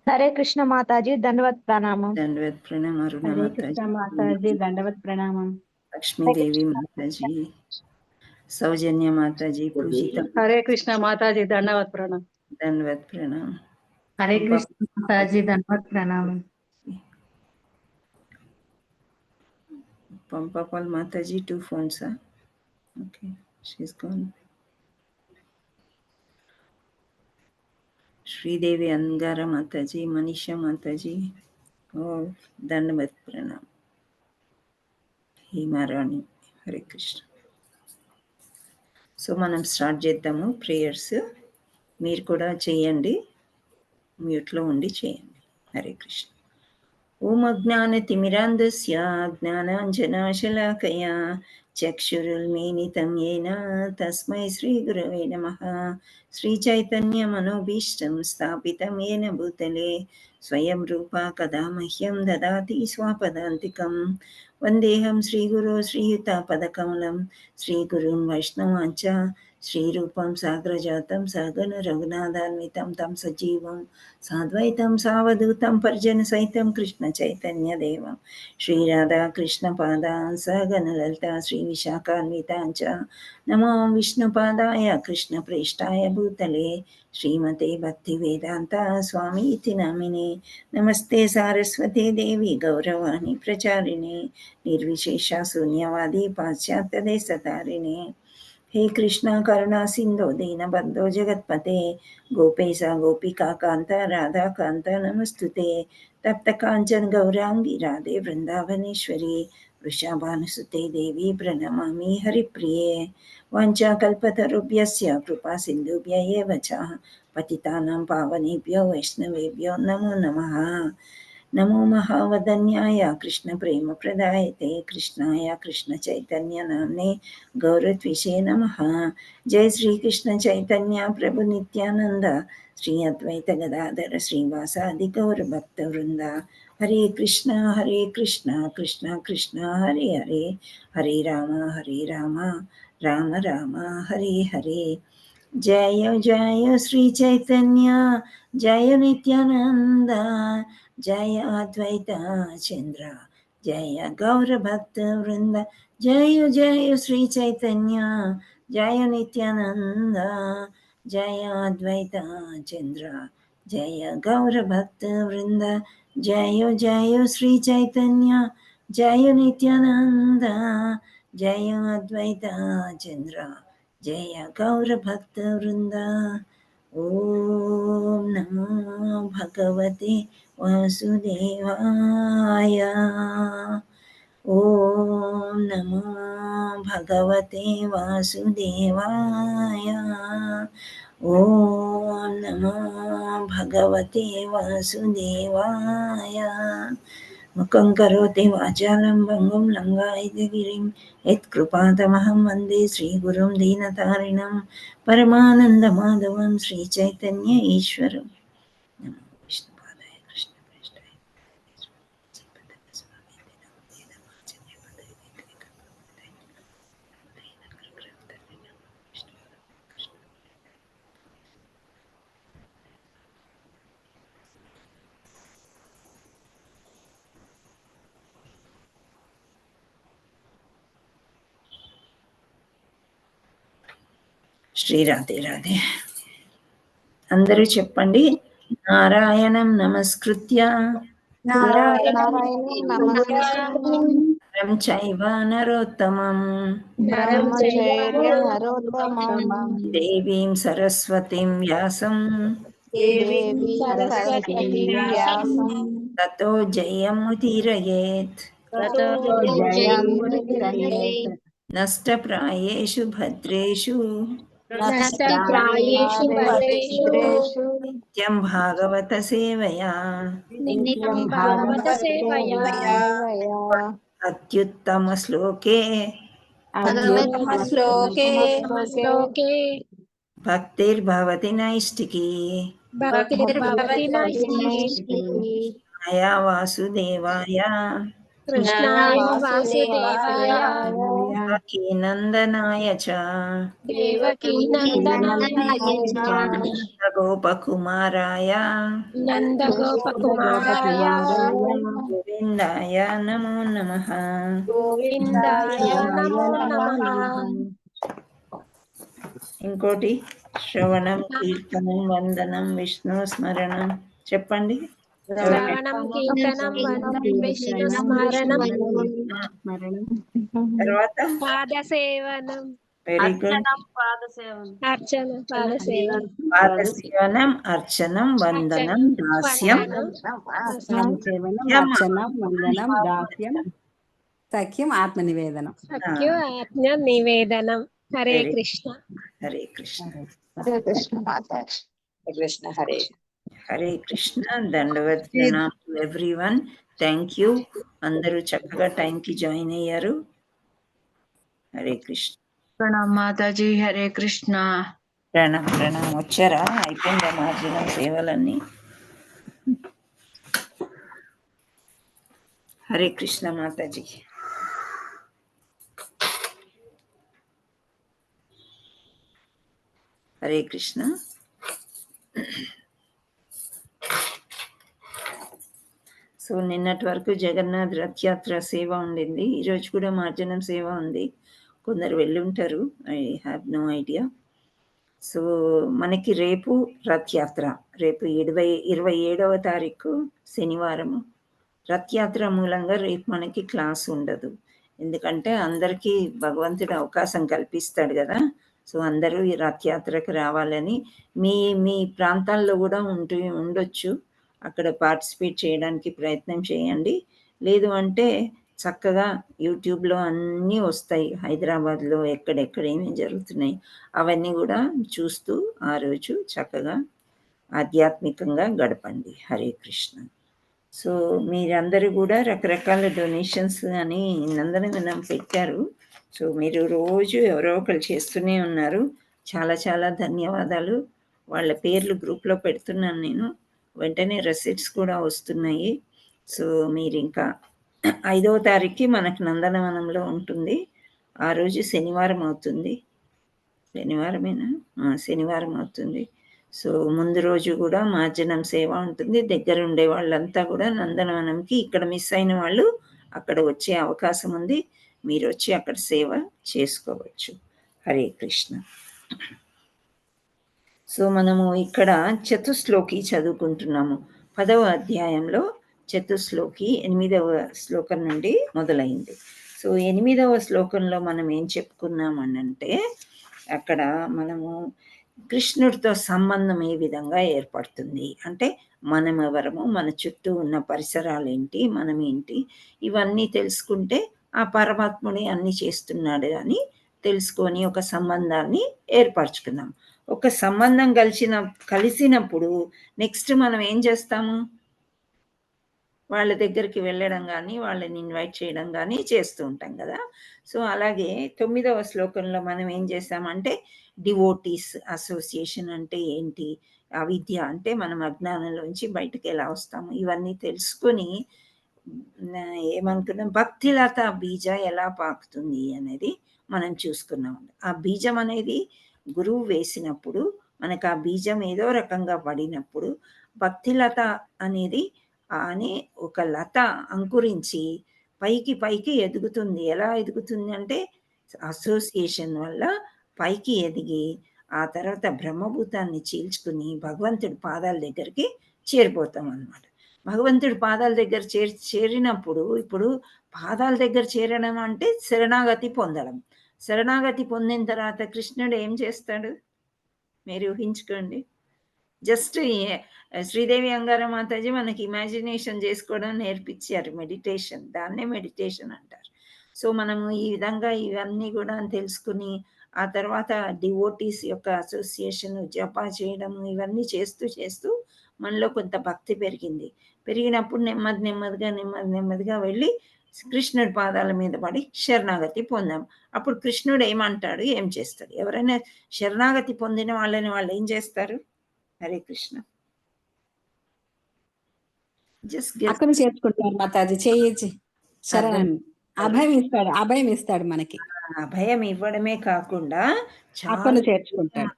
हरे कृष्ण माताजी, दंडवत प्रणाम। दंडवत प्रणाम अरुणा हरे माता कृष्ण माताजी, दंडवत प्रणाम। लक्ष्मी देवी माता जी, सौजन्य माता जी, पूजिता हरे कृष्ण माताजी, दंडवत प्रणाम। दंडवत प्रणाम। हरे कृष्ण माताजी, दंडवत प्रणाम। Pampapal Mataji, 2 phones, huh? Okay, she's gone. Sridevi Angara Mataji, Manisha Mataji, oh, Dandavat Pranam. Himarani, Hare Krishna. So మనం స్టార్ట్ చేద్దాము ప్రేయర్స్. మీరు కూడా చేయండి, మ్యూట్లో ఉండి చేయండి. హరే కృష్ణ. ఓం అజ్ఞానతిమిరాంధస్య జ్ఞానాంజనాశలాకయా చక్షురున్మీలితం యేన తస్మై శ్రీగురవే నమః. శ్రీచైతన్యమనోభీష్టం స్థాపితం యేన భూతలే స్వయం రూపా కదా మహ్యం దదాతి స్వపదాంతికం. వందేహం శ్రీగురో శ్రీయుతాపదకమలం శ్రీగురున్ వైష్ణవాంచ శ్రీరూపం సాగ్రజాతం సగణ రఘునాథాన్వితం తం సజీవం సాద్వైతం సావధూతం పరిజన సహితం కృష్ణ చైతన్య దేవం శ్రీరాధా కృష్ణ పాదాన్ సగణ లలిత శ్రీ విశాఖాన్వితాంచ నమో విష్ణుపాదాయ కృష్ణ ప్రేష్టాయ భూతలే శ్రీమతే భక్తి వేదాంత స్వామీతి నామినే. నమస్తే సారస్వతే దేవి గౌరవాణి ప్రచారిణే నిర్విశేష శూన్యవాది పాశ్చాత్య దేశతారిణే. हे कृष्णा करुणा सिंधु दीनबंधो जगत्पते गोपेश गोपिका कांत राधा कांत नमस्तुते. तप्त कांचन गौरांगी राधे वृंदावनेश्वरी वृषभानुसुते देवी प्रणमामि हरिप्रिये. वाञ्छाकल्पतरुभ्यस्य कृपा सिन्धुभ्य एव च पतितानां पावनेभ्यो वैष्णवेभ्यो नमो नमः. नमो महावदन्याय कृष्णप्रेमप्रदायते कृष्णाय कृष्णचैतन्यनाम्ने गौरत्विषे नमः. जय श्री कृष्ण चैतन्य प्रभु नित्यानंद श्री अद्वैत गदाधर श्रीवासादि गौर भक्त वृंदा. हरे कृष्णा कृष्णा कृष्णा हरे हरे, हरे राम राम राम हरे हरे. जय जय श्री चैतन्य जय नित्यानंद जय अद्वैत चंद्र जय गौर भक्त वृंद. जय जय श्री चैतन्य जय नित्यानंद जय अद्वैत चंद्र जय गौर भक्त वृंद. जय जय श्री चैतन्य जय नित्यानंद जय अद्वैत चंद्र जय गौर भक्त वृंद. ओम नमो भगवते वासुदेवाय. ओम नमो भगवते वासुदेवाय. ओम नमो भगवते वासुदेवाय. मुखं करोति वाचालं भङ्गुं लङ्घयितगिरिं यत्कृपातमहं वन्दे श्रीगुरुं दीनतारिणं परमानन्दमाधवं श्रीचैतन्य ईश्वरम्. नमो विष्णुपादाय कृष्णप्रेष्ठाय శ్రీ రాధే రాధే. అందరూ చెప్పండి. నారాయణం నమస్కృత్య नारायणं నరం చైవ నరోత్తమం ब्रह्मचर्य नरोत्तमं దేవీం సరస్వతిం వ్యాసం देवी सरस्वती व्यासं తతో జయముదీరయేత్. ततो जयमुदीरयेत्. నష్టప్రాయేషు భద్రేషు नष्टप्रायेषु भद्रेषु నిత్యం భాగవత సేవయా नित्यं भागवतसेवया అత్యుత్తమ శ్లోకే अद्युत्तमश्लोके భక్తిర్భవతి నైష్టికీ. भक्तिर्भवति नैष्ठिकी. మయా వాసుదేవాయ కృష్ణాయ వాసుదేవాయ దేవకీ నందనాయ చ దేవకీ నందనాయ చ గోపకుమారాయ నందగోపకుమారాయ గోవిందాయ నమో నమః. గోవిందాయ నమో నమః. ఇంకోటి శ్రవణం, కీర్తనం, వందనం, విష్ణు స్మరణం చెప్పండి. శ్రవణం, కీర్తనం, వందనం, విష్ణు స్మరణం, తర్వాత పాదసేవనం, వెరీ గుడ్. అర్చన, పాదసేవనం, పాదసేవనం, అర్చనం, వందనం, దాస్యం, సఖ్యం ఆత్మ నివేదనం. సఖ్యం ఆజ్ఞ నివేదనం. Hare Very- Krishna. Hare Krishna. Hare Krishna Mataji. Krishna Hare. Hare Krishna. Dandavat pranam to everyone. Thank you. అందరూ చక్కగా టైంకి జాయిన్ అయ్యారు. హరే కృష్ణ. ప్రణామ్ మాతాజీ. హరే కృష్ణ. ప్రణామ్ ప్రణామ్. వచ్చారా? అయిపోయిందా మార్జనం సేవలన్నీ? హరే కృష్ణ మాతాజీ. హరే కృష్ణ. సో నిన్నటి వరకు జగన్నాథ్ రథయాత్ర సేవ ఉండింది. ఈరోజు కూడా మార్జనం సేవ ఉంది. కొందరు వెళ్ళి ఉంటారు. I have no idea. So మనకి రేపు రథయాత్ర, రేపు 27వ తారీఖు శనివారము రథయాత్ర మూలంగా రేపు మనకి క్లాస్ ఉండదు. ఎందుకంటే అందరికీ భగవంతుడు అవకాశం కల్పిస్తాడు కదా. సో అందరూ ఈ రథయాత్రకు రావాలని మీ మీ ప్రాంతాల్లో కూడా ఉండొచ్చు. అక్కడ పార్టిసిపేట్ చేయడానికి ప్రయత్నం చేయండి. లేదు అంటే చక్కగా యూట్యూబ్లో అన్నీ వస్తాయి. హైదరాబాద్లో ఎక్కడెక్కడ ఏమేమి జరుగుతున్నాయి అవన్నీ కూడా చూస్తూ ఆ రోజు చక్కగా ఆధ్యాత్మికంగా గడపండి. హరే కృష్ణ. సో మీరందరూ కూడా రకరకాల డొనేషన్స్ అని నందనవనం పెట్టారు. సో మీరు రోజు ఎవరో ఒకరు చేస్తూనే ఉన్నారు. చాలా చాలా ధన్యవాదాలు. వాళ్ళ పేర్లు గ్రూప్లో పెడుతున్నాను నేను. వెంటనే రెసిప్ట్స్ కూడా వస్తున్నాయి. సో మీరు ఇంకా 5వ తారీఖుకి మనకు నందనవనంలో ఉంటుంది. ఆ రోజు శనివారం అవుతుంది. శనివారమేనా? శనివారం అవుతుంది. సో ముందు రోజు కూడా మార్జనం సేవ ఉంటుంది. దగ్గర ఉండే వాళ్ళంతా కూడా నందనవనంకి, ఇక్కడ మిస్ అయిన వాళ్ళు అక్కడ వచ్చే అవకాశం ఉంది. మీరు వచ్చి అక్కడ సేవ చేసుకోవచ్చు. హరే కృష్ణ. సో మనము ఇక్కడ చతుశ్లోకి చదువుకుంటున్నాము. 10వ అధ్యాయంలో చతుశ్లోకి 8వ శ్లోకం నుండి మొదలైంది. సో 8వ శ్లోకంలో మనం ఏం చెప్పుకున్నామనంటే, అక్కడ మనము కృష్ణుడితో సంబంధం ఏ విధంగా ఏర్పడుతుంది అంటే, మనం ఎవరము, మన చుట్టూ ఉన్న పరిసరాలు ఏంటి, మనం ఏంటి, ఇవన్నీ తెలుసుకుంటే ఆ పరమాత్ముడే అన్ని చేస్తున్నాడు అని తెలుసుకొని ఒక సంబంధాన్ని ఏర్పరచుకున్నాం. ఒక సంబంధం కలిసినప్పుడు నెక్స్ట్ మనం ఏం చేస్తాము? వాళ్ళ దగ్గరికి వెళ్ళడం కానీ, వాళ్ళని ఇన్వైట్ చేయడం కానీ చేస్తూ ఉంటాం కదా. సో అలాగే 9వ శ్లోకంలో మనం ఏం చేస్తామంటే, డివోటీస్ అసోసియేషన్ అంటే ఏంటి, అవిద్య అంటే మనం అజ్ఞానంలోంచి బయటకు ఎలా వస్తాము, ఇవన్నీ తెలుసుకొని ఏమనుకున్నాం, భక్తిలత బీజ ఎలా పాకుతుంది అనేది మనం చూసుకున్నాం. ఆ బీజం అనేది గురువు వేసినప్పుడు మనకు ఆ బీజం ఏదో రకంగా పడినప్పుడు భక్తిలత అనేది అని ఒక లత అంకురించి పైకి పైకి ఎదుగుతుంది. ఎలా ఎదుగుతుంది అంటే అసోసియేషన్ వల్ల పైకి ఎదిగి ఆ తర్వాత బ్రహ్మభూతాన్ని చీల్చుకుని భగవంతుడి పాదాల దగ్గరికి చేరిపోతాం అన్నమాట. భగవంతుడి పాదాల దగ్గర చేరినప్పుడు, ఇప్పుడు పాదాల దగ్గర చేరడం అంటే శరణాగతి పొందడం. శరణాగతి పొందిన తర్వాత కృష్ణుడు ఏం చేస్తాడు మీరు ఊహించుకోండి. జస్ట్ శ్రీదేవి అంగార మాతాజీ మనకి ఇమాజినేషన్ చేసుకోవడం నేర్పించారు, మెడిటేషన్. దాన్నే మెడిటేషన్ అంటారు. సో మనము ఈ విధంగా ఇవన్నీ కూడా తెలుసుకుని ఆ తర్వాత డివోటీస్ యొక్క అసోసియేషన్, జపా చేయడం, ఇవన్నీ చేస్తూ చేస్తూ మనలో కొంత భక్తి పెరిగినప్పుడు నెమ్మదిగా వెళ్ళి కృష్ణుడి పాదాల మీద పడి శరణాగతి పొందాం. అప్పుడు కృష్ణుడు ఏమంటాడు, ఏం చేస్తాడు? ఎవరైనా శరణాగతి పొందిన వాళ్ళని వాళ్ళు ఏం చేస్తారు? హరే కృష్ణ. అక్కడ చేర్చుకుంటారు మాతాజీ. చేయొచ్చు. శరణం. అభయం ఇస్తాడు మనకి. అభయం ఇవ్వడమే కాకుండా అక్కను చాలా చేర్చుకుంటాడు.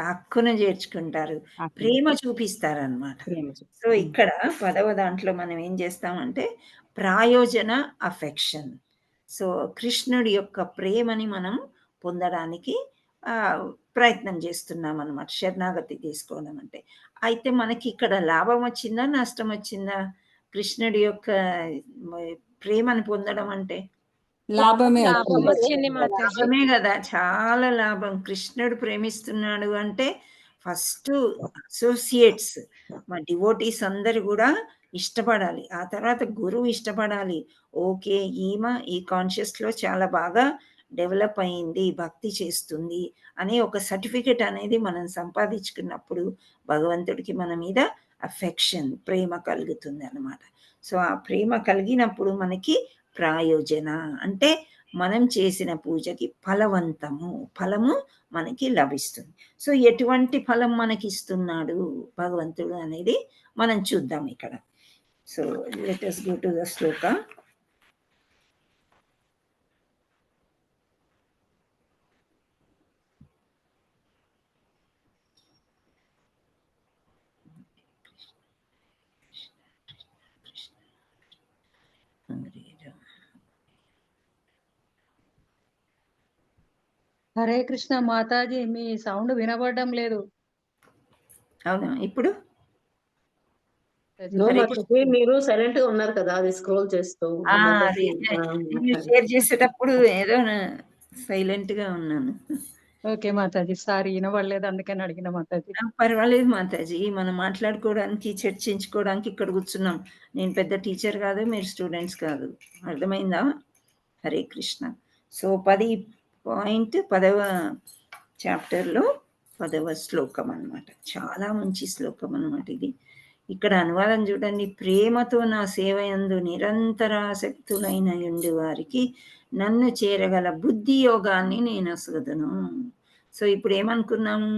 హక్కును చేర్చుకుంటారు, అక్కను ప్రేమ చూపిస్తారనమాట. ప్రేమ సో చూపిస్తాడు. ఇక్కడ 10వ దాంట్లో మనం ఏం చేస్తామంటే ప్రాయోజన అఫెక్షన్. సో కృష్ణుడి యొక్క ప్రేమని మనం పొందడానికి ప్రయత్నం చేస్తున్నాం అనమాట, శరణాగతి తీసుకోవడం అంటే. అయితే మనకి ఇక్కడ లాభం వచ్చిందా నష్టం వచ్చిందా కృష్ణుడి యొక్క ప్రేమని పొందడం అంటే? లాభమే లాభం వచ్చింది. వచ్చింది మాతాజీ. లాభమే కదా, చాలా లాభం. కృష్ణుడు ప్రేమిస్తున్నాడు అంటే ఫస్ట్ అసోసియేట్స్, మా డివోటీస్ అందరు కూడా ఇష్టపడాలి, ఆ తర్వాత గురువు ఇష్టపడాలి. ఓకే, ఈమె ఈ కాన్షియస్లో చాలా బాగా డెవలప్ అయింది, భక్తి చేస్తుంది అనే ఒక సర్టిఫికెట్ అనేది మనం సంపాదించుకున్నప్పుడు భగవంతుడికి మన మీద అఫెక్షన్, ప్రేమ కలుగుతుంది అన్నమాట. సో ఆ ప్రేమ కలిగినప్పుడు మనకి ప్రాయోజన అంటే మనం చేసిన పూజకి ఫలము మనకి లభిస్తుంది. సో ఎటువంటి ఫలం మనకి ఇస్తున్నాడు భగవంతుడు అనేది మనం చూద్దాం ఇక్కడ. So let us go to the shloka. Hare Krishna Mataji, మీ సౌండ్ వినబడడం లేదు. అవునా ఇప్పుడు? మీరు సైలెంట్ గా ఉన్నారు కదా, అది స్క్రోల్ చేస్తూ షేర్ చేసేటప్పుడు ఏదో సైలెంట్ గా ఉన్నాను. ఓకే మాతాజీ, సారీ వినబడలేదు అందుకని అడిగిన మాతాజీ. పర్వాలేదు మాతాజీ, మనం మాట్లాడుకోవడానికి చర్చించుకోవడానికి ఇక్కడ కూర్చున్నాం. నేను పెద్ద టీచర్ కాదు, మీరు స్టూడెంట్స్ కాదు, అర్థమైందా? హరే కృష్ణ. సో 10వ చాప్టర్లో 10వ శ్లోకం అన్నమాట. చాలా మంచి శ్లోకం అన్నమాట ఇది. ఇక్కడ అనువాదం చూడండి. ప్రేమతో నా సేవయందు నిరంతరాసక్తులైన ఉండి వారికి నన్ను చేరగల బుద్ధి యోగాన్ని నేను అసగదును. సో ఇప్పుడు ఏమనుకున్నాము?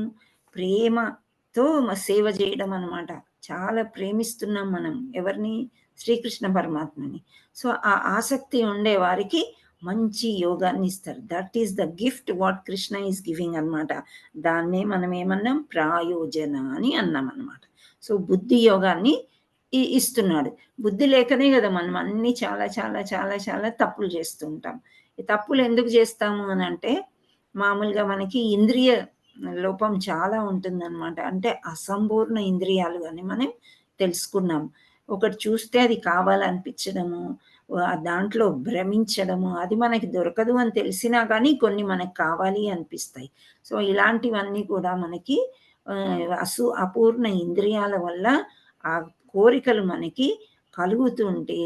ప్రేమతో సేవ చేయడం అన్నమాట. చాలా ప్రేమిస్తున్నాం మనం ఎవరిని? శ్రీకృష్ణ పరమాత్మని. సో ఆ ఆసక్తి ఉండే వారికి మంచి యోగాన్ని ఇస్తారు. That is the gift what Krishna is giving అన్నమాట. దాన్నే మనం ఏమన్నాం? ప్రాయోజన అని అన్నాం అన్నమాట. సో బుద్ధి యోగాన్ని ఇస్తున్నాడు. బుద్ధి లేకనే కదా మనం అన్ని చాలా చాలా చాలా చాలా తప్పులు చేస్తూ ఉంటాం. ఈ తప్పులు ఎందుకు చేస్తాము అని అంటే మామూలుగా మనకి ఇంద్రియ లోపం చాలా ఉంటుందన్నమాట. అంటే అసంపూర్ణ ఇంద్రియాలు అని మనం తెలుసుకున్నాం. ఒకటి చూస్తే అది కావాలనిపించడము, దాంట్లో భ్రమించడము, అది మనకి దొరకదు అని తెలిసినా కానీ కొన్ని మనకు కావాలి అనిపిస్తాయి. సో ఇలాంటివన్నీ కూడా మనకి అపూర్ణ ఇంద్రియాల వల్ల ఆ కోరికలు మనకి కలుగుతుంటే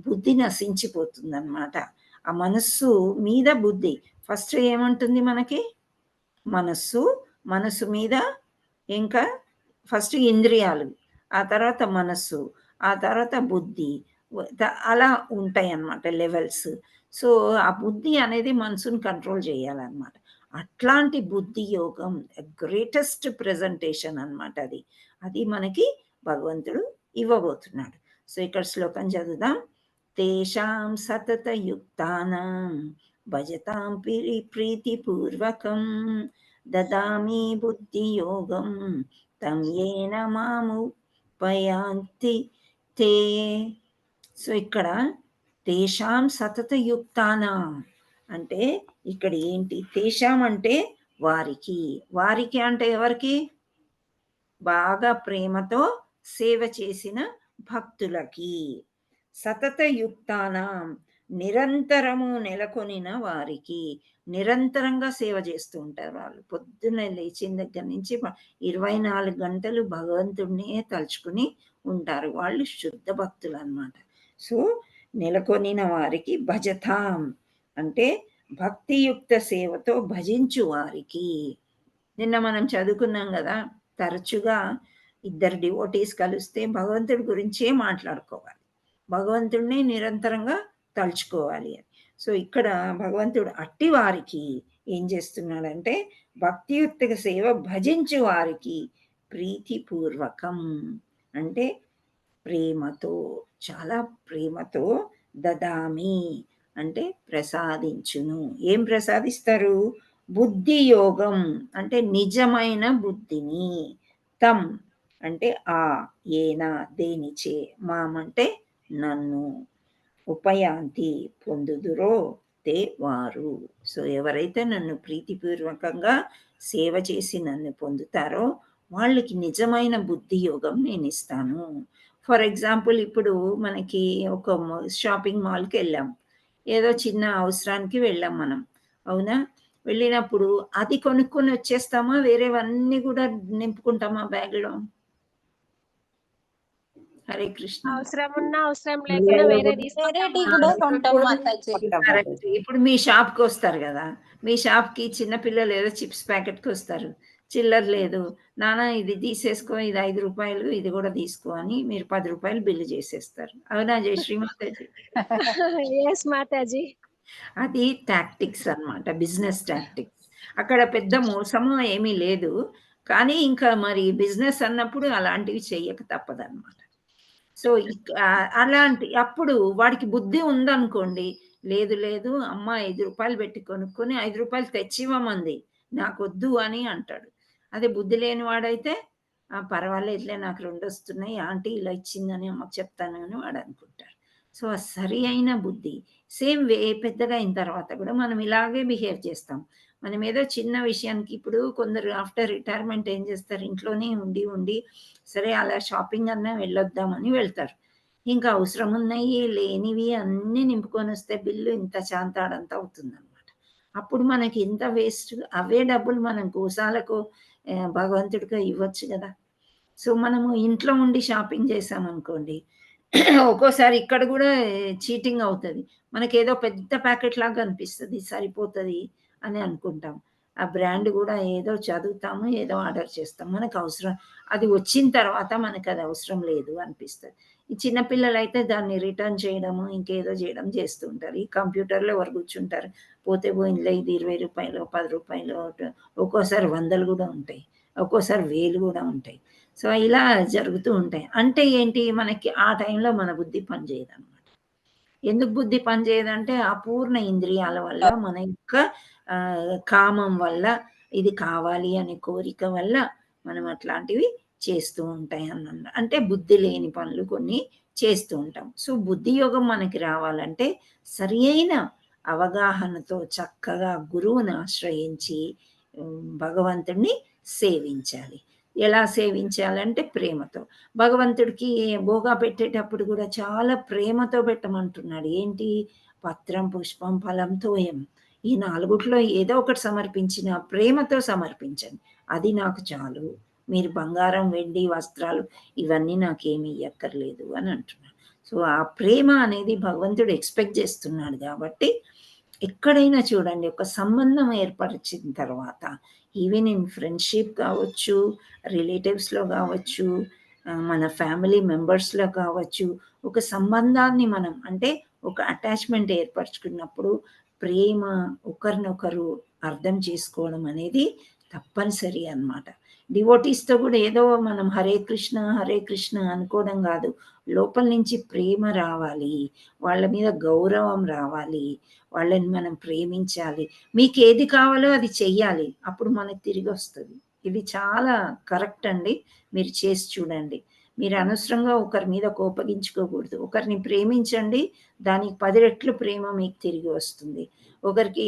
బుద్ధి నశించిపోతుంది అన్నమాట. ఆ మనస్సు మీద బుద్ధి ఫస్ట్ ఏమంటుంది మనకి? మనస్సు మీద ఇంకా ఫస్ట్ ఇంద్రియాలు, ఆ తర్వాత మనస్సు, ఆ తర్వాత బుద్ధి, అలా ఉంటాయి అన్నమాట లెవెల్స్. సో ఆ బుద్ధి అనేది మనసుని కంట్రోల్ చేయాలన్నమాట. అట్లాంటి బుద్ధి యోగం గ్రేటెస్ట్ ప్రెజెంటేషన్ అన్నమాట. అది మనకి భగవంతుడు ఇవ్వబోతున్నాడు. సో ఇక్కడ శ్లోకం చదువుదాం. తేషాం సతత యుక్తానాం భజతాం ప్రీతిపూర్వకం దదామి బుద్ధి యోగం తం ఏన మాముపయాంతి తే. సో ఇక్కడ తేషాం సతత యుక్తానాం అంటే ఇక్కడ ఏంటి? తేషాం అంటే వారికి అంటే ఎవరికి? బాగా ప్రేమతో సేవ చేసిన భక్తులకి. సతత యుక్తానాం నిరంతరము నెలకొనిన వారికి, నిరంతరంగా సేవ చేస్తూ ఉంటారు వాళ్ళు. పొద్దున్న లేచిన దగ్గర నుంచి 24 గంటలు భగవంతుడినే తలుచుకుని ఉంటారు. వాళ్ళు శుద్ధ భక్తులు అన్నమాట. సో నెలకొనిన వారికి భజతాం అంటే భక్తియుక్త సేవతో భజించు వారికి. నిన్న మనం చదువుకున్నాం కదా, తరచుగా ఇద్దరు డివోటీస్ కలిస్తే భగవంతుడి గురించే మాట్లాడుకోవాలి, భగవంతుడిని నిరంతరంగా తలుచుకోవాలి అని. సో ఇక్కడ భగవంతుడు అట్టి వారికి ఏం చేస్తున్నాడంటే భక్తియుక్త సేవ భజించు వారికి ప్రీతిపూర్వకం అంటే ప్రేమతో, చాలా ప్రేమతో దదామి అంటే ప్రసాదించును. ఏం ప్రసాదిస్తారు? బుద్ధి యోగం అంటే నిజమైన బుద్ధిని. తం అంటే ఆ, ఏన దేనిచే, మాం అంటే నన్ను, ఉపయాంతి పొందుదురో తే వారు. సో ఎవరైతే నన్ను ప్రీతిపూర్వకంగా సేవ చేసి నన్ను పొందుతారో వాళ్ళకి నిజమైన బుద్ధి యోగం నేను ఇస్తాను. ఫర్ ఎగ్జాంపుల్ ఇప్పుడు మనకి ఒక షాపింగ్ మాల్కి వెళ్ళాం, ఏదో చిన్న అవసరానికి వెళ్ళాం మనం, అవునా? వెళ్ళినప్పుడు అది కొనుక్కొని వచ్చేస్తామా, వేరేవన్నీ కూడా నింపుకుంటామా బ్యాగ్లో? హరే కృష్ణ. అవసరం ఉన్నా అవసరం లేకున్నా వేరే వేరేటి కూడా కొంటాం మాతాజీ. కరెక్ట్. ఇప్పుడు మీ షాప్కి వస్తారు కదా, మీ షాప్కి చిన్నపిల్లలు ఏదో చిప్స్ ప్యాకెట్కి వస్తారు, చిల్లర లేదు, నాన్న ఇది తీసేసుకో, ఇది 5 రూపాయలు, ఇది కూడా తీసుకో అని మీరు 10 రూపాయలు బిల్లు చేసేస్తారు, అవునా జయశ్రీ మాతాజీ? ఎస్ మాతాజీ. అది టాక్టిక్స్ అన్నమాట, బిజినెస్ టాక్టిక్స్. అక్కడ పెద్ద మోసము ఏమీ లేదు, కానీ ఇంకా మరి బిజినెస్ అన్నప్పుడు అలాంటివి చెయ్యక తప్పదన్నమాట. సో అలాంటి అప్పుడు వాడికి బుద్ధి ఉందనుకోండి, లేదు లేదు అమ్మ 5 రూపాయలు పెట్టి కొనుక్కొని 5 రూపాయలు తెచ్చివ్వమంది, నాకొద్దు అని అంటాడు. అదే బుద్ధి లేని వాడైతే పర్వాలేదులే నాకు 2 వస్తున్నాయి, ఆంటీ ఇలా ఇచ్చిందని అమ్మకు చెప్తాను అని వాడు అనుకుంటాడు. సో ఆ సరి అయిన బుద్ధి. సేమ్ వే పెద్దగా అయిన తర్వాత కూడా మనం ఇలాగే బిహేవ్ చేస్తాం. మనం ఏదో చిన్న విషయానికి, ఇప్పుడు కొందరు ఆఫ్టర్ రిటైర్మెంట్ ఏం చేస్తారు, ఇంట్లోనే ఉండి ఉండి సరే అలా షాపింగ్ అన్నా వెళ్ళొద్దామని వెళ్తారు. ఇంకా అవసరం ఉన్నాయి లేనివి అన్నీ నింపుకొని వస్తే బిల్లు ఇంత చాంతాడంతా అవుతుందన్నమాట. అప్పుడు మనకి ఇంత వేస్ట్, అవే డబ్బులు మనం గోశాలకు భగవంతుడిగా ఇవ్వచ్చు కదా. సో మనము ఇంట్లో ఉండి షాపింగ్ చేసామనుకోండి, ఒక్కోసారి ఇక్కడ కూడా చీటింగ్ అవుతుంది. మనకేదో పెద్ద ప్యాకెట్ లాగా అనిపిస్తుంది, సరిపోతుంది అని అనుకుంటాం. ఆ బ్రాండ్ కూడా ఏదో చదువుతాము, ఏదో ఆర్డర్ చేస్తాం, మనకు అవసరం, అది వచ్చిన తర్వాత మనకు అది అవసరం లేదు అనిపిస్తుంది. ఈ చిన్నపిల్లలు అయితే దాన్ని రిటర్న్ చేయడము ఇంకేదో చేయడం చేస్తూ ఉంటారు. ఈ కంప్యూటర్లో ఎవరు కూర్చుంటారు, పోతే పోయిందిలే, ఇది 20 రూపాయలు 10 రూపాయలు, ఒక్కోసారి 100 కూడా ఉంటాయి, ఒక్కోసారి 1000 కూడా ఉంటాయి. సో ఇలా జరుగుతూ ఉంటాయి. అంటే ఏంటి, మనకి ఆ టైంలో మన బుద్ధి పనిచేయదు అనమాట. ఎందుకు బుద్ధి పనిచేయదంటే అపూర్ణ ఇంద్రియాల వల్ల, మన యొక్క కామం వల్ల, ఇది కావాలి అనే కోరిక వల్ల మనం అట్లాంటివి చేస్తూ ఉంటాయి అన్న, అంటే బుద్ధి లేని పనులు కొన్ని చేస్తూ ఉంటాం. సో బుద్ధి యోగం మనకి రావాలంటే సరి అయిన అవగాహనతో చక్కగా గురువుని ఆశ్రయించి భగవంతుడిని సేవించాలి. ఎలా సేవించాలంటే ప్రేమతో. భగవంతుడికి భోగా పెట్టేటప్పుడు కూడా చాలా ప్రేమతో పెట్టమంటున్నాడు. ఏంటి, పత్రం పుష్పం ఫలం తోయం, ఈ 4 ఏదో ఒకటి సమర్పించిన ప్రేమతో సమర్పించండి, అది నాకు చాలు, మీరు బంగారం వెండి వస్త్రాలు ఇవన్నీ నాకేమీ ఇయ్యక్కర్లేదు అని అంటున్నాడు. సో ఆ ప్రేమ అనేది భగవంతుడు ఎక్స్పెక్ట్ చేస్తున్నాడు. కాబట్టి ఎక్కడైనా చూడండి, ఒక సంబంధం ఏర్పరిచిన తర్వాత, ఈవెన్ ఇన్ ఫ్రెండ్షిప్ కావచ్చు, రిలేటివ్స్లో కావచ్చు, మన ఫ్యామిలీ మెంబర్స్లో కావచ్చు, ఒక సంబంధాన్ని మనం అంటే ఒక అటాచ్మెంట్ ఏర్పరచుకున్నప్పుడు ప్రేమ, ఒకరినొకరు అర్థం చేసుకోవడం అనేది తప్పనిసరి అన్నమాట. డివోటీస్తో కూడా ఏదో మనం హరే కృష్ణ అనుకోవడం కాదు, లోపల నుంచి ప్రేమ రావాలి, వాళ్ళ మీద గౌరవం రావాలి, వాళ్ళని మనం ప్రేమించాలి, మీకు ఏది కావాలో అది చెయ్యాలి, అప్పుడు మనకు తిరిగి వస్తుంది. ఇది చాలా కరెక్ట్ అండి, మీరు చేసి చూడండి. మీరు అనవసరంగా ఒకరి మీద కోపగించుకోకూడదు. ఒకరిని ప్రేమించండి, దానికి 10 రెట్లు ప్రేమ మీకు తిరిగి వస్తుంది. ఒకరికి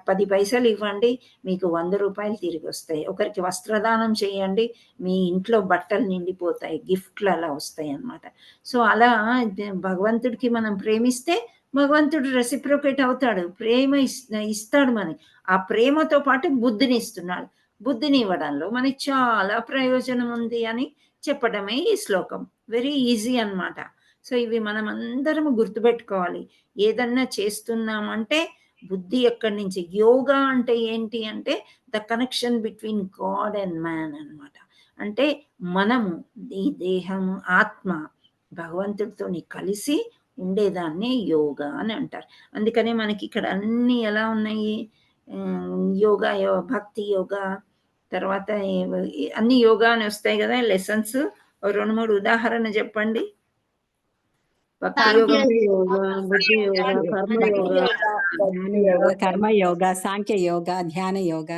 10 పైసలు ఇవ్వండి, మీకు 100 రూపాయలు తిరిగి వస్తాయి. ఒకరికి వస్త్రదానం చేయండి, మీ ఇంట్లో బట్టలు నిండిపోతాయి, గిఫ్ట్లు అలా వస్తాయి అన్నమాట. సో అలా భగవంతుడికి మనం ప్రేమిస్తే భగవంతుడు రెసిప్రోకేట్ అవుతాడు, ప్రేమ ఇస్తాడు మనకి. ఆ ప్రేమతో పాటు బుద్ధిని ఇస్తున్నాడు. బుద్ధిని ఇవ్వడంలో మనకి చాలా ప్రయోజనం ఉంది అని చెప్పడమే ఈ శ్లోకం. వెరీ ఈజీ అన్నమాట. సో ఇవి మనం అందరం గుర్తుపెట్టుకోవాలి. ఏదన్నా చేస్తున్నామంటే బుద్ధి ఎక్కడి నుంచి, యోగా అంటే ఏంటి అంటే the connection between God and man అన్నమాట. అంటే మనము ఈ దేహము ఆత్మ భగవంతుడితో కలిసి ఉండేదాన్ని యోగా అని అంటారు. అందుకనే మనకి ఇక్కడ అన్ని ఎలా ఉన్నాయి, యోగా, భక్తి యోగా, తర్వాత అన్ని యోగా అని వస్తాయి కదా లెసన్స్. 2-3 ఉదాహరణ చెప్పండి. భక్తి యోగం, యోగ, బుద్ధి యోగ, కర్మయోగ, కర్మయోగ, సాంఖ్య యోగ, ధ్యాన యోగ.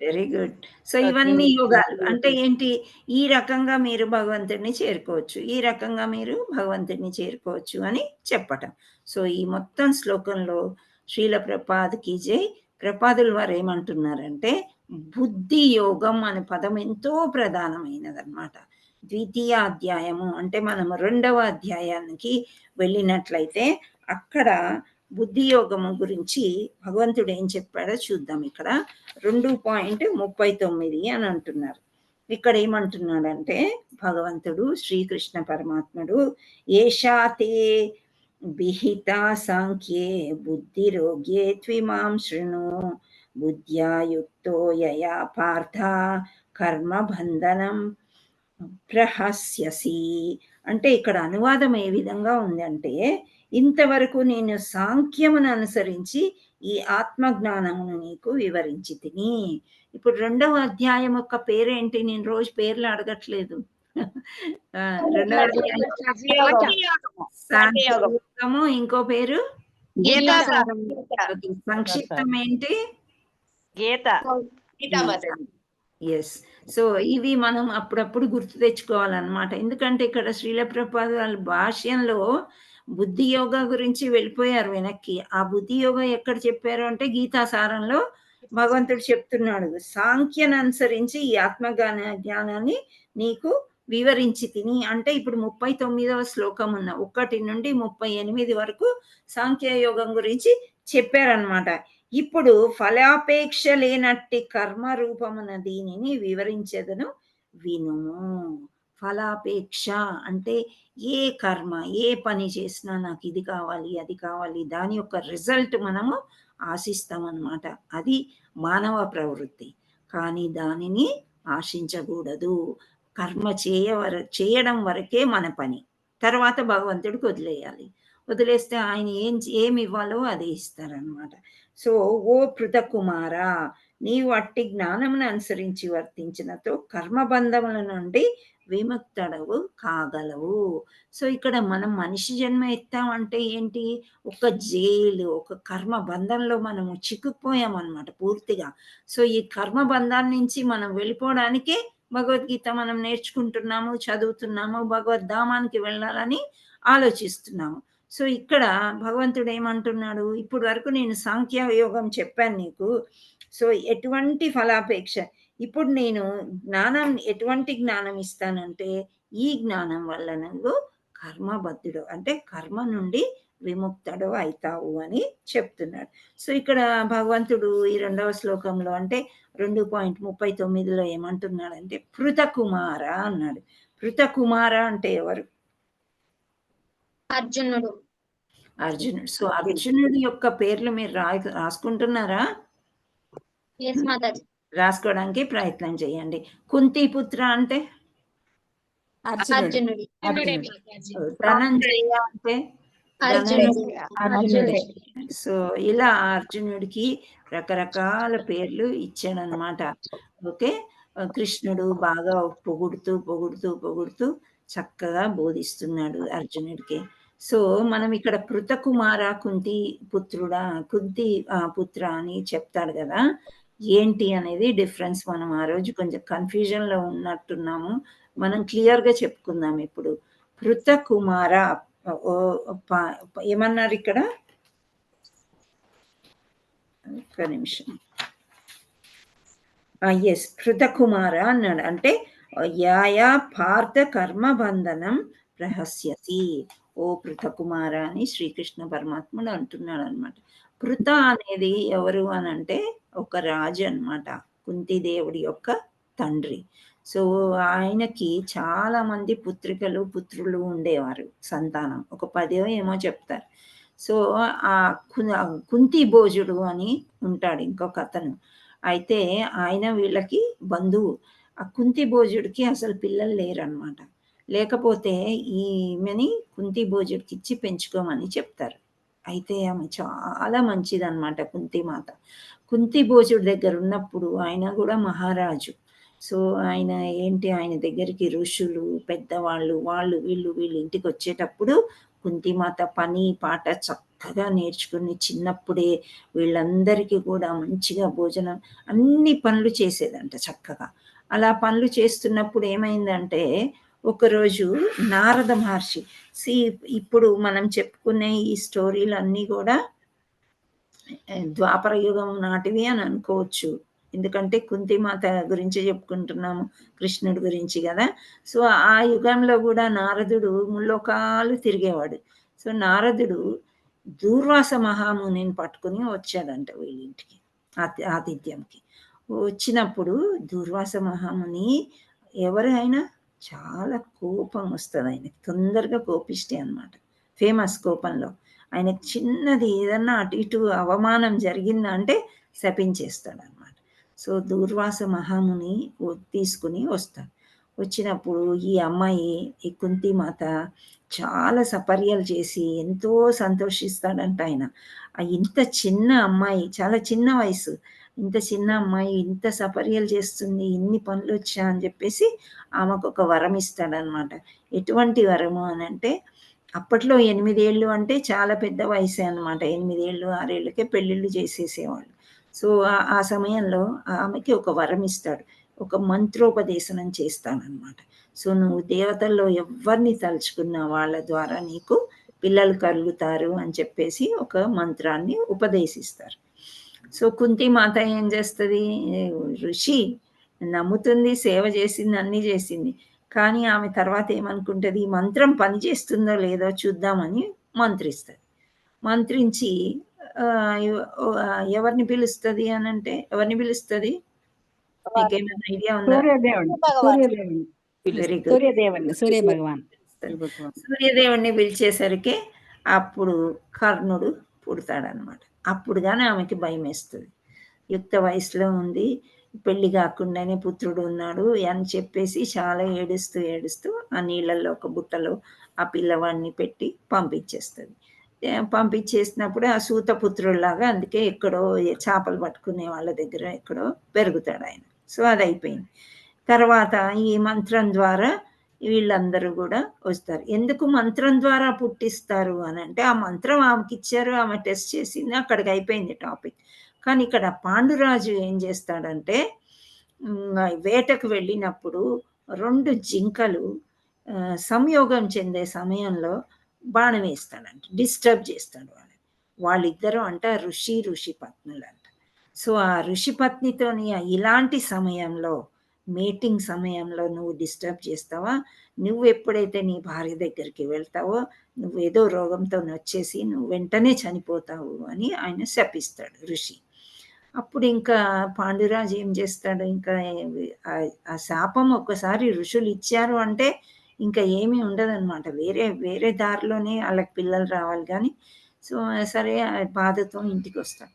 Very good. సో ఇవన్నీ యోగాలు అంటే ఏంటి? ఈ రకంగా మీరు భగవంతుడిని చేరుకోవచ్చు, ఈ రకంగా మీరు భగవంతుడిని చేరుకోవచ్చు అని చెప్పటం. సో ఈ మొత్తం శ్లోకంలో శ్రీల ప్రపాద్కి జై ప్రపాదుల వారు ఏమంటున్నారంటే బుద్ధి యోగం అనే పదం ఎంతో ప్రధానమైనదన్నమాట. ద్వితీయ అధ్యాయము అంటే మనం 2వ అధ్యాయానికి వెళ్ళినట్లయితే అక్కడ బుద్ధి యోగము గురించి భగవంతుడు ఏం చెప్పాడో చూద్దాం. ఇక్కడ 2.39 అని అంటున్నారు. ఇక్కడ ఏమంటున్నాడంటే భగవంతుడు శ్రీకృష్ణ పరమాత్ముడు ఏషాతే విహిత సాంఖ్యే బుద్ధిరోగ్యే త్విమాం శృణు బుద్ధ్యా యుక్తో యయా పార్థ కర్మబంధనం ప్రహస్యసి. అంటే ఇక్కడ అనువాదం ఏ విధంగా ఉందంటే ఇంతవరకు నేను సాంఖ్యమును అనుసరించి ఈ ఆత్మజ్ఞానమును నీకు వివరించి తిని. ఇప్పుడు 2వ అధ్యాయం యొక్క పేరేంటి? నేను రోజు పేర్లు అడగట్లేదు. 2వ అధ్యాయం సాంఖ్యయోగము, ఇంకో పేరు సంక్షిప్తం ఏంటి? ఎస్. సో ఇవి మనం అప్పుడప్పుడు గుర్తు తెచ్చుకోవాలన్నమాట. ఎందుకంటే ఇక్కడ శ్రీల ప్రభుపాద వాళ్ళ భాష్యంలో బుద్ధి యోగా గురించి వెళ్ళిపోయారు వెనక్కి. ఆ బుద్ధి యోగా ఎక్కడ చెప్పారు అంటే గీతాసారంలో భగవంతుడు చెప్తున్నాడు సాంఖ్యను అనుసరించి ఈ జ్ఞానాన్ని నీకు వివరించి తిని. అంటే ఇప్పుడు 39వ శ్లోకం ఉన్న 1 నుండి 38 వరకు సాంఖ్యయోగం గురించి చెప్పారనమాట. ఇప్పుడు ఫలాపేక్ష లేనట్టి కర్మ రూపమున దీనిని వివరించేదను వినుము. ఫలాపేక్ష అంటే ఏ కర్మ, ఏ పని చేసినా నాకు ఇది కావాలి అది కావాలి, దాని యొక్క రిజల్ట్ మనము ఆశిస్తామన్నమాట. అది మానవ ప్రవృత్తి. కానీ దానిని ఆశించకూడదు. కర్మ చేయడం వరకే మన పని, తర్వాత భగవంతుడికి వదిలేయాలి. వదిలేస్తే ఆయన ఏమి ఇవ్వాలో అదే ఇస్తారనమాట. సో ఓ పృథకుమార, నీవు అట్టి జ్ఞానమును అనుసరించి వర్తించినతో కర్మబంధముల నుండి విముక్తుడవు కాగలవు. సో ఇక్కడ మనం మనిషి జన్మ ఎత్తామంటే ఏంటి? ఒక జైలు, ఒక కర్మ బంధంలో మనము చిక్కుపోయామన్నమాట పూర్తిగా. సో ఈ కర్మ బంధాన్ని నుంచి మనం వెళ్ళిపోవడానికే భగవద్గీత మనం నేర్చుకుంటున్నాము, చదువుతున్నాము, భగవద్ధామానికి వెళ్ళాలని ఆలోచిస్తున్నాము. సో ఇక్కడ భగవంతుడు ఏమంటున్నాడు? ఇప్పుడు వరకు నేను సాంఖ్యయోగం చెప్పాను నీకు. సో ఎటువంటి ఫలాపేక్ష, ఇప్పుడు నేను జ్ఞానం, ఎటువంటి జ్ఞానం ఇస్తానంటే ఈ జ్ఞానం వల్ల నువ్వు కర్మబద్ధుడు అంటే కర్మ నుండి విముక్తుడు అవుతావు అని చెప్తున్నాడు. సో ఇక్కడ భగవంతుడు ఈ 2వ శ్లోకంలో అంటే 2.39లో ఏమంటున్నాడంటే పృథకుమార అన్నాడు. పృథకుమార అంటే ఎవరు? అర్జునుడు. అర్జునుడు. సో అర్జునుడి యొక్క పేర్లు మీరు రాసుకుంటున్నారా? రాసుకోవడానికి ప్రయత్నం చేయండి. కుంతిపుత్ర అంటే అర్జునుడు. ధనంజయ అంటే అర్జునుడు. సో ఇలా అర్జునుడికి రకరకాల పేర్లు ఇచ్చాడనమాట. ఓకే, కృష్ణుడు బాగా పొగుడుతూ చక్కగా బోధిస్తున్నాడు అర్జునుడికి. సో మనం ఇక్కడ పృథకుమార కుంతి పుత్ర అని చెప్తాడు కదా. ఏంటి అనేది డిఫరెన్స్ మనం ఆ రోజు కొంచెం కన్ఫ్యూజన్ లో ఉన్నట్టున్నాము. మనం క్లియర్ గా చెప్పుకుందాం. ఇప్పుడు పృథకుమార ఏమన్నారు ఇక్కడ? ఒక్క నిమిషం. ఎస్, పృథకుమార అన్నాడు. అంటే యాయా పార్థ కర్మబంధనం ప్రహస్యసి. ఓ పృథకుమార అని శ్రీకృష్ణ పరమాత్ముడు అంటున్నాడు అనమాట. పృథ అనేది ఎవరు అని అంటే ఒక రాజు అనమాట, కుంతిదేవుడి యొక్క తండ్రి. సో ఆయనకి చాలా మంది పుత్రులు ఉండేవారు, సంతానం ఒక 10 ఏమో చెప్తారు. సో ఆ కుంతి భోజుడు అని ఉంటాడు ఇంకొక అతను. అయితే ఆయన వీళ్ళకి బంధువు. ఆ కుంతి భోజుడికి అసలు పిల్లలు లేరనమాట. లేకపోతే ఈమెని కుంతి భోజుడికి ఇచ్చి పెంచుకోమని చెప్తారు. అయితే ఆమె చాలా మంచిదన్నమాట కుంతిమాత. కుంతి భోజుడి దగ్గర ఉన్నప్పుడు ఆయన కూడా మహారాజు. సో ఆయన దగ్గరికి ఋషులు, పెద్దవాళ్ళు, వీళ్ళు ఇంటికి వచ్చేటప్పుడు కుంతిమాత పని పాట చక్కగా నేర్చుకుని చిన్నప్పుడే వీళ్ళందరికీ కూడా మంచిగా భోజనం అన్ని పనులు చేసేదంట చక్కగా. అలా పనులు చేస్తున్నప్పుడు ఏమైందంటే ఒకరోజు నారద మహర్షి, ఇప్పుడు మనం చెప్పుకునే ఈ స్టోరీలు అన్నీ కూడా ద్వాపర యుగం నాటివి అని అనుకోవచ్చు. ఎందుకంటే కుంతిమాత గురించి చెప్పుకుంటున్నాము, కృష్ణుడి గురించి కదా. సో ఆ యుగంలో కూడా నారదుడు ముల్లోకాలు తిరిగేవాడు. సో నారదుడు దూర్వాస మహామునిని పట్టుకుని వచ్చాడంట వీళ్ళింటికి ఆతిథ్యంకి. వచ్చినప్పుడు దూర్వాస మహాముని ఎవరైనా చాలా కోపం వస్తుంది ఆయనకి, తొందరగా కోపిష్టి అనమాట, ఫేమస్ కోపంలో. ఆయనకు చిన్నది ఏదన్నా అటు ఇటు అవమానం జరిగిందంటే శపించేస్తాడు అనమాట. సో దూర్వాస మహాముని తీసుకుని వస్తాడు. వచ్చినప్పుడు ఈ అమ్మాయి, ఈ కుంతిమాత చాలా సపర్యలు చేసి ఎంతో సంతోషిస్తాడంట ఆయన. ఇంత చిన్న అమ్మాయి, చాలా చిన్న వయసు, ఇంత చిన్న అమ్మాయి ఇంత సపర్యలు చేస్తుంది, ఇన్ని పనులు వచ్చా అని చెప్పేసి ఆమెకు ఒక వరం ఇస్తాడనమాట. ఎటువంటి వరము అని అంటే, అప్పట్లో 8 ఏళ్ళు అంటే చాలా పెద్ద వయసే అనమాట. 8 ఏళ్ళు 6 ఏళ్ళకే పెళ్ళిళ్ళు చేసేసేవాళ్ళు. సో ఆ సమయంలో ఆమెకి ఒక వరం ఇస్తాడు, ఒక మంత్రోపదేశనం చేస్తానన్నమాట. సో నువ్వు దేవతల్లో ఎవరిని తలుచుకున్న వాళ్ళ ద్వారా నీకు పిల్లలు కలుగుతారు అని చెప్పేసి ఒక మంత్రాన్ని ఉపదేశిస్తారు. సో కుంతిమాత ఏం చేస్తుంది, ఋషి నమ్ముతుంది, సేవ చేసింది, అన్నీ చేసింది. కానీ ఆమె తర్వాత ఏమనుకుంటుంది, ఈ మంత్రం పనిచేస్తుందో లేదో చూద్దామని మంత్రిస్తుంది. మంత్రించి ఎవరిని పిలుస్తుంది అని అంటే, ఎవరిని పిలుస్తుంది, మీకేమైనా ఐడియా ఉందా? వెరీ గుడ్, సూర్య భగవాన్. సూర్యదేవుణ్ణి పిలిచేసరికి అప్పుడు కర్ణుడు పుడతాడనమాట. అప్పుడు కానీ ఆమెకి భయం వేస్తుంది. యుక్త వయసులో ఉంది, పెళ్లి కాకుండానే పుత్రుడు ఉన్నాడు అని చెప్పేసి చాలా ఏడుస్తూ ఏడుస్తూ ఆ నీళ్ళల్లో ఒక బుట్టలో ఆ పిల్లవాడిని పెట్టి పంపించేస్తుంది. పంపించేసినప్పుడు ఆ సూతపుత్రుల్లాగా, అందుకే ఎక్కడో చేపలు పట్టుకునే వాళ్ళ దగ్గర ఎక్కడో పెరుగుతాడు ఆయన. సో అది అయిపోయింది. తర్వాత ఈ మంత్రం ద్వారా వీళ్ళందరూ కూడా వస్తారు. ఎందుకు మంత్రం ద్వారా పుట్టిస్తారు అని అంటే, ఆ మంత్రం ఆమెకి ఇచ్చారు, ఆమె టెస్ట్ చేసింది, అక్కడికి అయిపోయింది టాపిక్. కానీ ఇక్కడ పాండురాజు ఏం చేస్తాడంటే, వేటకు వెళ్ళినప్పుడు 2 జింకలు సంయోగం చెందే సమయంలో బాణం వేస్తాడంట, డిస్టర్బ్ చేస్తాడు వాళ్ళని. వాళ్ళిద్దరూ అంట ఋషి పత్నులు అంట. సో ఆ ఋషి పత్నితోని ఇలాంటి సమయంలో, మీటింగ్ సమయంలో నువ్వు డిస్టర్బ్ చేస్తావా, నువ్వు ఎప్పుడైతే నీ భార్య దగ్గరికి వెళ్తావో నువ్వేదో రోగంతో వచ్చేసి నువ్వు వెంటనే చనిపోతావు అని ఆయన శపిస్తాడు ఋషి. అప్పుడు ఇంకా పాండురాజు ఏం చేస్తాడు, ఇంకా ఆ శాపం ఒక్కసారి ఋషులు ఇచ్చారు అంటే ఇంకా ఏమీ ఉండదన్నమాట, వేరే దారిలోనే వాళ్ళకి పిల్లలు రావాలి కానీ. సో సరే బాధతో ఇంటికి వస్తాడు.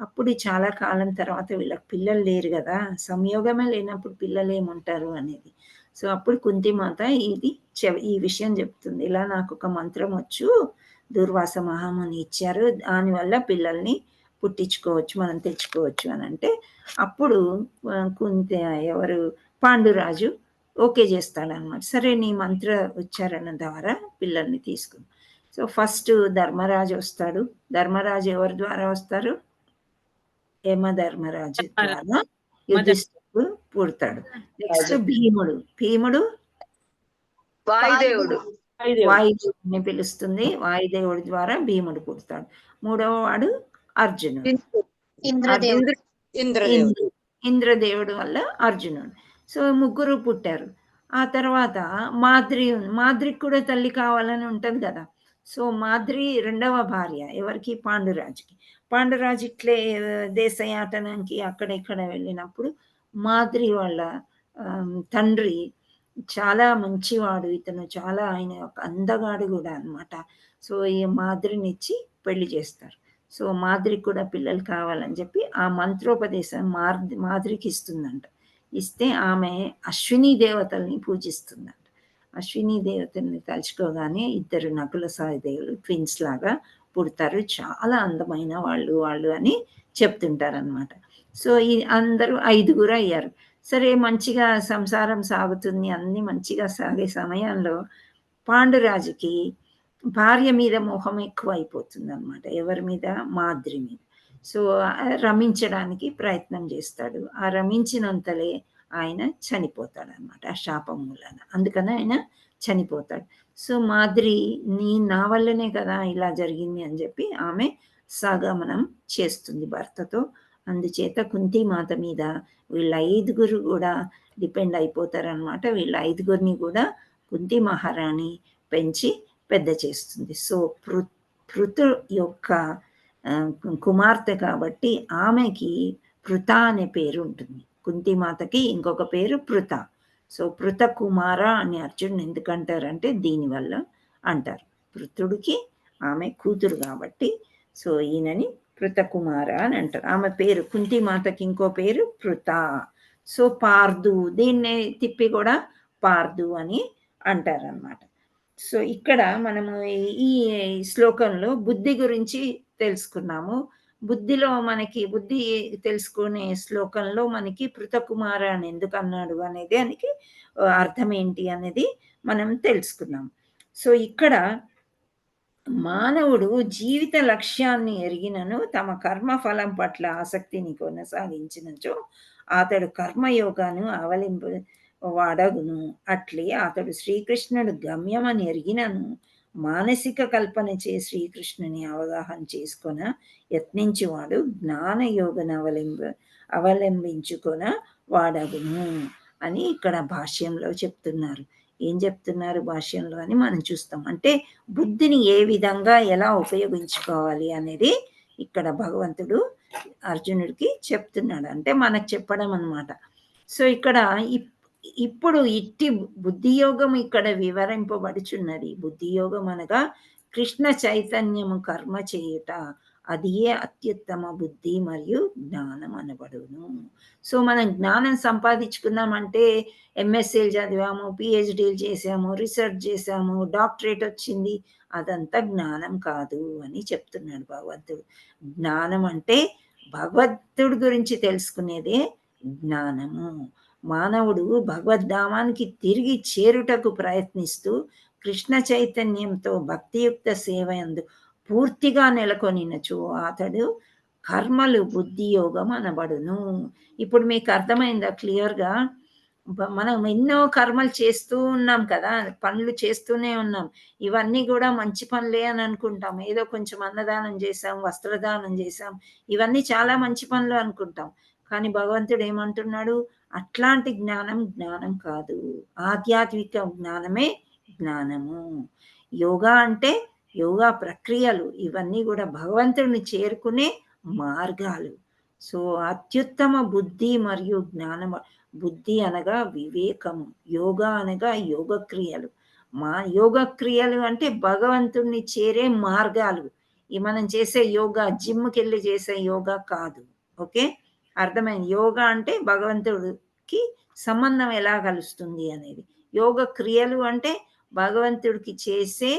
అప్పుడు చాలా కాలం తర్వాత వీళ్ళకి పిల్లలు లేరు కదా, సంయోగమే లేనప్పుడు పిల్లలు ఏముంటారు అనేది. సో అప్పుడు కుంతిమాత ఈ విషయం చెప్తుంది, ఇలా నాకు ఒక మంత్రం వచ్చు, దూర్వాస మహాముని ఇచ్చారు, దానివల్ల పిల్లల్ని పుట్టించుకోవచ్చు, మనం తెచ్చుకోవచ్చు అని అంటే, అప్పుడు పాండురాజు ఓకే చేస్తాడనమాట. సరే నీ మంత్ర ఉచ్చారణ ద్వారా పిల్లల్ని తీసుకుని. సో ఫస్ట్ ధర్మరాజు వస్తాడు. ధర్మరాజు ఎవరి ద్వారా వస్తారు, యమధర్మరాజు ద్వారా యుధిష్ఠిరుడు పుడతాడు. నెక్స్ట్ భీముడు వాయుదేవుడిని పిలుస్తుంది, వాయుదేవుడి ద్వారా భీముడు పుడతాడు. 3వ వాడు అర్జునుడు, ఇంద్రదేవుడు వల్ల అర్జునుడు. సో 3 పుట్టారు. ఆ తర్వాత మాద్రికి కూడా తల్లి కావాలని ఉంటది కదా. సో మాద్రి 2వ భార్య ఎవరికి, పాండురాజు ఇట్లే దేశయాటనకి అక్కడ ఇక్కడ వెళ్ళినప్పుడు మాద్రి వాళ్ళ తండ్రి చాలా మంచివాడు, ఇతను చాలా ఆయన ఒక అందగాడు కూడా అనమాట. సో ఈ మాద్రినిచ్చి పెళ్లి చేస్తారు. సో మాద్రికి కూడా పిల్లలు కావాలని చెప్పి ఆ మంత్రోపదేశం మాద్రికి ఇస్తుందంట. ఇస్తే ఆమె అశ్విని దేవతల్ని పూజిస్తుందంట. అశ్విని దేవతల్ని తలుచుకోగానే 2 నకుల సహదేవులు ట్విన్స్ లాగా పుడతారు, చాలా అందమైన వాళ్ళు అని చెప్తుంటారనమాట. సో ఈ అందరూ 5 అయ్యారు. సరే మంచిగా సంసారం సాగుతుంది, అన్ని మంచిగా సాగే సమయంలో పాండురాజుకి భార్య మీద మోహం ఎక్కువ అయిపోతుంది అనమాట. ఎవరి మీద? మాద్రి మీద. సో రమించడానికి ప్రయత్నం చేస్తాడు. ఆ రమించినంతలే ఆయన చనిపోతాడు అనమాట ఆ శాపం మూలన. అందుకని ఆయన చనిపోతాడు. సో మాద్రి నా వల్లనే కదా ఇలా జరిగింది అని చెప్పి ఆమె సగమనం చేస్తుంది భర్తతో. అందుచేత కుంతిమాత మీద వీళ్ళ 5 కూడా డిపెండ్ అయిపోతారనమాట. వీళ్ళ 5 కూడా కుంతి మహారాణి పెంచి పెద్ద చేస్తుంది. సో పృథు యొక్క కుమార్తె కాబట్టి ఆమెకి పృథ అనే పేరు ఉంటుంది. కుంతిమాతకి ఇంకొక పేరు పృథ. సో పృథ కుమార అని అర్జునుడు ఎందుకంటారంటే దీనివల్ల అంటారు. పృథుడికి ఆమె కూతురు కాబట్టి సో ఈయనని పృథ కుమార అని అంటారు. ఆమె పేరు కుంతిమాతకి ఇంకో పేరు పృథ. సో పార్దు, దీన్నే తిప్పి కూడా పార్దు అని అంటారనమాట. సో ఇక్కడ మనము ఈ శ్లోకంలో బుద్ధి గురించి తెలుసుకున్నాము. బుద్ధిలో మనకి బుద్ధి తెలుసుకునే శ్లోకంలో మనకి పృథకుమార అని ఎందుకు అన్నాడు అనేది దానికి అర్థం ఏంటి అనేది మనం తెలుసుకున్నాం. సో ఇక్కడ మానవుడు జీవిత లక్ష్యాన్ని ఎరిగినను తమ కర్మఫలం పట్ల ఆసక్తిని కొనసాగించినచో అతడు కర్మయోగాను వాడగును. అట్లే అతడు శ్రీకృష్ణుడు గమ్యమని ఎరిగినను మానసిక కల్పన చే శ్రీకృష్ణుని అవగాహన చేసుకొన యత్నించువాడు జ్ఞానయోగను అవలంబించుకొన వాడగును అని ఇక్కడ భాష్యంలో చెప్తున్నారు. ఏం చెప్తున్నారు భాష్యంలో అని మనం చూస్తాం. అంటే బుద్ధిని ఏ విధంగా ఎలా ఉపయోగించుకోవాలి అనేది ఇక్కడ భగవంతుడు అర్జునుడికి చెప్తున్నాడు. అంటే మనకు చెప్పడం అన్నమాట. సో ఇక్కడ ఇప్పుడు ఇట్టి బుద్ధియోగం ఇక్కడ వివరింపబడుచున్నది. బుద్ధియోగం అనగా కృష్ణ చైతన్యము కర్మ చేయుట, అదియే అత్యుత్తమ బుద్ధి మరియు జ్ఞానం అనబడును. సో మనం జ్ఞానం సంపాదించుకున్నామంటే ఎంఎస్సీలు చదివాము, పిహెచ్డీలు చేసాము, రీసెర్చ్ చేసాము, డాక్టరేట్ వచ్చింది, అదంతా జ్ఞానం కాదు అని చెప్తున్నాడు భగవంతుడు. జ్ఞానం అంటే భగవంతుడి గురించి తెలుసుకునేదే జ్ఞానము. మానవుడు భగవద్ధామానికి తిరిగి చేరుటకు ప్రయత్నిస్తూ కృష్ణ చైతన్యంతో భక్తియుక్త సేవ యందు పూర్తిగా నెలకొనినచో అతడు కర్మలు బుద్ధి యోగం అనబడును. ఇప్పుడు మీకు అర్థమైందా క్లియర్గా? మనం ఎన్నో కర్మలు చేస్తూ ఉన్నాం కదా, పనులు చేస్తూనే ఉన్నాం. ఇవన్నీ కూడా మంచి పనులే అని అనుకుంటాం. ఏదో కొంచెం అన్నదానం చేసాం, వస్త్రదానం చేసాం, ఇవన్నీ చాలా మంచి పనులు అనుకుంటాం. కానీ భగవంతుడు ఏమంటున్నాడు? అట్లాంటి జ్ఞానం జ్ఞానం కాదు, ఆధ్యాత్మిక జ్ఞానమే జ్ఞానము. యోగా అంటే యోగా ప్రక్రియలు, ఇవన్నీ కూడా భగవంతుడిని చేరుకునే మార్గాలు. సో అత్యుత్తమ బుద్ధి మరియు జ్ఞానం. బుద్ధి అనగా వివేకము, యోగా అనగా యోగక్రియలు. యోగక్రియలు అంటే భగవంతుడిని చేరే మార్గాలు. ఈ మనం చేసే యోగా జిమ్కి వెళ్ళి చేసే యోగా కాదు. ఓకే, అర్థమైంది? యోగా అంటే భగవంతుడికి సంబంధం ఎలా కలుస్తుంది అనేది. యోగ క్రియలు అంటే భగవంతుడికి చేసే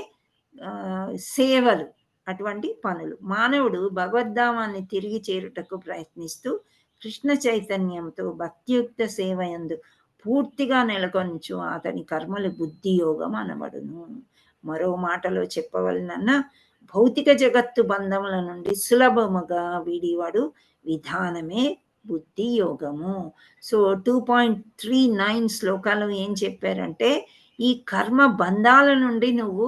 సేవలు, అటువంటి పనులు. మానవుడు భగవద్ధామాన్ని తిరిగి చేరుటకు ప్రయత్నిస్తూ కృష్ణ చైతన్యంతో భక్తియుక్త సేవ యందు పూర్తిగా నెలకొంచు అతని కర్మలు బుద్ధి యోగం అనబడును. మరో మాటలో చెప్పవలనన్నా భౌతిక జగత్తు బంధముల నుండి సులభముగా వీడివాడు విధానమే బుద్ధి యోగము. సో 2.39 శ్లోకాలు ఏం చెప్పారంటే ఈ కర్మ బంధాల నుండి నువ్వు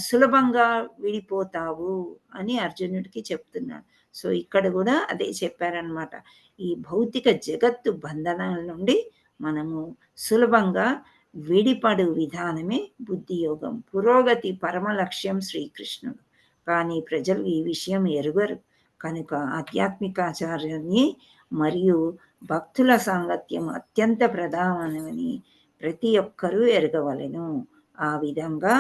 సులభంగా విడిపోతావు అని అర్జునుడికి చెప్తున్నాడు. సో ఇక్కడ కూడా అదే చెప్పారనమాట. ఈ భౌతిక జగత్తు బంధనాల నుండి మనము సులభంగా విడిపడు విధానమే బుద్ధి యోగం. పురోగతి పరమ లక్ష్యం శ్రీకృష్ణుడు. కానీ ప్రజలు ఈ విషయం ఎరుగరు కనుక ఆధ్యాత్మికాచార్యాన్ని మరియు భక్తుల సాంగత్యం అత్యంత ప్రధానమని ప్రతి ఒక్కరూ ఎరగవలెను. ఆ విధంగా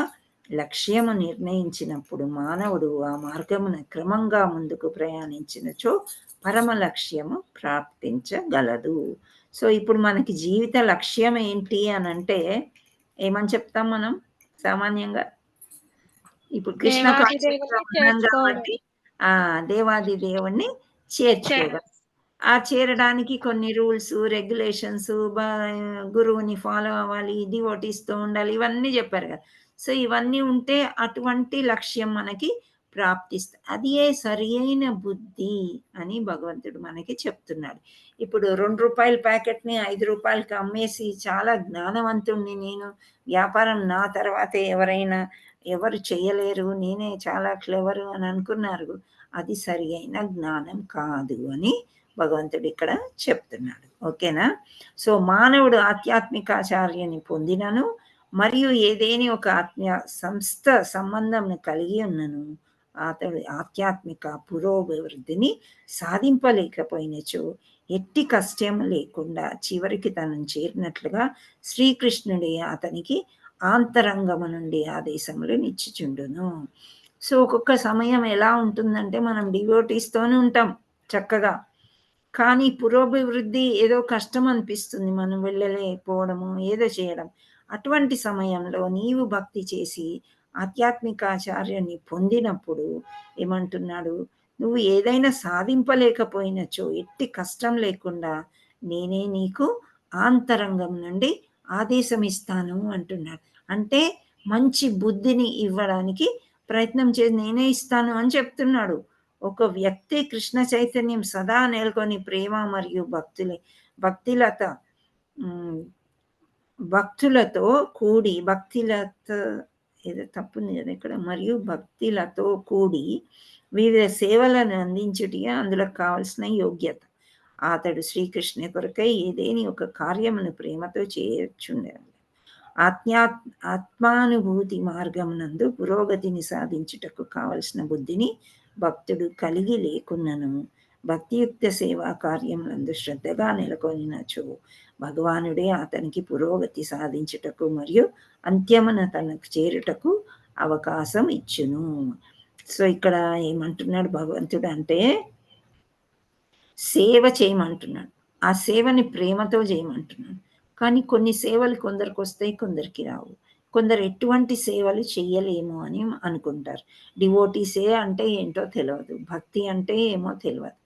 లక్ష్యము నిర్ణయించినప్పుడు మానవుడు ఆ మార్గమున క్రమంగా ముందుకు ప్రయాణించినచో పరమ లక్ష్యము ప్రాప్తించగలదు. సో ఇప్పుడు మనకి జీవిత లక్ష్యం ఏంటి అని అంటే ఏమని చెప్తాం మనం సామాన్యంగా? ఇప్పుడు కృష్ణ కాబట్టి దేవాది దేవుణ్ణి చేర్చుకోగలం. ఆ చేరడానికి కొన్ని రూల్స్, రెగ్యులేషన్స్, గురువుని ఫాలో అవ్వాలి, డివోటీస్‌తో ఉండాలి, ఇవన్నీ చెప్పారు కదా! సో, ఇవన్నీ ఉంటే అటువంటి లక్ష్యం మనకి అదియే సరియైన బుద్ధి అని భగవంతుడు మనకి చెప్తున్నాడు. ఇప్పుడు రూ. 2 ప్యాకెట్‌ని రూ. 5కి అమ్మేసి చాలా జ్ఞానవంతుడిని నేను, వ్యాపారం నా తర్వాతే ఎవరు చేయలేరు, నేనే చాలా క్లెవరు అని అనుకున్నారు. అది సరియైన జ్ఞానం కాదు అని భగవంతుడు ఇక్కడ చెప్తున్నాడు. ఓకేనా? సో, మానవుడు ఆధ్యాత్మికాచార్యని పొందినను మరియు ఏదేని ఒక సంస్థ సంబంధం కలిగి ఉన్నను అతడు ఆధ్యాత్మిక పురోభివృద్ధిని సాధింపలేకపోయినచో ఎట్టి కష్టం లేకుండా చివరికి తనను చేరినట్లుగా శ్రీకృష్ణుడి అతనికి ఆంతరంగము నుండి ఆదేశములు నిచ్చుచుండును. సో, ఒక్కొక్క సమయం ఎలా ఉంటుందంటే మనం డివోటీస్తోనే ఉంటాం చక్కగా, కానీ పురోభివృద్ధి ఏదో కష్టం అనిపిస్తుంది, మనం వెళ్ళలేకపోవడము, ఏదో చేయడం. అటువంటి సమయంలో నీవు భక్తి చేసి ఆధ్యాత్మికాచార్యాన్ని పొందినప్పుడు ఏమంటున్నాడు, నువ్వు ఏదైనా సాధింపలేకపోయినచో ఎట్టి కష్టం లేకుండా నేనే నీకు ఆంతరంగం నుండి ఆదేశం ఇస్తాను అంటున్నాడు. అంటే మంచి బుద్ధిని ఇవ్వడానికి ప్రయత్నం చేసి నేనే ఇస్తాను అని చెప్తున్నాడు. ఒక వ్యక్తి కృష్ణ చైతన్యం సదా నెలకొని ప్రేమ మరియు భక్తులతో కూడి ఏదో తప్పుంది కదా ఇక్కడ, మరియు భక్తులతో కూడి వివిధ సేవలను అందించుటే అందులో కావలసిన యోగ్యత. అతడు శ్రీకృష్ణ కొరకై ఏదేని ఒక కార్యమును ప్రేమతో చేయొచ్చుండేది. ఆత్మానుభూతి మార్గమునందు పురోగతిని సాధించుటకు కావలసిన బుద్ధిని భక్తుడు కలిగి లేకున్నను భక్తియుక్త సేవా కార్యములందు శ్రద్ధగా నెలకొనినచో భగవానుడే అతనికి పురోగతి సాధించుటకు మరియు అంత్యమున తనకు చేరుటకు అవకాశం ఇచ్చును. సో, ఇక్కడ ఏమంటున్నాడు భగవంతుడు అంటే సేవ చేయమంటున్నాడు. ఆ సేవని ప్రేమతో చేయమంటున్నాడు. కానీ కొన్ని సేవలు కొందరికి వస్తాయి, కొందరికి రావు. కొందరు ఎటువంటి సేవలు చెయ్యలేము అని అనుకుంటారు. డివోటీసే అంటే ఏంటో తెలియదు, భక్తి అంటే ఏమో తెలియదు.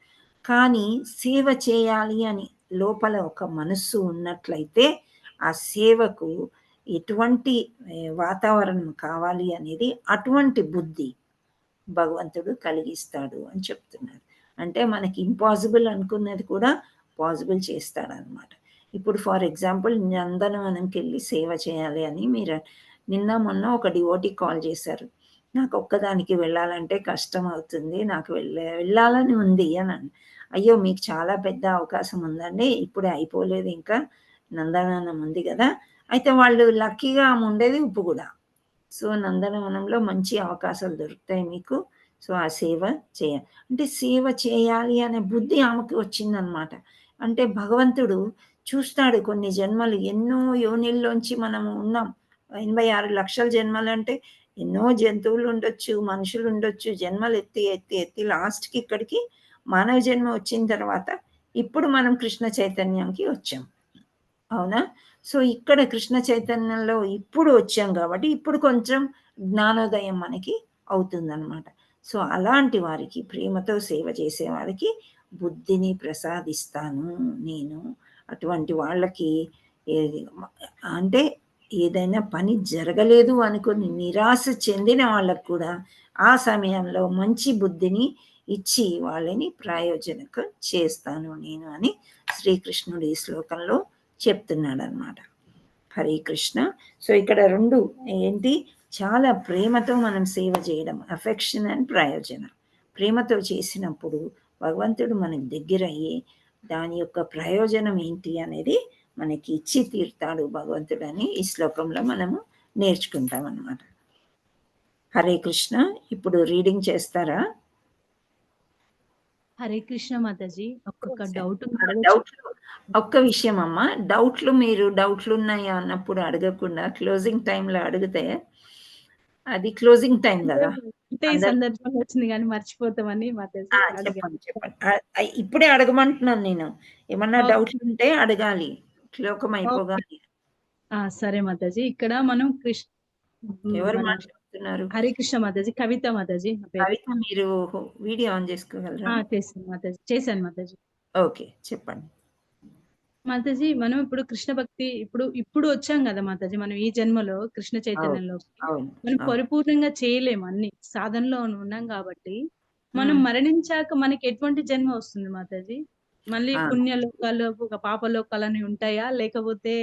కానీ సేవ చేయాలి అని లోపల ఒక మనస్సు ఉన్నట్లయితే ఆ సేవకు ఎటువంటి వాతావరణం కావాలి అనేది అటువంటి బుద్ధి భగవంతుడు కలిగిస్తాడు అని చెప్తున్నాడు. అంటే మనకి ఇంపాసిబుల్ అనుకున్నది కూడా పాసిబుల్ చేస్తాడనమాట. ఇప్పుడు ఫర్ ఎగ్జాంపుల్ నందనవనంకి వెళ్ళి సేవ చేయాలి అని మీరు నిన్న మొన్న ఒక డివోటీ కాల్ చేశారు. నాకు ఒక్కదానికి వెళ్ళాలంటే కష్టం అవుతుంది, నాకు వెళ్ళాలని ఉంది అని. అయ్యో, మీకు చాలా పెద్ద అవకాశం ఉందండి, ఇప్పుడే అయిపోలేదు, ఇంకా నందనవనం ఉంది కదా. అయితే వాళ్ళు లక్కీగా ఆమె ఉండేది ఉప్పుగూడ. సో, నందనవనంలో మంచి అవకాశాలు దొరుకుతాయి మీకు. సో, ఆ సేవ చేయాలి అంటే సేవ చేయాలి అనే బుద్ధి ఆమెకి వచ్చిందనమాట. అంటే భగవంతుడు చూస్తాడు కొన్ని జన్మలు, ఎన్నో యోనిల్లోంచి మనము ఉన్నాం. 86 లక్షల జన్మలు అంటే ఎన్నో జంతువులు ఉండొచ్చు, మనుషులు ఉండొచ్చు, జన్మలు ఎత్తి ఎత్తి ఎత్తి లాస్ట్కి ఇక్కడికి మానవ జన్మ వచ్చిన తర్వాత ఇప్పుడు మనం కృష్ణ చైతన్యంకి వచ్చాం. అవునా? సో, ఇక్కడ కృష్ణ చైతన్యంలో ఇప్పుడు వచ్చాం కాబట్టి ఇప్పుడు కొంచెం జ్ఞానోదయం మనకి అవుతుందన్నమాట. సో, అలాంటి వారికి, ప్రేమతో సేవ చేసే వారికి బుద్ధిని ప్రసాదిస్తాను నేను. అటువంటి వాళ్ళకి అంటే ఏదైనా పని జరగలేదు అనుకుని నిరాశ చెందిన వాళ్ళకు కూడా ఆ సమయంలో మంచి బుద్ధిని ఇచ్చి వాళ్ళని ప్రయోజనకు చేస్తాను నేను అని శ్రీకృష్ణుడు ఈ శ్లోకంలో చెప్తున్నాడు అనమాట. హరే కృష్ణ. సో, ఇక్కడ రెండు ఏంటి, చాలా ప్రేమతో మనం సేవ చేయడం, అఫెక్షన్ అండ్ ప్రయోజనం. ప్రేమతో చేసినప్పుడు భగవంతుడు మనకి దగ్గర అయ్యి దాని యొక్క ప్రయోజనం ఏంటి అనేది మనకి ఇచ్చి తీరుతాడు భగవంతుడు అని ఈ శ్లోకంలో మనము నేర్చుకుంటాం అన్నమాట. హరే కృష్ణ. ఇప్పుడు రీడింగ్ చేస్తారా? హరే కృష్ణ మాతాజీ. ఒక్కొక్క డౌట్ ఒక్క విషయం అమ్మా, మీరు డౌట్లు ఉన్నాయా అన్నప్పుడు అడగకుండా క్లోజింగ్ టైంలో అడిగితే అది క్లోజింగ్ టైం కదా. సందర్భం వచ్చింది కానీ మర్చిపోతామని మాతాజీ. చెప్పండి. ఇప్పుడే అడగమంటున్నాను నేను. ఏమన్నా డౌట్లు ఉంటే అడగాలి, శ్లోకం అయిపోగాలి. సరే మాతాజీ. ఇక్కడ మనం ఎవరు మాట్లాడుతున్నారు? హరే కృష్ణ మాతాజీ. కవిత మాతాజీ. కవిత, మీరు వీడియో ఆన్ చేసుకోగలరా? చేశాను మాతాజీ. ఓకే. చెప్పండి. మాతాజీ మనం ఇప్పుడు కృష్ణ భక్తి ఇప్పుడు వచ్చాం కదా మాతాజీ, మనం ఈ జన్మలో కృష్ణ అవును. చైతన్యంలోకి అవును. మనం అవును. పరిపూర్ణంగా చేయలేము, అన్ని సాధనలో ఉన్నాం కాబట్టి మనం హ్మ్. మరణించాక మనకి ఎటువంటి జన్మ వస్తుంది మాతాజీ? మళ్ళీ ఆ! పుణ్యలోకాలు ఒక పాపలోకాలని ఉంటాయా, లేకపోతే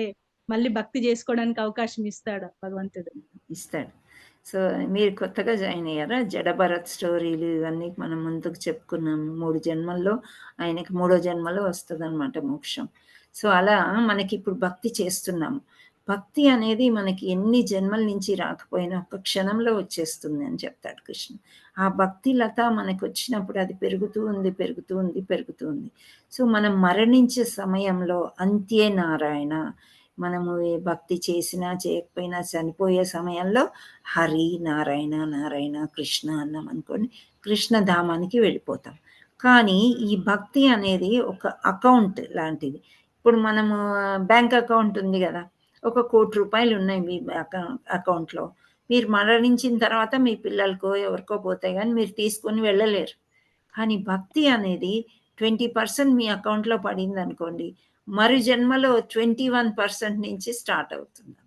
మళ్ళీ భక్తి చేసుకోవడానికి అవకాశం ఇస్తాడా భగవంతుడు? ఇస్తాడు. సో, మీరు కొత్తగా జాయిన్ అయ్యారా? జడభరత్ స్టోరీలు ఇవన్నీ మనం ముందుకు చెప్పుకున్నాము. 3 జన్మల్లో ఆయనకి మూడో జన్మలో వస్తదనమాట మోక్షం. సో, అలా మనకిప్పుడు భక్తి చేస్తున్నాము. భక్తి అనేది మనకి ఎన్ని జన్మల నుంచి రాకపోయినా ఒక్క క్షణంలో వచ్చేస్తుంది అని చెప్తాడు కృష్ణ. ఆ భక్తి లత మనకొచ్చినప్పుడు అది పెరుగుతూ ఉంది, పెరుగుతూ ఉంది, పెరుగుతూ ఉంది. సో, మనం మరణించే సమయంలో అంత్యే నారాయణ, మనము ఏ భక్తి చేసినా చేయకపోయినా చనిపోయే సమయంలో హరి, నారాయణ, నారాయణ, కృష్ణ అన్నాం అనుకోండి, కృష్ణధామానికి వెళ్ళిపోతాం. కానీ ఈ భక్తి అనేది ఒక అకౌంట్ లాంటిది. ఇప్పుడు మనము బ్యాంక్ అకౌంట్ ఉంది గదా! ఒక రూ. 1,00,00,000 ఉన్నాయి మీ అకౌంట్‌లో. మీరు మరణించిన తర్వాత మీ పిల్లలకో, ఎవరికో పోతాయి గానీ మీరు తీసుకొని వెళ్ళలేరు. కానీ భక్తి అనేది 20% మీ అకౌంట్‌లో పడిందనుకోండి, మరు జన్మలో 21% నుంచి స్టార్ట్ అవుతుందనమాట.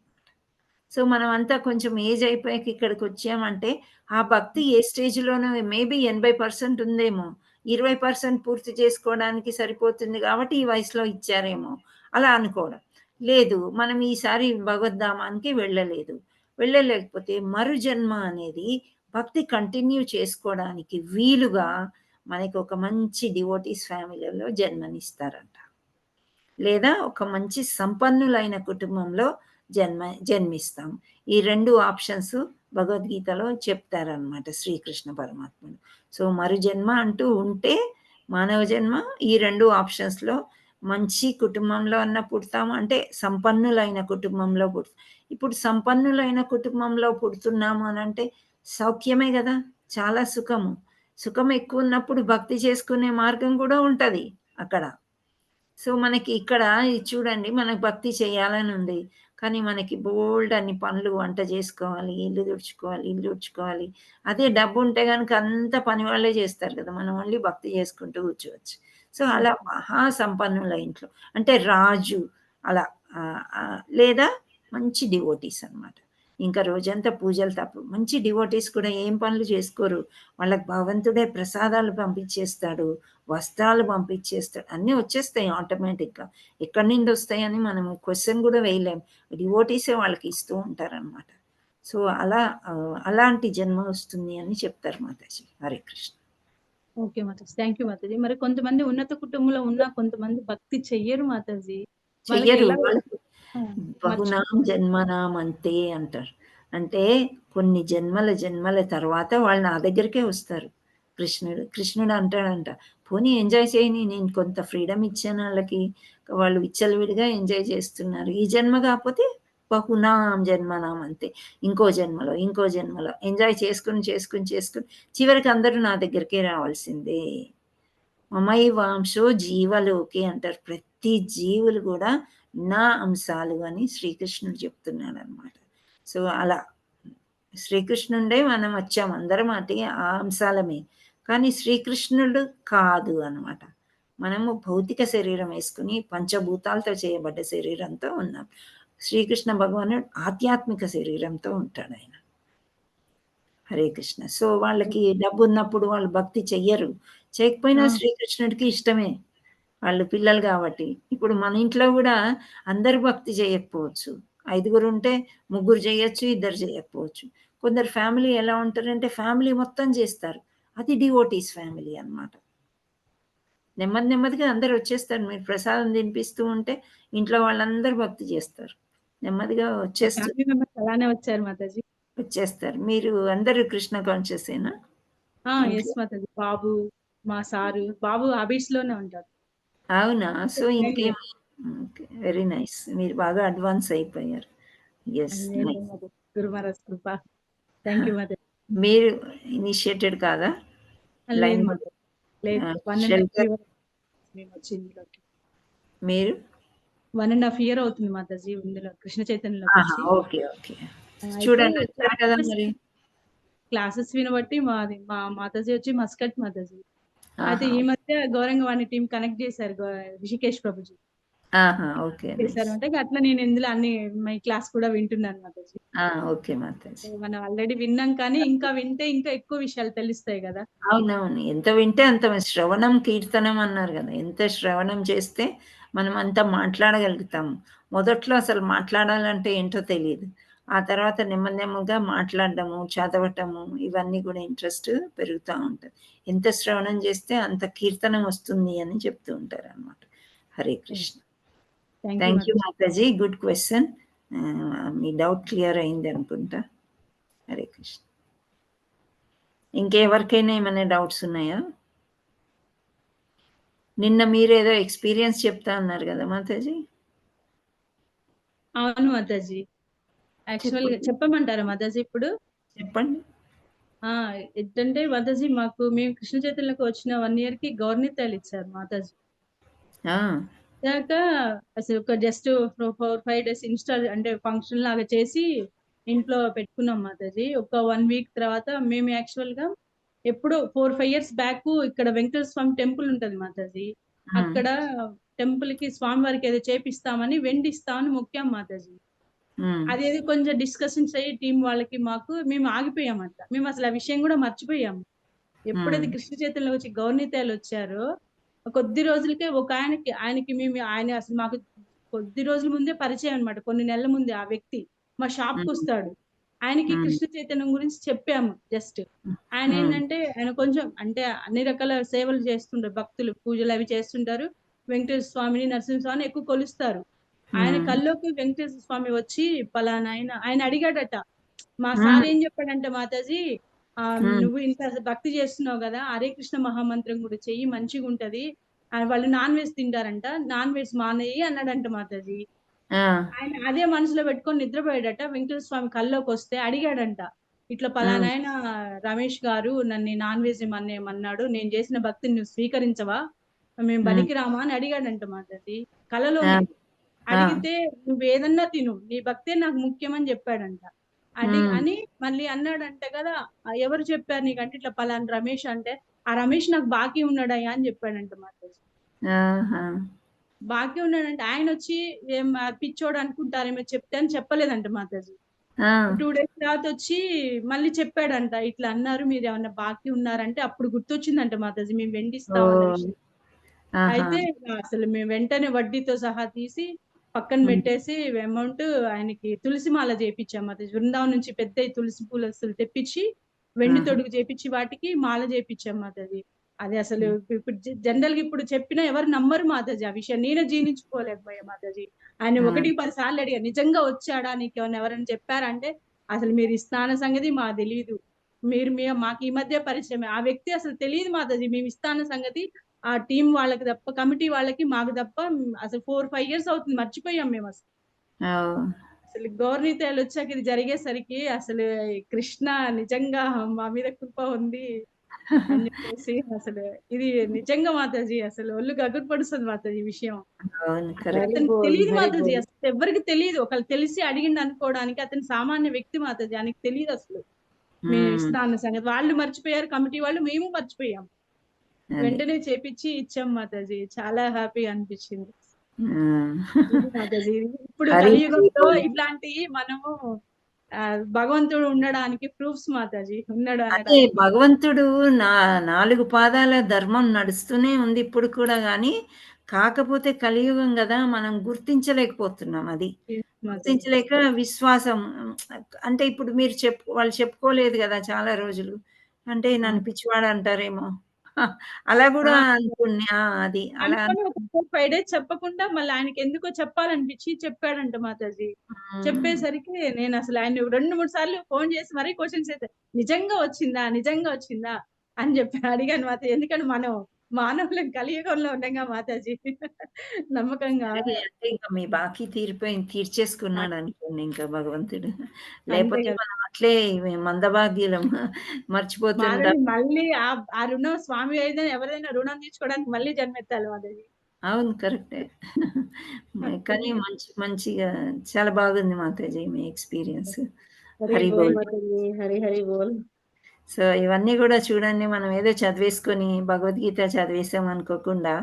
సో, మనమంతా కొంచెం ఏజ్ అయిపోయాక ఇక్కడికొచ్చామంటే, ఆ భక్తి ఏ స్టేజ్‌లోనో మేబీ 80% ఉందేమో. 20% పూర్తి చేసుకోవడానికి సరిపోతుంది కాబట్టి ఈ వయసులో ఇచ్చారేమో అలా అనుకోవడం. లేదు, మనం ఈసారి భగవద్ధామానికి వెళ్ళలేదు. వెళ్ళలేకపోతే మరు జన్మ అనేది భక్తి కంటిన్యూ చేసుకోవడానికి వీలుగా మనకొక మంచి డివోటీస్ ఫ్యామిలీలో జన్మనిస్తారంట. లేదా ఒక మంచి సంపన్నులైన కుటుంబంలో జన్మిస్తాం. ఈ 2 ఆప్షన్స్ భగవద్గీతలో చెప్తారనమాట శ్రీకృష్ణ పరమాత్ముడు. సో, మరు జన్మ అంటూ ఉంటే మానవ జన్మ ఈ 2 ఆప్షన్స్‌లో మంచి కుటుంబంలో అన్నా పుడతాము, అంటే సంపన్నులైన కుటుంబంలో ఇప్పుడు సంపన్నులైన కుటుంబంలో పుడుతున్నాము అనంటే సౌఖ్యమే గదా! చాలా సుఖము. సుఖం ఎక్కువున్నప్పుడు భక్తి చేసుకునే మార్గం గూడా ఉంటది అక్కడ. సో, మనకి ఇక్కడ ఇది చూడండి, మనకు భక్తి చేయాలనుంది. కానీ మనకి బోలెడన్ని పనులు, వంట జేసుకోవాలి, ఇల్లు తుడుచుకోవాలి. అదే డబ్బుంటే గనక అంతా పని వాళ్ళే జేస్తారు గదా! మనం ఓన్లీ భక్తి జేసుకుంటూ కూర్చోవచ్చు. సో, అలా మహా సంపన్నుల ఇంట్లో అంటే రాజు అలా లేదా మంచి డివోటీస్ అనమాట. ఇంకా రోజంతా పూజలు తప్ప మంచి డివోటీస్ కూడా ఏం పనులు చేసుకోరు. వాళ్ళకి భగవంతుడే ప్రసాదాలు పంపించేస్తాడు. వస్త్రాలు పంపించేస్తాడు. అన్నీ వచ్చేస్తాయి ఆటోమేటిక్‌గా. ఎక్కడి నుండొస్తాయని మనం క్వెషన్ గూడా వేయలేం. డివోటీసే వాళ్ళకి ఇస్తూ ఉంటారనమాట. సో, అలా అలాంటి జన్మ వస్తుంది అని చెప్తారు Mataji. Hare Krishna. Okay Mataji, thank you Mataji. మరి కొంతమంది ఉన్నత కుటుంబంలో ఉన్న కొంతమంది భక్తి చెయ్యరు మాతాజీ. వాళ్ళకి చెయ్యరు. ఎలా వాళ్ళకి ఆ! బహునాం జన్మనాం అంతే అంటారు. అంటే కొన్ని జన్మల తర్వాత వాళ్ళు నా దగ్గరికే వస్తారు. కృష్ణుడు అంటాడంట, పోనీ ఎంజాయ్ చేయని, నేను కొంత ఫ్రీడమ్ ఇచ్చాను ఆళ్ళకి. వాళ్ళు విచ్చలవిడిగా ఎంజాయ్ చేస్తున్నారు. ఈ జన్మ కాకపోతే బహునాం జన్మనాం అంతే. ఇంకో జన్మలో ఎంజాయ్ చేసుకొని చివరికి అందరూ నా దగ్గరికే రావాల్సిందే. మమైవాంశో జీవలోకే అంటారు. ప్రతి జీవులు గూడా నా అంశాలు అని శ్రీకృష్ణుడు చెప్తున్నాడనమాట. సో, అలా శ్రీకృష్ణుండే మనం వచ్చాం. అందరం ఆ అంశాలమే. కానీ శ్రీకృష్ణుడు కాదు అనమాట. మనము భౌతిక శరీరం యేసుకొని పంచభూతాలతో చేయబడ్డ శరీరంతో ఉన్నాం. శ్రీకృష్ణ భగవానుడు ఆధ్యాత్మిక శరీరంతో ఉంటాడాయన. హరే కృష్ణ. సో, వాళ్ళకి డబ్బున్నప్పుడు వాళ్ళు భక్తి చెయ్యరు. చేయకపోయినా శ్రీకృష్ణుడికి ఇష్టమే. వాళ్ళు పిల్లలు గాబట్టి. ఇప్పుడు మన ఇంట్లో గూడా అందరూ భక్తి చేయకపోవచ్చు. 5గురు ఉంటే ముగ్గురు జేయొచ్చు, ఇద్దరు జేయకపోవచ్చు. కొందరు ఫ్యామిలీ ఎలా ఉంటారంటే ఫ్యామిలీ మొత్తం జేస్తారు. అది డివోటీస్ ఫ్యామిలీ అన్నమాట. నెమ్మదిగా అందరూ వచ్చేస్తారు. మీరు ప్రసాదం తినిపిస్తూ ఉంటే ఇంట్లో వాళ్ళందరూ భక్తి జేస్తారు. నెమ్మదిగా ఫ్యామిలీ మెంబర్స్ అలానే వచ్చారు మాతాజీ. వచ్చేస్తారు. మీరు అందరూ కృష్ణ కాన్షియసేనా యెస్ ఇంట్లో? మాతాజీ. బాబు, మా సారు, బాబు లోనే ఉంటారు. అవునా? సో, లేదు. ఇంకేం ఓకే. Very nice. మీరు బాగా అడ్వాన్స్ అయిపోయారు. యెస్. నైస్. మాతాజీ. గురు మహారాజ్ కృప. Thank you Mataji. మీరు ఇనిషియేటెడ్ కాదా? లేదు లైన్ మాతాజీ. లేదు. 1.5 షెల్టర్ ఇయర్ మేమొచ్చి ఇందులోకి. మీరు? 1.5 ఇయర్ అవుతుంది మాతాజీ ఇందులో కృష్ణ ఆహా! చైతన్యలోకొచ్చి. ఓకే. అయితే చూడండి వచ్చారు కదా మరి. క్లాసెస్ వినబట్టి మా మాతాజీ వచ్చి మస్కట్ మాతాజీ. అయితే ఆహా! ఈ మధ్య గౌరంగవాణి టీం కనెక్ట్ చేశారు రిషికేష్ ప్రభుజీ. ఆహా! ఓకే. చేశారు నైస్. అంటే అట్లా నేను ఇందులో అన్ని మై క్లాస్ కూడా వింటున్నాను మాతాజీ. ఓకే మాతాజీ. మనం ఆల్రెడీ విన్నాం కానీ ఇంకా వింటే ఇంకా ఎక్కువ విషయాలు తెలుస్తాయి కదా. అవునవును. ఎంత వింటే అంత శ్రవణం కీర్తనం అన్నారు గదా! ఎంత శ్రవణం చేస్తే మనం అంత మాట్లాడగలుగుతాము. మొదట్లో అసలు మాట్లాడాలంటే ఏంటో తెలీదు. ఆ తర్వాత నెమ్మది నెమ్మదిగా మాట్లాడడము, చదవటము ఇవన్నీ కూడా ఇంట్రెస్ట్ పెరుగుతా ఉంటది. ఎంత శ్రవణం చేస్తే అంత కీర్తనం వస్తుంది అని చెప్తూ ఉంటారనమాట. Hare Krishna. Thank you thank you Mataji. Mataji. Good question. Me doubt clear అయింది అనుకుంటా. హరే కృష్ణ. ఇంకెవరికైనా ఏమైనా డౌట్స్ ఉన్నాయా? నిన్న మీరేదో ఎక్స్‌పీరియన్స్ చెప్తా అన్నారు గదా మాతాజీ? అవును మాతాజీ. యాక్చువల్‌గా చెప్పండి. చెప్పమంటారా మాతాజీ ఇప్పుడు? చెప్పండి. ఆ! ఏంటంటే మాతాజీ మేము కృష్ణ చైతన్యకి వచ్చిన 1 ఇయర్‌కి గౌర్నితాలు ఇచ్చారు మాతాజీ. ఆ! ఇచ్చాక అసలు ఒక జస్ట్ 4, 5 డేస్ ఇన్‌స్టాల్ అంటే ఫంక్షన్ లాగా చేసి ఇంట్లో పెట్టుకున్నాం మాతాజీ. ఒక 1 వీక్ తర్వాత మేము యాక్చువల్‌గా ఎప్పుడో 4, 5 ఇయర్స్ బ్యాక్ ఇక్కడ వెంకటేశ్వర స్వామి టెంపుల్ ఉంటది మాతాజీ. హ్మ్. అక్కడ టెంపుల్‌కి స్వామివారికి ఏదో చేపిస్తామని వెండి ఇస్తామని మొక్కాం మాతాజీ. హ్మ్. అదేదో కొంచెం డిస్కషన్స్ అయ్యి టీమ్ వాళ్ళకి మేము ఆగిపోయామంట. మేము అసలు ఆ విషయం కూడా మర్చిపోయాము. ఎప్పుడైతే హ్మ్. కృష్ణ చైతన్యలో వచ్చి గౌర్నితాయిలు వచ్చారో కొద్ది రోజులకే ఆయన అసలు మాకు కొద్ది రోజుల ముందే పరిచయం అన్నమాట. కొన్ని నెలల ముందే ఆ వ్యక్తి మా హ్మ్. షాప్‌కొస్తాడు. ఆయనకి హ్మ్. కృష్ణ చైతన్యం గురించి చెప్పాము జస్ట్. హ్మ్. ఆయనేంటంటే ఆయన కొంచెం అంటే అన్ని రకాల సేవలు చేస్తుంటారు. భక్తులు పూజలు అవి చేస్తుంటారు. వెంకటేశ్వర స్వామిని, నరసింహస్వామిని ఎక్కువ కొలుస్తారు. ఆయన హ్మ్. కల్లోకి వెంకటేశ్వర స్వామి వచ్చి పలానా ఆయన అడిగాడట. మా సార్ హ్మ్. ఏం చెప్పాడంటే మాతాజీ హ్మ్. నువ్వు ఇంత భక్తి చేస్తున్నావు గదా! హరే కృష్ణ మహామంత్రం కూడా చెయ్యి మంచిగుంటది. వాళ్ళు నాన్ వెజ్ తింటారంట. నాన్ వెజ్ మానేయి అన్నాడంట మాతాజీ. ఆ! ఆయన అదే మనసులో పెట్టుకొని నిద్రపోయాడట. వెంకటేశ్వర స్వామి కల్లోకొస్తే అడిగాడంట. ఇట్లా హ్మ్. పలానాయన రమేష్ గారు నన్ను నాన్ వెజ్ మన్నేయమన్నాడు. నేను చేసిన భక్తిని నువ్వు స్వీకరించవా? మేము హ్మ్. పనికిరామా అని అడిగాడంట మాతాజీ. ఆ! కలలోనే. ఆ! అడిగితే "నువ్వేదన్నా తిను. నీ భక్తే నాకు ముఖ్యం" అని చెప్పాడంట. హ్మ్. అని మళ్ళీ అన్నాడంట గదా! ఎవరు చెప్పారు నీకంటే ఇట్లా పలానా రమేష్ అంటే, "ఆ రమేష్ నాకు బాకీ ఉన్నాడయ్యా" అని చెప్పాడంట మాతాజీ. ఆహా! బాకీ ఉన్నాడంటే ఆయనొచ్చి పిచ్చోడు అనుకుంటారేమో చెప్తే అని చెప్పలేదంట మాతాజీ. ఆ! 2 డేస్ తర్వాతొచ్చి మళ్ళీ చెప్పాడంట. ఇట్లా అన్నారు మీరేమన్నా బాకీ ఉన్నారంటే అప్పుడు గుర్తొచ్చిందంట మాతాజీ మేము వెండిస్తాం అన్న ఓహ్! విషయం. ఆహా! అయితే అసలు మేము వెంటనే వడ్డీతో సహా తీసి పక్కన హ్మ్. పెట్టేసి అమౌంట్ ఆయనకి తులసి మాల చేపిచ్చాం. అది బృందావనం నుంచి పెద్దయి తులసి పూలు అసలు తెప్పించి, వెండి ఆహా! తొడుగు చేపిచ్చి వాటికి మాల చేపిచ్చాం మాతాజీ. అది అసలు హ్మ్. ఇప్పుడు జనరల్‌గా ఇప్పుడు చెప్పినా ఎవరు నమ్మరు మాతాజీ ఆ విషయం. నేనే జీర్ణించుకోలేకపోయా మాతాజీ. ఆయన ఆ! 1, 10 సార్లు అడిగా. నిజంగా వచ్చాడా? నీకేమన్నా ఎవరైనా చెప్పారా? అంటే అసలు మీరు ఇస్తాన సంగతి మాకు తెలీదు. మాకు ఈ మధ్య పరిచయమే. ఆ వ్యక్తి అసలు తెలీదు మాతాజీ. మేము ఇస్తాన సంగతి ఆ టీమ్ వాళ్ళకి తప్ప, కమిటీ వాళ్ళకి మాకు తప్ప అసలు 4, 5 ఇయర్స్ అవుతుంది. మర్చిపోయాం మేమసలు. ఓహ్! అసలు గౌరనీతాయిలొచ్చాక ఇది జరిగేసరికి అసలు కృష్ణ నిజంగా మా మీద కృప ఉంది అని చెప్పేసి అసలు ఇది నిజంగా మాతాజీ అసలు ఒళ్ళు గగురు పొడుస్తది మాతాజీ ఈ విషయం. అవును. అసలు కరెక్ట్. హరి అతనికి బోల్ తెలీదు హరి మాతాజీ. బోల్. అసలు ఎవ్వరికీ తెలీదు. ఒకళ్ళు తెలిసి అడిగిండనుకోవడానికి అతను సామాన్య వ్యక్తి మాతాజీ. ఆయనకి తెలీదసలు. మేము హ్మ్. ఇస్తా అన్న సంగతి. వాళ్ళు మర్చిపోయారు కమిటీ వాళ్ళు, మేము మర్చిపోయాం. అది. వెంటనే చేపిచ్చి ఇచ్చాం మాతాజీ. చాలా హ్యాపీగా అనిపిచ్చింది. ఆ! ఇది మాతాజీ. ఇప్పుడు హరి హరి కలియుగంలో బోల్. ఇట్లాంటియి మనము భగవంతుడు ఉండడానికి ప్రూఫ్స్ మాతాజీ. ఉన్నాడు అదే అనడానికి. భగవంతుడు నా 4 పాదాల ధర్మం నడుస్తూనే ఉంది ఇప్పుడు కూడా గానీ, కాకపోతే కలియుగం గదా! మనం గుర్తించలేకపోతున్నాం అది. మాతాజీ. గుర్తించలేక విశ్వాసం అంటే ఇప్పుడు మీరు వాళ్ళు చెప్పుకోలేదు గదా! చాలా రోజులు. అంటే నన్ను అవును. పిచ్చివాడు అంటారేమో. అలా గూడా ఆ! అది. అలా అనుకోని ఒక 4, 5 డేస్ చెప్పకుండా మళ్ళీ ఆయనకెందుకో చెప్పాలనిపిచ్చి చెప్పాడంట మాతాజీ. హ్మ్. చెప్పేసరికి నేనసలు ఆయన్ని 2, 3 సార్లు ఫోను చేసి మరీ క్వెషన్స్ చేశా. నిజంగా వచ్చిందా? నిజంగా వచ్చిందా? అని చెప్పి అడిగాను మాతాజీ. ఎందుకంటే మనం మానవులం కలియుగంలో ఉండంగా మాతాజీ. నమ్మకం సరే కాదు. అంటే ఇంక మీ బాకీ తీర్చేసుకున్నాడనుకోండి ఇంకా భగవంతుడు. అంతే లేపోతే కదా! మనం అట్లే మందభాగ్యులం మర్చిపోతుంటాం. మళ్ళీ ఆ రుణం స్వామి ఏదైనా ఎవరైనా రుణం తీర్చుకోవడానికి మళ్ళీ జన్మెత్తాలి మాతాజీ. అవును. కరెక్టే. కానీ మంచిగా చాలా బాగుంది మాతాజీ మీ ఎక్స్‌పీరియన్స్. హరి హరి బోల్ బోల్. మాతాజీ. హరి హరి బోల్. సో ఇవన్నీ కూడా చూడండి, మనం ఏదో చదివేసుకొని భగవద్గీత చదివేసాం అనుకోకుండా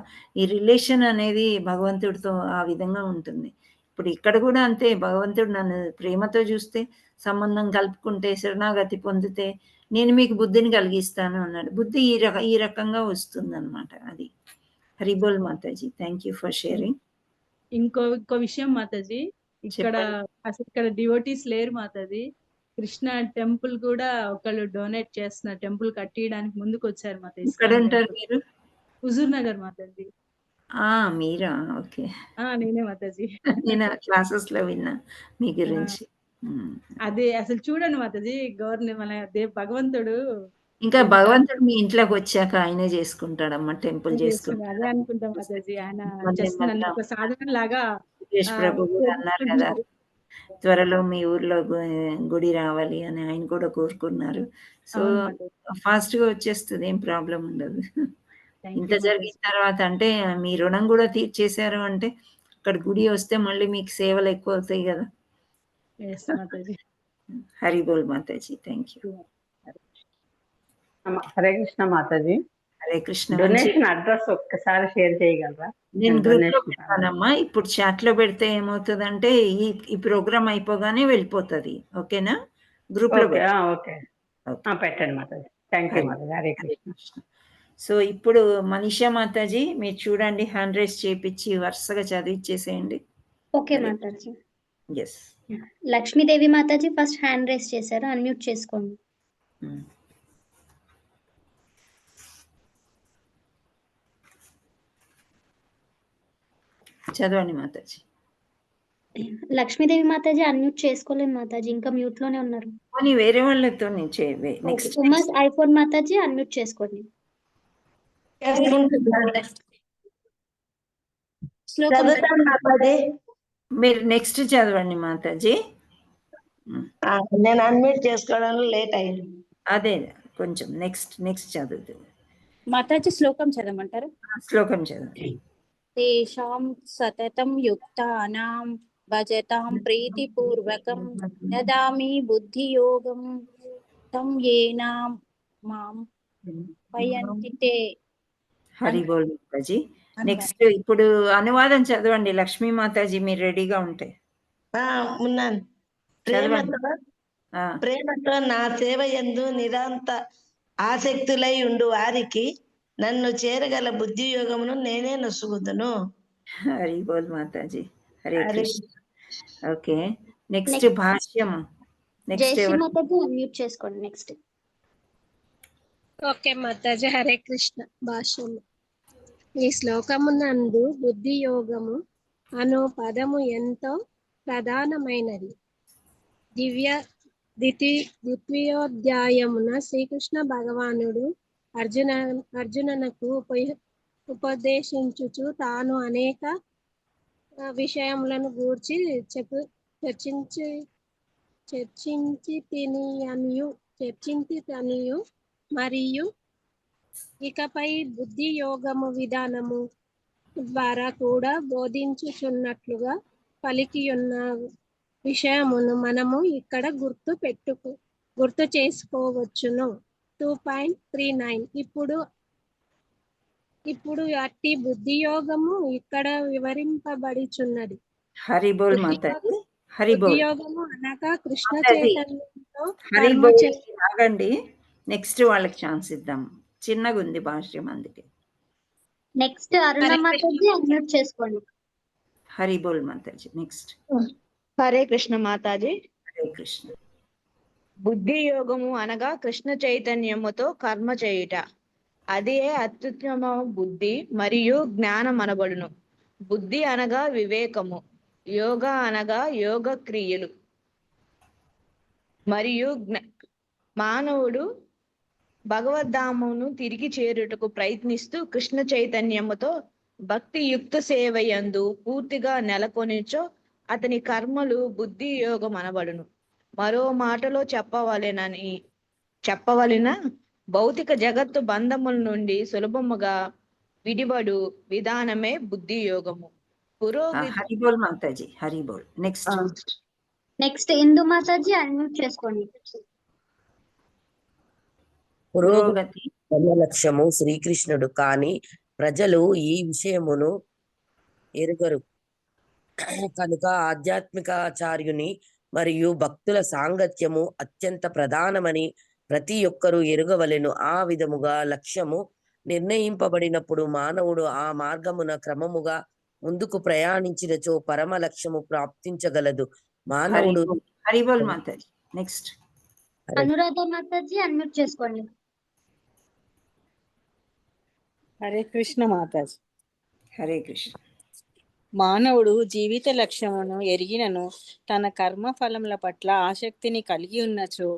ఈ రిలేషన్ అనేది భగవంతుడితో ఆ విధంగా ఉంటుంది. ఇప్పుడు ఇక్కడ కూడా అంతే, భగవంతుడు నన్ను ప్రేమతో చూస్తే, సంబంధం కలుపుకుంటే, శరణాగతి పొందితే నేను మీకు బుద్ధిని కలిగిస్తాను అన్నాడు. బుద్ధి ఈ రకంగా వస్తుందన్నమాట. అది. Haribol Mataji, thank you for sharing. ఇంకో విషయం మాతాజీ, ఇక్కడ అసలు ఇక్కడ డివోటీస్ లేరు మాతాజీ. కృష్ణ టెంపుల్ కూడా ఒకళ్ళు డొనేట్ చేస్తున్నారు, టెంపుల్ కట్టియడానికి ముందుకు వచ్చారు మాతాజీ. ఎక్కడ ఉంటారు మీరు? హుజూర్ నగర్ మాతాజీ. మీరా? ఓకే. నేనే మాతాజీ. నేను క్లాసెస్ లో విన్నా మీ గురించి. అదే అసలు చూడండి మాతాజీ, మన భగవంతుడు ఇంకా భగవంతుడు మీ ఇంట్లోకి వచ్చాక ఆయనే చేసుకుంటాడమ్మా, టెంపుల్ అదే చేసుకుంటాడు. అనుకుంటాం మాతాజీ. ఆయన జస్ట్ నన్ను ఒక సాధన లాగా సురేష్ ప్రభు కూడా అన్నారు కదా, త్వరలో మీ ఊర్లో గుడి రావాలి అని ఆయన కూడా కోరుకున్నారు. సో ఫాస్ట్ గా వచ్చేస్తుంది, ఏం ప్రాబ్లం ఉండదు. ఇంత జరిగిన తర్వాత అంటే మీ రుణం కూడా తీర్చేశారు అంటే అక్కడ గుడి వస్తే మళ్ళీ మీకు సేవలు ఎక్కువ అవుతాయి కదా. హరి బోల్ Mataji, thank you. Hare Krishna Mataji. Hare Krishna. Donation address ఒక్కసారి షేర్ చేయగలరా? నేను గ్రూప్ లో పెడతానమ్మా. ఇప్పుడు చాట్ లో పెడితే ఏమవుతుందంటే ఈ ప్రోగ్రామ్ అయిపోగానే వెళ్ళిపోతుంది. ఓకేనా? గ్రూప్ లో ఓకే పెట్టండి మాతాజీ. Thank you Mataji. Hare Krishna. So ఇప్పుడు మనీషా మాతాజీ మీరు చూడండి, హ్యాండ్ రైస్ చేపించి వరుసగా చదివిచ్చేసేయండి. ఓకే మాతాజీ. ఎస్. లక్ష్మీదేవి మాతాజీ ఫస్ట్ హ్యాండ్ రైస్ చేశారు, అన్మ్యూట్ చేసుకోండి. చదవండి మాతాజీ. లక్ష్మీదేవి మాతాజీ అన్మ్యూట్ చేసుకోలేదు మాతాజీ, ఇంకా మ్యూట్ లోనే ఉన్నారు. పోనీ వేరే వాళ్ళతో next. Uma's iPhone Mataji unmute చేసుకోండి. మీరు నెక్స్ట్ చదవండి మాతాజీ. నేను అన్మ్యూట్ చేసుకోవడంలో లేట్ అయింది. అదే కొంచెం నెక్స్ట్ చదువుతుంది మాతాజీ. శ్లోకం చదవమంటారు? శ్లోకం చదవండి. తేషాం సతతం యుక్తానాం భజతాం ప్రీతిపూర్వకం దదామి బుద్ధియోగం తం యేనా మాం పయంతి తే. హరి బోల్ మాతాజీ. నెక్స్ట్ ఇప్పుడు అనువాదం చదవండి లక్ష్మీ మాతాజీ, మీరు రెడీగా ఉంటే. ఉన్నాను. ప్రేమతో నా సేవ యందు నిరంత ఆసక్తులై ఉండు వారికి నన్ను చేరగల బుద్ధి యోగమును నేనే నొసుగుదును. హరి బోల్ మాతాజీ. హరే కృష్ణ. ఓకే, నెక్స్ట్ భాష్యం. జయశ్రీ మాతాజీ అన్మ్యూట్ చేసుకోండి. నెక్స్ట్. ఓకే మాతాజీ. హరే కృష్ణ. భాష్యం. ఈ శ్లోకమునందు బుద్ధి యోగము అను పదము ఎంతో ప్రధానమైనది. ద్వితీయోధ్యాయమున శ్రీకృష్ణ భగవానుడు అర్జుననకు ఉపదేశించుచు తాను అనేక విషయములను గూర్చి చర్చించి తినియు మరియు ఇకపై బుద్ధి యోగము విధానము ద్వారా కూడా బోధించుచున్నట్లుగా పలికియున్న విషయమును మనము ఇక్కడ గుర్తు చేసుకోవచ్చును. 2.39. ఇప్పుడు అట్టి బుద్ధి యోగము ఇక్కడ వివరింపబడిచున్నది. హరి బోల్ మాతాజీ. హరి బోల్. బుద్ధి యోగము అనగా కృష్ణ చైతన్యంతో హరి బోల్ ఆగండి, నెక్స్ట్ వాళ్ళకి ఛాన్స్ ఇద్దాం. చిన్నగా ఉంది భాష్యం అందుకే. నెక్స్ట్ అరుణ మాతాజీ అన్మ్యూట్ చేసుకోండి. హరి బోల్ మాతాజీ. నెక్స్ట్. హరే కృష్ణ మాతాజీ. హరే కృష్ణ. బుద్ధి యోగము అనగా కృష్ణ చైతన్యముతో కర్మ చేయుట, అదే అత్యుత్తమ బుద్ధి మరియు జ్ఞానం అనబడును. బుద్ధి అనగా వివేకము, యోగ అనగా యోగ క్రియలు మరియు మానవుడు భగవద్ధామమును తిరిగి చేరుటకు ప్రయత్నిస్తూ కృష్ణ చైతన్యముతో భక్తి యుక్త సేవయందు పూర్తిగా నెలకొనిచో అతని కర్మలు బుద్ధి యోగం అనబడును. మరో మాటలో చెప్పవలెన భౌతిక జగత్తు బంధముల నుండి సులభముగా విడిబడు విధానమే బుద్ధి యోగము. హరి బోల్ మాతాజీ. హరి బోల్. నెక్స్ట్ ఇందు మాతాజీ అన్మ్యూట్ చేసుకోండి. పురోగతి లక్ష్యము శ్రీకృష్ణుడు, కాని ప్రజలు ఈ విషయమును ఎరుగరు కనుక ఆధ్యాత్మికాచార్యుని మరియు భక్తుల సాంగత్యము అత్యంత ప్రధానమని ప్రతి ఒక్కరూ ఎరుగవలెను. ఆ విధముగా లక్ష్యము నిర్ణయింపబడినప్పుడు మానవుడు ఆ మార్గమున క్రమముగా ముందుకు ప్రయాణించినచో పరమ లక్ష్యము ప్రాప్తించగలదు. మానవుడు హరిబోల్ మాతాజీ. నెక్స్ట్ అనురాధ మాతాజీ అన్మ్యూట్ చేసుకోండి. హరే కృష్ణ మాతాజీ. హరే కృష్ణ. మానవుడు జీవిత లక్ష్యమును ఎరిగినను తన కర్మ ఫలముల పట్ల ఆసక్తిని కలిగి ఉన్నచో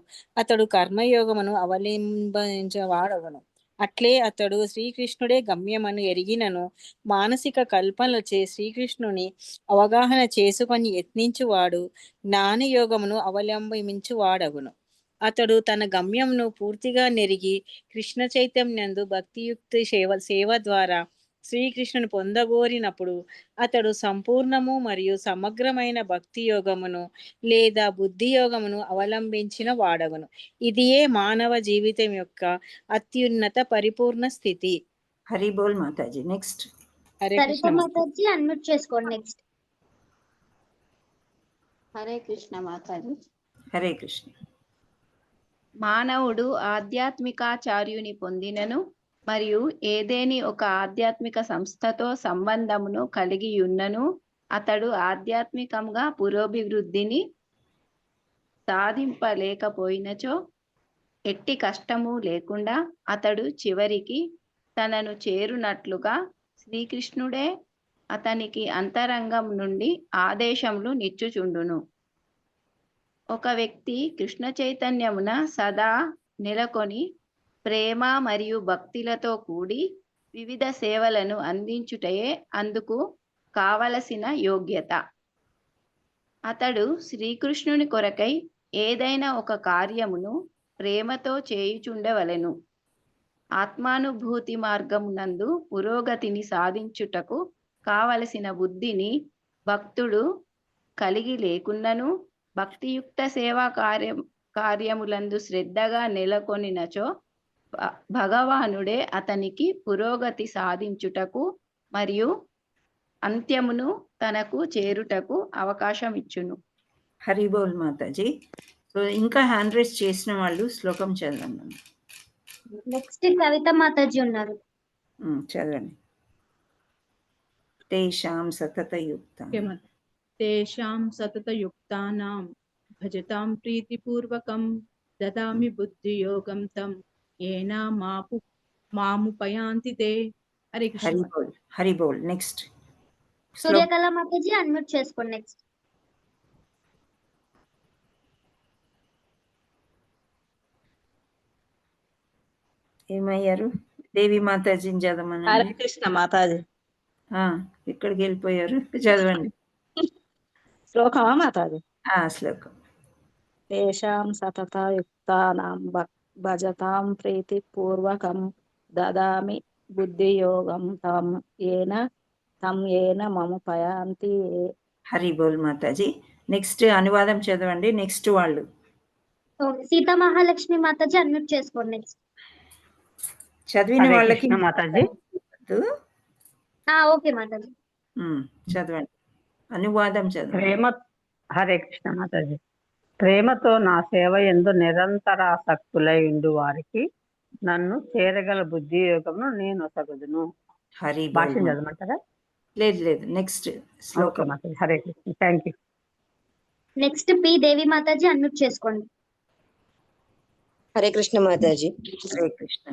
అతడు కర్మయోగమును అవలంబించవాడవను. అట్లే అతడు శ్రీకృష్ణుడే గమ్యమను ఎరిగినను మానసిక కల్పనలచే శ్రీకృష్ణుని అవగాహన చేసుకొని యత్నించువాడు జ్ఞానయోగమును అవలంబించువాడగును. అతడు తన గమ్యంను పూర్తిగా నెరిగి కృష్ణ చైతన్యందు భక్తియుక్త సేవ ద్వారా శ్రీకృష్ణుని పొందగోరినప్పుడు అతడు సంపూర్ణము మరియు సమగ్రమైన భక్తి యోగమును లేదా బుద్ధి యోగమును అవలంబించిన వాడగును. ఇదియే మానవ జీవితం యొక్క అత్యున్నత పరిపూర్ణ స్థితి. హరిబోల్ మాతాజీ. నెక్స్ట్ హరే సరిత కృష్ణ మాతాజీ అన్మ్యూట్ చేసుకోండి. నెక్స్ట్ హరే కృష్ణ మాతాజీ. హరే కృష్ణ. మానవుడు ఆధ్యాత్మికాచార్యుని పొందినను మరియు ఏదేని ఒక ఆధ్యాత్మిక సంస్థతో సంబంధమును కలిగి ఉన్నను అతడు ఆధ్యాత్మికంగా పురోభివృద్ధిని సాధింపలేకపోయినచో ఎట్టి కష్టము లేకుండా అతడు చివరికి తనను చేరునట్లుగా శ్రీకృష్ణుడే అతనికి అంతరంగం నుండి ఆదేశములు నిచ్చుచుండును. ఒక వ్యక్తి కృష్ణ చైతన్యమున సదా నెలకొని ప్రేమ మరియు భక్తిలతో కూడి వివిధ సేవలను అందించుటయే అందుకు కావలసిన యోగ్యత. అతడు శ్రీకృష్ణుని కొరకై ఏదైనా ఒక కార్యమును ప్రేమతో చేయుచుండవలెను. ఆత్మానుభూతి మార్గమునందు పురోగతిని సాధించుటకు కావలసిన బుద్ధిని భక్తుడు కలిగి లేకున్నను భక్తియుక్త సేవా కార్యములందు శ్రద్ధగా నెలకొనినచో భగవానుడే అతనికి పురోగతి సాధించుటకు మరియు అంత్యమును తనకు చేరుటకు అవకాశం ఇచ్చును. హరిబోల్ మాతాజీ. సో ఇంకా హ్యాండ్ రైజ్ చేసిన వాళ్ళు శ్లోకం చదవండి. నెక్స్ట్ కవిత మాతాజీ ఉన్నారు. చదవండి. తేషాం సతతయుక్తానాం భజతాం ప్రీతిపూర్వకం దదామి బుద్ధియోగం తం ఏనా మాముపయాంతి తే. హరే కృష్ణ. హరిబోల్. నెక్స్ట్ సూర్యకళ మాతాజీ అన్మ్యూట్ చేసుకోండి. నెక్స్ట్ ఏమయ్యారు? దేవి మాతాజీని చదవమని. హరే కృష్ణ మాతాజీ. ఎక్కడికి వెళ్ళిపోయారు? చదవండి. శ్లోకమా మాతాజీ? శ్లోకం. తేషాం సతతయుక్తానాం భజతాం ప్రీతిపూర్వకం దదామి బుద్ధియోగం తం ఏన మముపయాంతి. హరిబోల్ మాతాజీ. నెక్స్ట్ అనువాదం చదవండి. నెక్స్ట్ వాళ్ళు సీతా మహాలక్ష్మి మాతాజీ అన్మ్యూట్ చేసుకోండి. నెక్స్ట్ చదివిన వాళ్ళకి మాతాజీ. ఓకే మాతాజీ చదవండి. అనువాదం చదవండి. హరే కృష్ణ మాతాజీ. ప్రేమతో నా సేవ యందు నిరంతరాసక్తులై ఉండు వారికి నన్ను చేరగల బుద్ధి యోగమును నేను సగదును. భాష్యం చదవమంటారా? లేదు. నెక్స్ట్ శ్లోకం. Hare Krishna. Thank you. Next P Devi Mataji unmute చేసుకోండి. హరే కృష్ణ మాతాజీ. హరే కృష్ణ.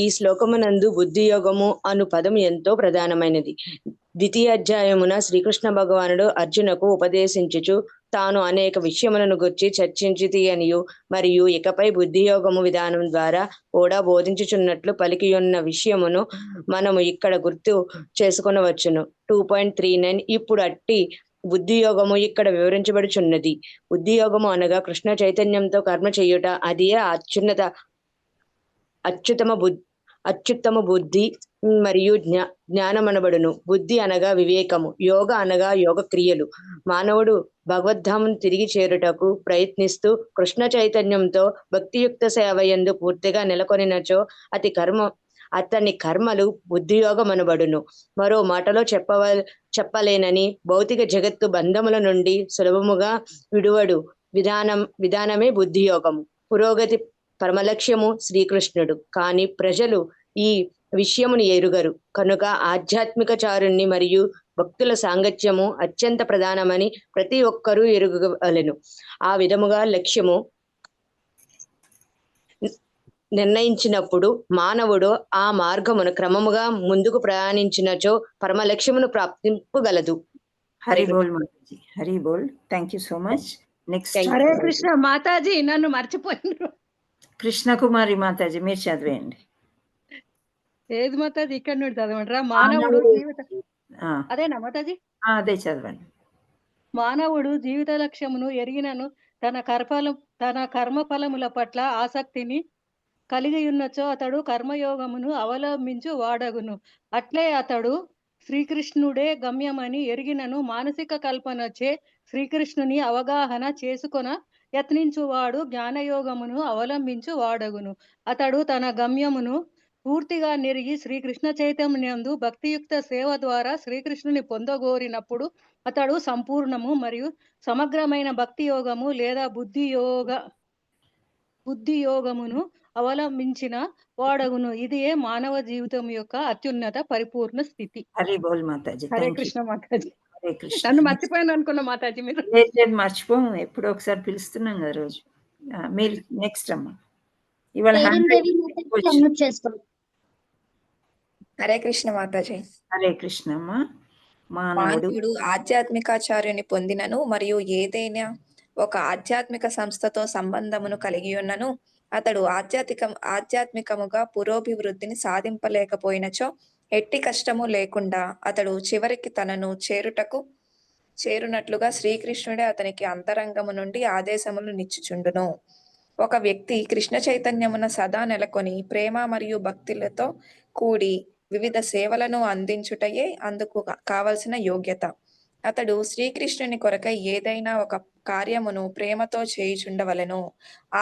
ఈ శ్లోకమునందు బుద్ధి యోగము అను పదం ఎంతో ప్రధానమైనది. ద్వితీయ అధ్యాయమున శ్రీకృష్ణ భగవానుడు అర్జునకు ఉపదేశించుచు తాను అనేక విషయములను గుర్చి చర్చించితి అనియు మరియు ఇకపై బుద్ధియోగము విధానం ద్వారా కూడా బోధించుచున్నట్లు పలికియున్న విషయమును మనము ఇక్కడ గుర్తు చేసుకొనవచ్చును. 2.39. ఇప్పుడు అట్టి బుద్ధియోగము ఇక్కడ వివరించబడుచున్నది. బుద్ధియోగము అనగా కృష్ణ చైతన్యంతో కర్మ చేయుట. అదే అత్యుత్తమ అత్యుత్తమ బుద్ధి మరియు జ్ఞానమనబడును. బుద్ధి అనగా వివేకము, యోగ అనగా యోగ క్రియలు. మానవుడు భగవద్ధామును తిరిగి చేరుటకు ప్రయత్నిస్తూ కృష్ణ చైతన్యంతో భక్తియుక్త సేవ యందు పూర్తిగా నెలకొనినచో అతని కర్మలు బుద్ధియోగమనబడును. మరో మాటలో చెప్పలేనని భౌతిక జగత్తు బంధముల నుండి సులభముగా విడువడు విధానమే బుద్ధియోగము. పురోగతి పరమలక్ష్యము శ్రీకృష్ణుడు. కానీ ప్రజలు ఈ విషయమును ఎరుగరు కనుక ఆధ్యాత్మిక చారుణ్ణి మరియు భక్తుల సాంగత్యము అత్యంత ప్రధానమని ప్రతి ఒక్కరూ ఎరుగవలెను. ఆ విధముగా లక్ష్యము నిర్ణయించినప్పుడు మానవుడు ఆ మార్గమును క్రమముగా ముందుకు ప్రయాణించినచో పరమ లక్ష్యమును ప్రాప్తింపగలదు. హరి బోల్ మాతాజీ, హరి బోల్. Thank you so much. Next Hare Krishna మాతాజీ, నన్ను మర్చిపోయినారు. కృష్ణకుమారి మాతాజీ, మీరు చదివేయండి. ఏది మాతాజీ? ఇక్కడ నుండి చదవమంటారా? మానవుడు జీవిత అదేనా మాతాజీ? అదే చదవండి. మానవుడు జీవిత లక్ష్యమును ఎరిగినను తన కర్మ ఫలముల పట్ల ఆసక్తిని కలిగి ఉన్నచో అతడు కర్మయోగమును అవలంబించు వాడగును. అట్లే అతడు శ్రీకృష్ణుడే గమ్యమని ఎరిగినను మానసిక కల్పనచే శ్రీకృష్ణుని అవగాహన చేసుకొన యత్నించువాడు జ్ఞానయోగమును అవలంబించు వాడగును. అతడు తన గమ్యమును పూర్తిగా నెరిగి శ్రీకృష్ణ చైతన్యందు భక్తియుక్త సేవ ద్వారా శ్రీకృష్ణుని పొందగోరినప్పుడు అతడు సంపూర్ణము మరియు సమగ్రమైన భక్తి యోగము లేదా బుద్ధియోగమును అవలంబించిన వాడగును. ఇదియే మానవ జీవితం యొక్క అత్యున్నత పరిపూర్ణ స్థితి. హరి బోల్ మాతాజీ. హరే కృష్ణ మాతాజీ. హరే కృష్ణ. నన్ను మర్చిపోయాను అనుకున్న మాతాజీ మీరు. లేదు మర్చిపోము, ఎప్పుడో ఒకసారి పిలుస్తున్నాం కదా రోజు. మీరు నెక్స్ట్ అమ్మా. ఇవాళ హరే కృష్ణ మాతాజీ. హరే కృష్ణ అమ్మా. మానవుడు ఆధ్యాత్మికాచార్యుని పొందినను మరియు ఏదైనా ఒక ఆధ్యాత్మిక సంస్థతో సంబంధమును కలిగి ఉన్నను అతడు ఆధ్యాత్మికముగా పురోభివృద్ధిని సాధింపలేకపోయినచో ఎట్టి కష్టము లేకుండా అతడు చివరికి తనను చేరునట్లుగా శ్రీకృష్ణుడే అతనికి అంతరంగము నుండి ఆదేశములు నిచ్చుచుండును. ఒక వ్యక్తి కృష్ణ చైతన్యమున సదా నెలకొని ప్రేమ మరియు భక్తులతో కూడి వివిధ సేవలను అందించుటయే అందుకు కావలసిన యోగ్యత. అతడు శ్రీకృష్ణుని కొరకై ఏదైనా ఒక కార్యమును ప్రేమతో చేయుచుండవలెను.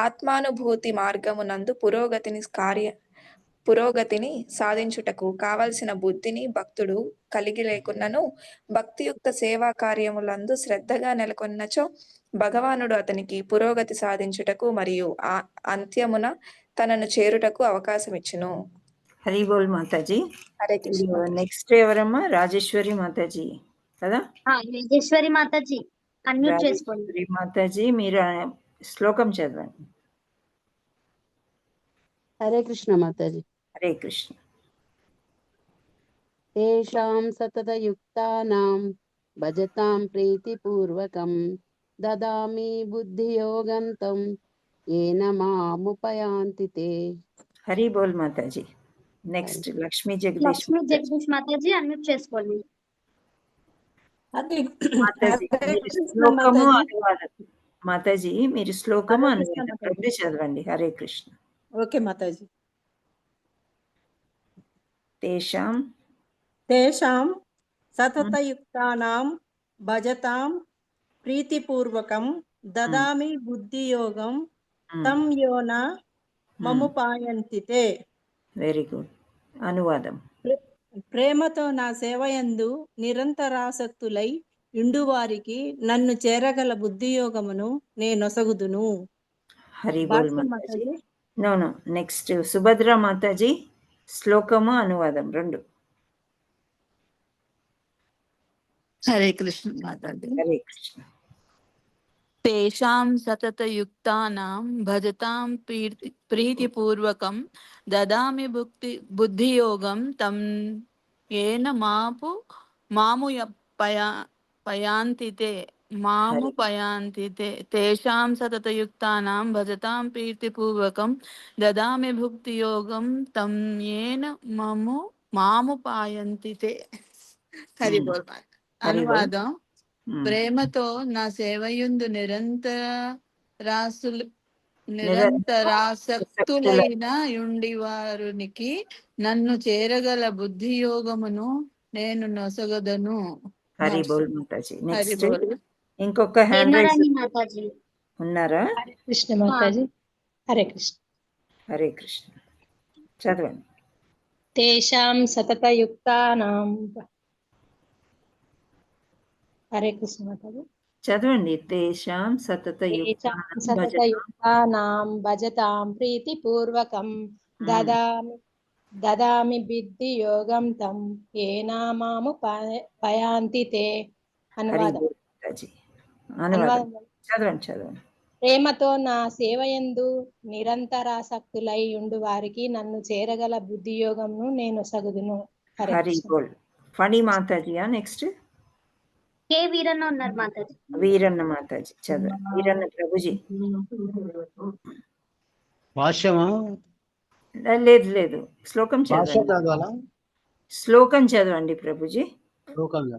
ఆత్మానుభూతి మార్గమునందు పురోగతిని సాధించుటకు కావలసిన బుద్ధిని భక్తుడు కలిగి లేకున్నను భక్తియుక్త సేవా కార్యములందు శ్రద్ధగా నెలకొన్నచో భగవానుడు అతనికి పురోగతి సాధించుటకు మరియు ఆ అంత్యమున తనను చేరుటకు అవకాశం ఇచ్చును. హరి బోల్ మాతాజీ. హరే కృష్ణ. నెక్స్ట్ ఎవరమ్మా? రాజేశ్వరి మాతాజీ కదా? రాజేశ్వరి మాతాజీ అన్మ్యూట్ చేసుకోండి. రాజేశ్వరి మాతాజీ, మీరు శ్లోకం చదవండి. హరే కృష్ణ మాతాజీ. హరే కృష్ణ. తేషాం సతతయుక్తానాం భజతాం ప్రీతిపూర్వకం దదామి బుద్ధియోగం తం ఏన మాముపయాంతి తే. హరి బోల్ మాతాజీ. నెక్స్ట్ లక్ష్మీ జగదీష్ మాతాజీ అన్మ్యూట్ చేసుకోండి. మాతాజీ మీరు శ్లోకము అనువాదం రెండు చదవండి. హరే కృష్ణ. ఓకే మాతాజీ. తేషాం సతతయుక్తానాం భజతాం ప్రీతిపూర్వకం దదామి బుద్ధియోగం తం యోన మముపాయంతి తే. Very good. అనువాదం. ప్రేమతో నా సేవయందు నిరంతరాసక్తులై ఇండువారికి నన్ను చేరగల బుద్ధియోగమును నేనొసగుదును. హరి బోల్ మాతాజీ. నో నెక్స్ట్ సుభద్ర మాతాజీ, శ్లోకము అనువాదం రెండు. హరే కృష్ణ మాతాజీ. హరే కృష్ణ. తేషాం సతతయుక్తానాం భజతాం ప్రీతిపూర్వకం దదామి బుద్ధియోగం తం ఏన మాము పయాంతి తే. తేషాం సతతయుక్తానాం భజతాం ప్రీతిపూర్వకం దదామి భుక్తియోగం తం ఏన మాము పాయంతి తే. హరి బోల్. అనువాదం. ప్రేమతో నా సేవయందు నిరంతరాసక్తులైన యుండి వారికి నన్ను చేరగల బుద్ధి యోగమును నేను నొసగదను. హరి బోల్ మాతాజీ. హరి నెక్స్ట్ బోల్. ఇంకొక హ్యాండ్ రైజ్ హేమరాణి మాతాజీ. ఉన్నారా? కృష్ణ మాతాజీ. హరే కృష్ణ. హరే కృష్ణ. చదవండి. తేషాం సతతయుక్తానాం. హరే కృష్ణ మాతాజీ. చదవండి. తేషాం సతతయుక్తానాం భజతాం ప్రీతిపూర్వకం దదామి బుద్ధి యోగం తం ఏనా మాము పయాంతి తే. అనువాదం. చదవండి. ప్రేమతో నా సేవయందు నిరంతరాసక్తులై ఉండు వారికి నన్ను చేరగల బుద్ధి యోగమును నేను సగుదును. హరి బోల్. ఫణి మాతాజీయా నెక్స్ట్? కే వీరన్న ఉన్నారు మాతాజీ. వీరన్న మాతాజీ చదవండి. వీరన్న ప్రభుజీ. భాష్యమా? లేదు, శ్లోకం చదవండి. శ్లోకం చదవండి ప్రభుజీ. శ్లోకంగా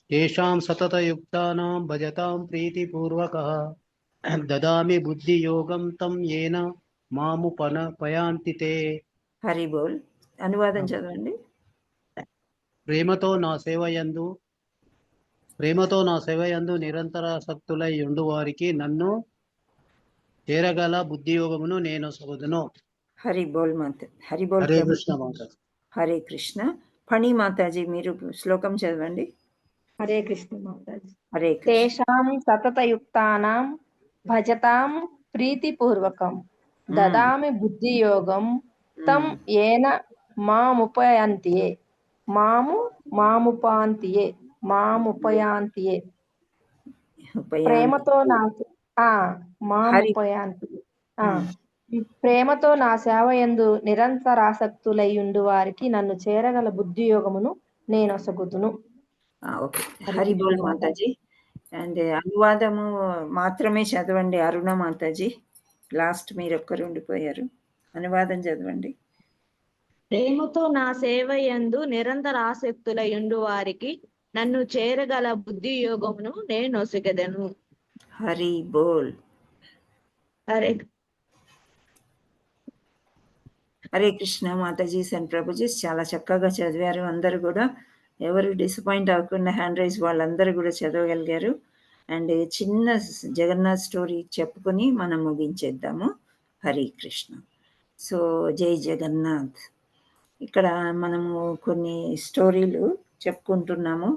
తేషాం సతతయుక్తానాం భజతాం ప్రీతిపూర్వకః దదామి బుద్ధి యోగం తం ఏన మాము పయాంతి తే. హరి బోల్. అనువాదం చదవండి. ప్రేమతో నా సేవయందు నిరంతరాసక్తులై ఉండు వారికి నన్ను చేరగల బుద్ధి యోగమును నేను సగుదును. హరి బోల్ మాత. హరి బోల్. హరే కృష్ణ మాతాజీ. హరే కృష్ణ. ఫణి మాతాజీ మీరు శ్లోకం చదవండి. హరే కృష్ణ మాతాజీ. హరే కృష్ణ. తేషాం సతతయుక్తానాం భజతాం ప్రీతిపూర్వకం దదామి బుద్ధి యోగం తం ఏన మాముపయాంతియే. ప్రేమతో నా సేవయందు నిరంతరాసక్తులయ్యుండు వారికి నన్ను చేరగల బుద్ధి యోగమును నేను సగుదును. ఓకే. హరి బోల్ మాతాజీ. అండ్ అనువాదము మాత్రమే చదవండి అరుణ మాతాజీ. లాస్ట్ మీరు ఒక్కరు ఉండిపోయారు. అనువాదం చదవండి. ప్రేమతో నా సేవయందు నిరంతరాసక్తులయ్యుండు వారికి నన్ను చేరగల బుద్ధి యోగమును నేను నొసగెదను. హరి బోల్. హరే కృష్ణ మాతాజీ అండ్ ప్రభుజీ. చాలా చక్కగా చదివారు అందరూ కూడా. ఎవరు డిసప్పాయింట్ అవ్వకుండా హ్యాండ్ రైజ్ వాళ్ళందరూ కూడా చదవగలిగారు. అండ్ చిన్న జగన్నాథ్ స్టోరీ చెప్పుకొని మనం ముగించేద్దాము. హరి కృష్ణ. సో జై జగన్నాథ్. ఇక్కడ మనము కొన్ని స్టోరీలు చెప్పుకుంటున్నాము.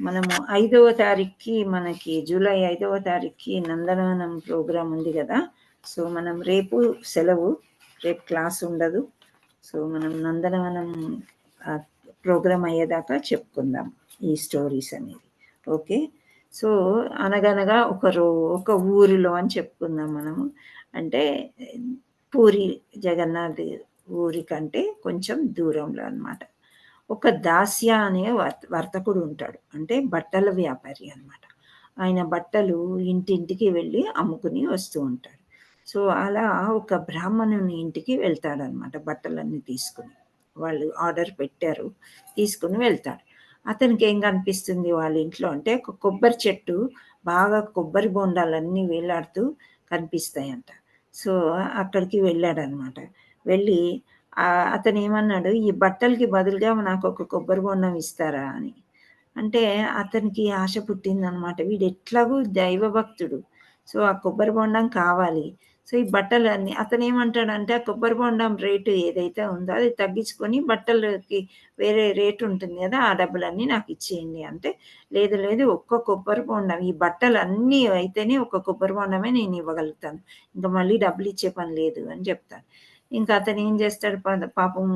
మనము 5వ తారీఖుకి మనకి జూలై 5వ తారీఖుకి నందనవనం ప్రోగ్రాం ఉంది కదా. సో మనం రేపు సెలవు, రేపు క్లాస్ ఉండదు. సో మనం నందనవనం ప్రోగ్రాం అయ్యేదాకా చెప్పుకుందాం ఈ స్టోరీస్ అనేది. ఓకే. సో అనగనగా ఒక ఊరిలో అని చెప్పుకుందాం మనము. అంటే పూరి జగన్నాథ్ ఊరి కంటే కొంచెం దూరంలో అన్నమాట. ఒక దాస్య అనే వర్తకుడు ఉంటాడు. అంటే బట్టల వ్యాపారి అన్నమాట. ఆయన బట్టలు ఇంటింటికి వెళ్ళి అమ్ముకుని వస్తూ ఉంటాడు. సో అలా ఒక బ్రాహ్మణుని ఇంటికి వెళ్తాడనమాట బట్టలన్నీ తీసుకుని. వాళ్ళు ఆర్డర్ పెట్టారు, తీసుకుని వెళ్తాడు. అతనికి ఏం కనిపిస్తుంది వాళ్ళ ఇంట్లో అంటే ఒక కొబ్బరి చెట్టు, బాగా కొబ్బరి బొండాలన్నీ వేలాడుతూ కనిపిస్తాయంట. సో అక్కడికి వెళ్ళాడనమాట. వెళ్ళి అతను ఏమన్నాడు, ఈ బట్టలకి బదులుగా నాకు ఒక కొబ్బరి బొండం ఇస్తారా అని. అంటే అతనికి ఆశ పుట్టిందనమాట. వీడు ఎట్లాగూ దైవభక్తుడు, సో ఆ కొబ్బరి బొండం కావాలి. సో ఈ బట్టలు అన్ని అతను ఏమంటాడంటే ఆ కొబ్బరి బొండం రేటు ఏదైతే ఉందో అది తగ్గించుకొని బట్టలకి వేరే రేటు ఉంటుంది కదా, ఆ డబ్బులన్నీ నాకు ఇచ్చేయండి అంటే, లేదు ఒక్క కొబ్బరి బొండం, ఈ బట్టలు అన్నీ అయితేనే ఒక కొబ్బరి బొండమే నేను ఇవ్వగలుగుతాను, ఇంకా మళ్ళీ డబ్బులు ఇచ్చే పని లేదు అని చెప్తాను. ఇంకా అతను ఏం చేస్తాడు, పాపం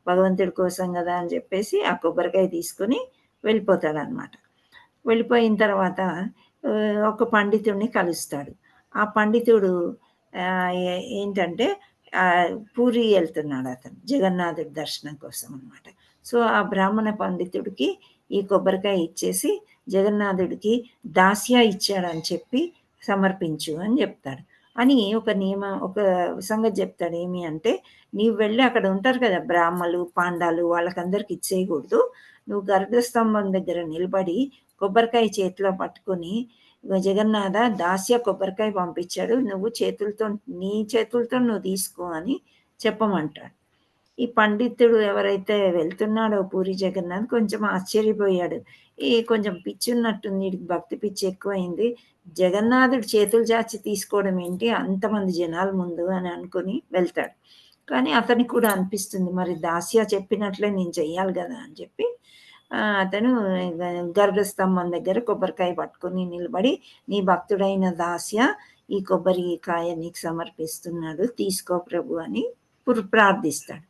భగవంతుడి కోసం కదా అని చెప్పేసి ఆ కొబ్బరికాయ తీసుకొని వెళ్ళిపోతాడు అనమాట. వెళ్ళిపోయిన తర్వాత ఒక పండితుడిని కలుస్తాడు. ఆ పండితుడు ఏంటంటే పూరి వెళ్తున్నాడు అతను జగన్నాథుడి దర్శనం కోసం అనమాట. సో ఆ బ్రాహ్మణ పండితుడికి ఈ కొబ్బరికాయ ఇచ్చేసి జగన్నాథుడికి దాస్య ఇచ్చాడని చెప్పి సమర్పించు అని చెప్తాడు. అని ఒక సంగతి చెప్తాడు. ఏమి అంటే, నీవు వెళ్ళి అక్కడ ఉంటారు కదా బ్రాహ్మలు పాండాలు, వాళ్ళకందరికి ఇచ్చేయకూడదు. నువ్వు గర్భస్తంభం దగ్గర నిలబడి కొబ్బరికాయ చేతిలో పట్టుకొని జగన్నాథ దాస్య కొబ్బరికాయ పంపించాడు, నువ్వు నీ చేతులతో నువ్వు తీసుకో అని చెప్పమంటాడు. ఈ పండితుడు ఎవరైతే వెళ్తున్నాడో పూరి జగన్నాథ్ కొంచెం ఆశ్చర్యపోయాడు. కొంచెం పిచ్చి ఉన్నట్టుంది, వీడికి భక్తి పిచ్చి ఎక్కువైంది, జగన్నాథుడు చేతులు చాచి తీసుకోవడం ఏంటి అంతమంది జనాల ముందు అని అనుకుని వెళ్తాడు. కానీ అతనికి కూడా అనిపిస్తుంది, మరి దాస్య చెప్పినట్లే నేను చెయ్యాలి కదా అని చెప్పి అతను గరుడ స్తంభం దగ్గర కొబ్బరికాయ పట్టుకొని నిలబడి, నీ భక్తుడైన దాస్య ఈ కొబ్బరికాయ నీకు సమర్పిస్తున్నాడు, తీసుకో ప్రభు అని ప్రార్థిస్తాడు.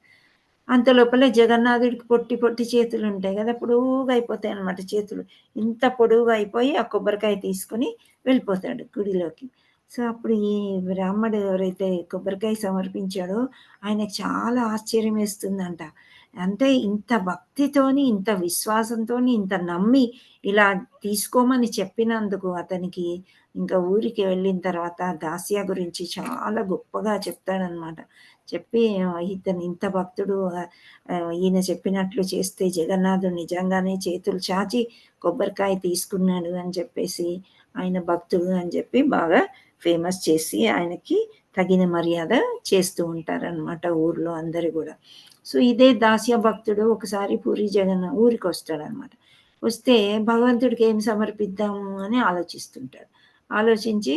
అంత లోపలే జగన్నాథుడికి పొట్టి పొట్టి చేతులు ఉంటాయి కదా, పొడువుగా అయిపోతాయి అన్నమాట చేతులు. ఇంత పొడువుగా అయిపోయి ఆ కొబ్బరికాయ తీసుకుని వెళ్ళిపోతాడు గుడిలోకి. సో అప్పుడు ఈ బ్రాహ్మడు ఎవరైతే కొబ్బరికాయ సమర్పించాడో ఆయనకు చాలా ఆశ్చర్యం వేస్తుందంట. అంటే ఇంత భక్తితోని, ఇంత విశ్వాసంతోని, ఇంత నమ్మి ఇలా తీసుకోమని చెప్పినందుకు అతనికి ఇంకా ఊరికి వెళ్ళిన తర్వాత దాస్య గురించి చాలా గొప్పగా చెప్తాడనమాట. చెప్పి ఇతను ఇంత భక్తుడు, ఈయన చెప్పినట్లు చేస్తే జగన్నాథుడు నిజంగానే చేతులు చాచి కొబ్బరికాయ తీసుకున్నాడు అని చెప్పేసి ఆయన భక్తుడు అని చెప్పి బాగా ఫేమస్ చేసి ఆయనకి తగిన మర్యాద చేస్తూ ఉంటారనమాట ఊర్లో అందరు కూడా. సో ఇదే దాస్య భక్తుడు ఒకసారి పూరి జగన్నాథ్ ఊరికి వస్తాడనమాట. వస్తే భగవంతుడికి ఏం సమర్పిద్దాము అని ఆలోచిస్తుంటాడు. ఆలోచించి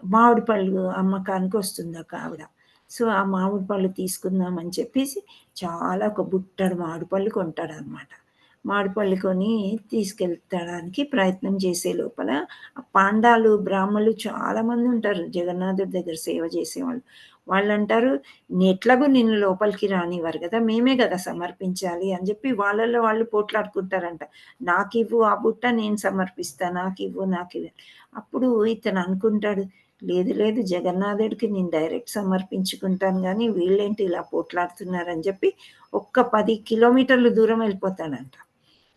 మామిడి పళ్ళు అమ్మకానికి వస్తుంది ఒక ఆవిడ. సో ఆ మామిడి పళ్ళు తీసుకుందామని చెప్పేసి చాలా ఒక బుట్టడు మామిడి పళ్ళు కొంటాడు అనమాట. మామిడి పళ్ళు కొని తీసుకెళ్తాడానికి ప్రయత్నం చేసే లోపల పాండాలు బ్రాహ్మలు చాలా మంది ఉంటారు జగన్నాథుడి దగ్గర సేవ చేసేవాళ్ళు. వాళ్ళు అంటారు, ఎట్లాగో నిన్ను లోపలికి రానివ్వరు కదా, మేమే కదా సమర్పించాలి అని చెప్పి వాళ్ళల్లో వాళ్ళు పోట్లాడుకుంటారంట. నాకు ఇవ్వు ఆ బుట్ట, నేను సమర్పిస్తా, నాకు ఇవ్వు. అప్పుడు ఇతను అనుకుంటాడు, లేదు జగన్నాథుడికి నేను డైరెక్ట్ సమర్పించుకుంటాను, కానీ వీళ్ళేంటి ఇలా పోట్లాడుతున్నారని చెప్పి ఒక్క 10 కిలోమీటర్లు దూరం వెళ్ళిపోతాడంట.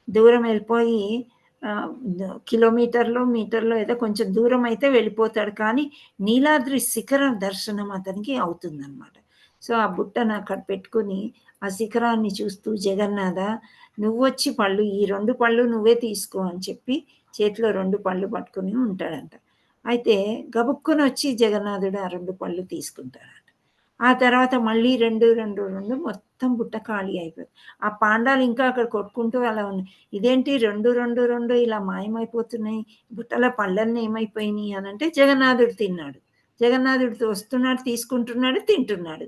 దూరం వెళ్ళిపోయి కిలోమీటర్లో మీటర్లో ఏదో కొంచెం దూరం అయితే వెళ్ళిపోతాడు, కానీ నీలాద్రి శిఖరం దర్శనం అతనికి అవుతుందన్నమాట. సో ఆ బుట్టను అక్కడ పెట్టుకుని ఆ శిఖరాన్ని చూస్తూ, జగన్నాథ నువ్వు వచ్చి పళ్ళు, ఈ 2 పళ్ళు నువ్వే తీసుకో అని చెప్పి చేతిలో 2 పళ్ళు పట్టుకుని ఉంటాడంట. అయితే గబుక్కుని వచ్చి జగన్నాథుడు ఆ 2 పళ్ళు తీసుకుంటాడంట. ఆ తర్వాత మళ్ళీ 2 మొత్తం బుట్ట ఖాళీ అయిపోయింది. ఆ పాండాలు ఇంకా అక్కడ కొట్టుకుంటూ అలా ఉన్నాయి. ఇదేంటి 2 ఇలా మాయమైపోతున్నాయి, బుట్టల పళ్ళన్నీ ఏమైపోయినాయి అని అంటే జగన్నాథుడు తిన్నాడు, జగన్నాథుడితో వస్తున్నాడు, తీసుకుంటున్నాడు, తింటున్నాడు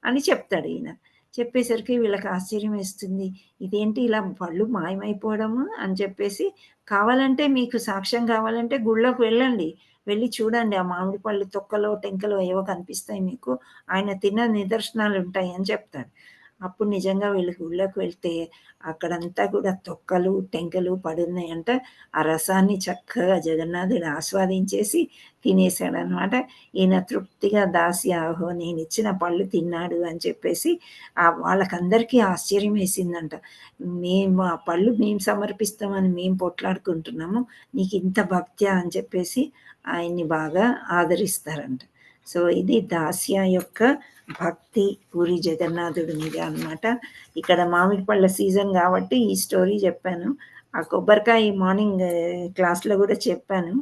అని చెప్తాడు ఈయన. చెప్పేసరికి వీళ్ళకి ఆశ్చర్యం వేస్తుంది, ఇదేంటి ఇలా పళ్ళు మాయమైపోవడము అని చెప్పేసి, కావాలంటే మీకు సాక్ష్యం కావాలంటే గుళ్ళోకి వెళ్ళండి, వెళ్ళి చూడండి, ఆ మామిడి పళ్ళు తొక్కలో టెంకలో ఏవో కనిపిస్తాయి మీకు, ఆయన తిన్న నిదర్శనాలు ఉంటాయి అని చెప్తాడు. అప్పుడు నిజంగా వీళ్ళు గుళ్ళోకి వెళ్తే అక్కడంతా కూడా తొక్కలు టెంకలు పడున్నాయంట. ఆ రసాన్ని చక్కగా జగన్నాథుడు ఆస్వాదించేసి తినేశాడనమాట. ఈయన తృప్తిగా దాస్య ఆహో నేను ఇచ్చిన పళ్ళు తిన్నాడు అని చెప్పేసి వాళ్ళకందరికీ ఆశ్చర్యం వేసిందంట. మేము ఆ పళ్ళు మేము సమర్పిస్తామని మేము పొట్లాడుకుంటున్నాము, నీకు ఇంత భక్త్యా అని చెప్పేసి ఆయన్ని బాగా ఆదరిస్తారంట. సో ఇది దాస్య యొక్క భక్తి పూరి జగన్నాథుడి మీద అనమాట. ఇక్కడ మామిడి పళ్ళ సీజన్ కాబట్టి ఈ స్టోరీ చెప్పాను. ఆ కొబ్బరికాయ మార్నింగ్ క్లాస్లో కూడా చెప్పాను.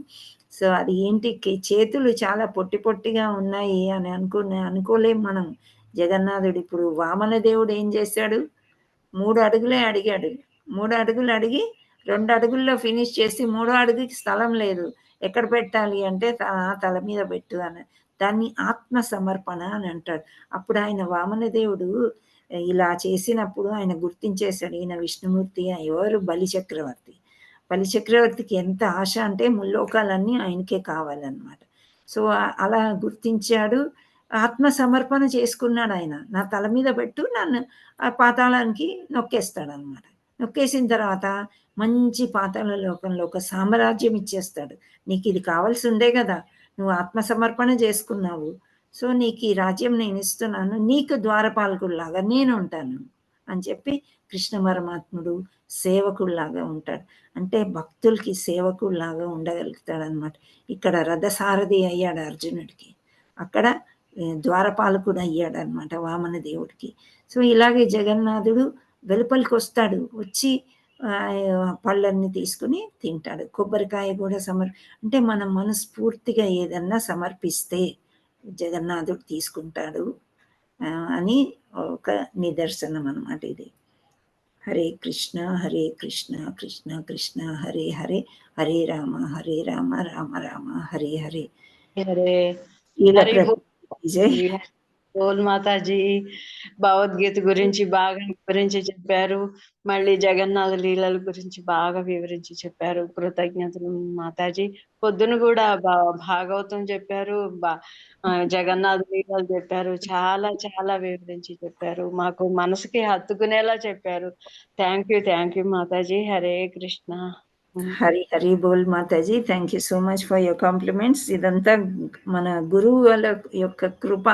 సో అది ఏంటి, చేతులు చాలా పొట్టిగా ఉన్నాయి అని అనుకోలేం మనం. జగన్నాథుడు ఇప్పుడు వామన దేవుడు ఏం చేశాడు, 3 అడుగులే అడిగాడు. 3 అడుగులు అడిగి 2 అడుగుల్లో ఫినిష్ చేసి 3వ అడుగుకి స్థలం లేదు, ఎక్కడ పెట్టాలి అంటే తల మీద పెట్టు అని. దాన్ని ఆత్మ సమర్పణ అని అంటాడు. అప్పుడు ఆయన వామన దేవుడు ఇలా చేసినప్పుడు ఆయన గుర్తించేశాడు, ఈయన విష్ణుమూర్తి, ఎవరు బలిచక్రవర్తికి ఎంత ఆశ అంటే ముల్లోకాలన్నీ ఆయనకే కావాలన్నమాట. సో అలా గుర్తించాడు, ఆత్మ సమర్పణ చేసుకున్నాడు ఆయన. నా తల మీద పెట్టు, నన్ను ఆ పాతాళానికి నొక్కేస్తాడు అనమాట. నొక్కేసిన తర్వాత మంచి పాతాళ లోకంలో ఒక సామ్రాజ్యం ఇచ్చేస్తాడు. నీకు ఇది కావాల్సి ఉండే కదా, నువ్వు ఆత్మ సమర్పణ చేసుకున్నావు, సో నీకు ఈ రాజ్యం నేను ఇస్తున్నాను, నీకు ద్వారపాలకుల్లాగా నేను ఉంటాను అని చెప్పి కృష్ణ పరమాత్ముడు సేవకుల్లాగా ఉంటాడు. అంటే భక్తులకి సేవకుల్లాగా ఉండగలుగుతాడు అనమాట. ఇక్కడ రథసారథి అయ్యాడు అర్జునుడికి, అక్కడ ద్వారపాలకుడు అయ్యాడు అనమాట వామన దేవుడికి. సో ఇలాగే జగన్నాథుడు వెలుపలికి వస్తాడు, వచ్చి పళ్ళన్నీ తీసుకుని తింటాడు. కొబ్బరికాయ కూడా అంటే మనం మనస్ఫూర్తిగా ఏదన్నా సమర్పిస్తే జగన్నాథుడు తీసుకుంటాడు అని ఒక నిదర్శనం అన్నమాట ఇది. హరే కృష్ణ కృష్ణ కృష్ణ హరే హరే, హరే రామ రామ రామ హరే హరే. హరే బోల్ మాతాజీ. భగవద్గీత గురించి బాగా వివరించి చెప్పారు. మళ్ళీ జగన్నాథ లీలల గురించి బాగా వివరించి చెప్పారు. కృతజ్ఞతలు మాతాజీ. పొద్దున కూడా భాగవతం చెప్పారు, జగన్నాథ లీలలు చెప్పారు. చాలా చాలా వివరించి చెప్పారు. మాకు మనసుకి హత్తుకునేలా చెప్పారు. Thank you Mataji. Hare Krishna. Hari Hari boll Mataji. Thank you so much for your compliments. ఇదంతా మన గురువు వాళ్ళ యొక్క కృప.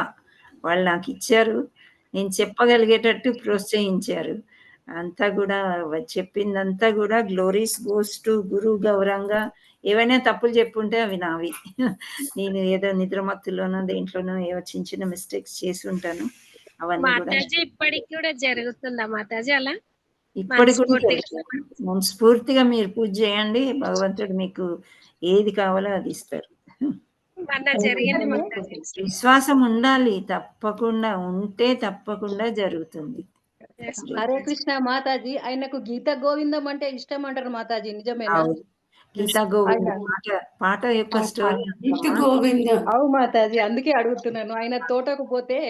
వాళ్ళు నాకు ఇచ్చారు, నేను చెప్పగలిగేటట్టు ప్రోత్సహించారు. అంతా కూడా చెప్పిందంతా కూడా గ్లోరీస్ గోస్ టు గురు గౌరంగా. ఏవైనా తప్పులు చెప్పుంటే అవి నావి. నేను ఏదో నిద్రమత్తులోనో దేంట్లోనో ఏవో చిన్న చిన్న మిస్టేక్స్ చేసి ఉంటాను. అవన్నీ కూడా ఇప్పటికి కూడా జరుగుతుందా మాతాజీ అలా? ఇప్పటికి కూడా మనస్ఫూర్తిగా మీరు పూజ చేయండి, భగవంతుడు మీకు ఏది కావాలో అది ఇస్తారు. విశ్వాసం ఉండాలి, తప్పకుండా ఉంటే తప్పకుండా జరుగుతుంది. హరే కృష్ణ మాతాజీ. ఆయనకు గీత గోవిందం అంటే ఇష్టం అంటారు మాతాజీ, నిజమేనా? గీతా గోవిందం పాట యొక్క స్టోరీ. అవు మాతాజీ, అందుకే అడుగుతున్నాను. ఆయన తోటకు పోతే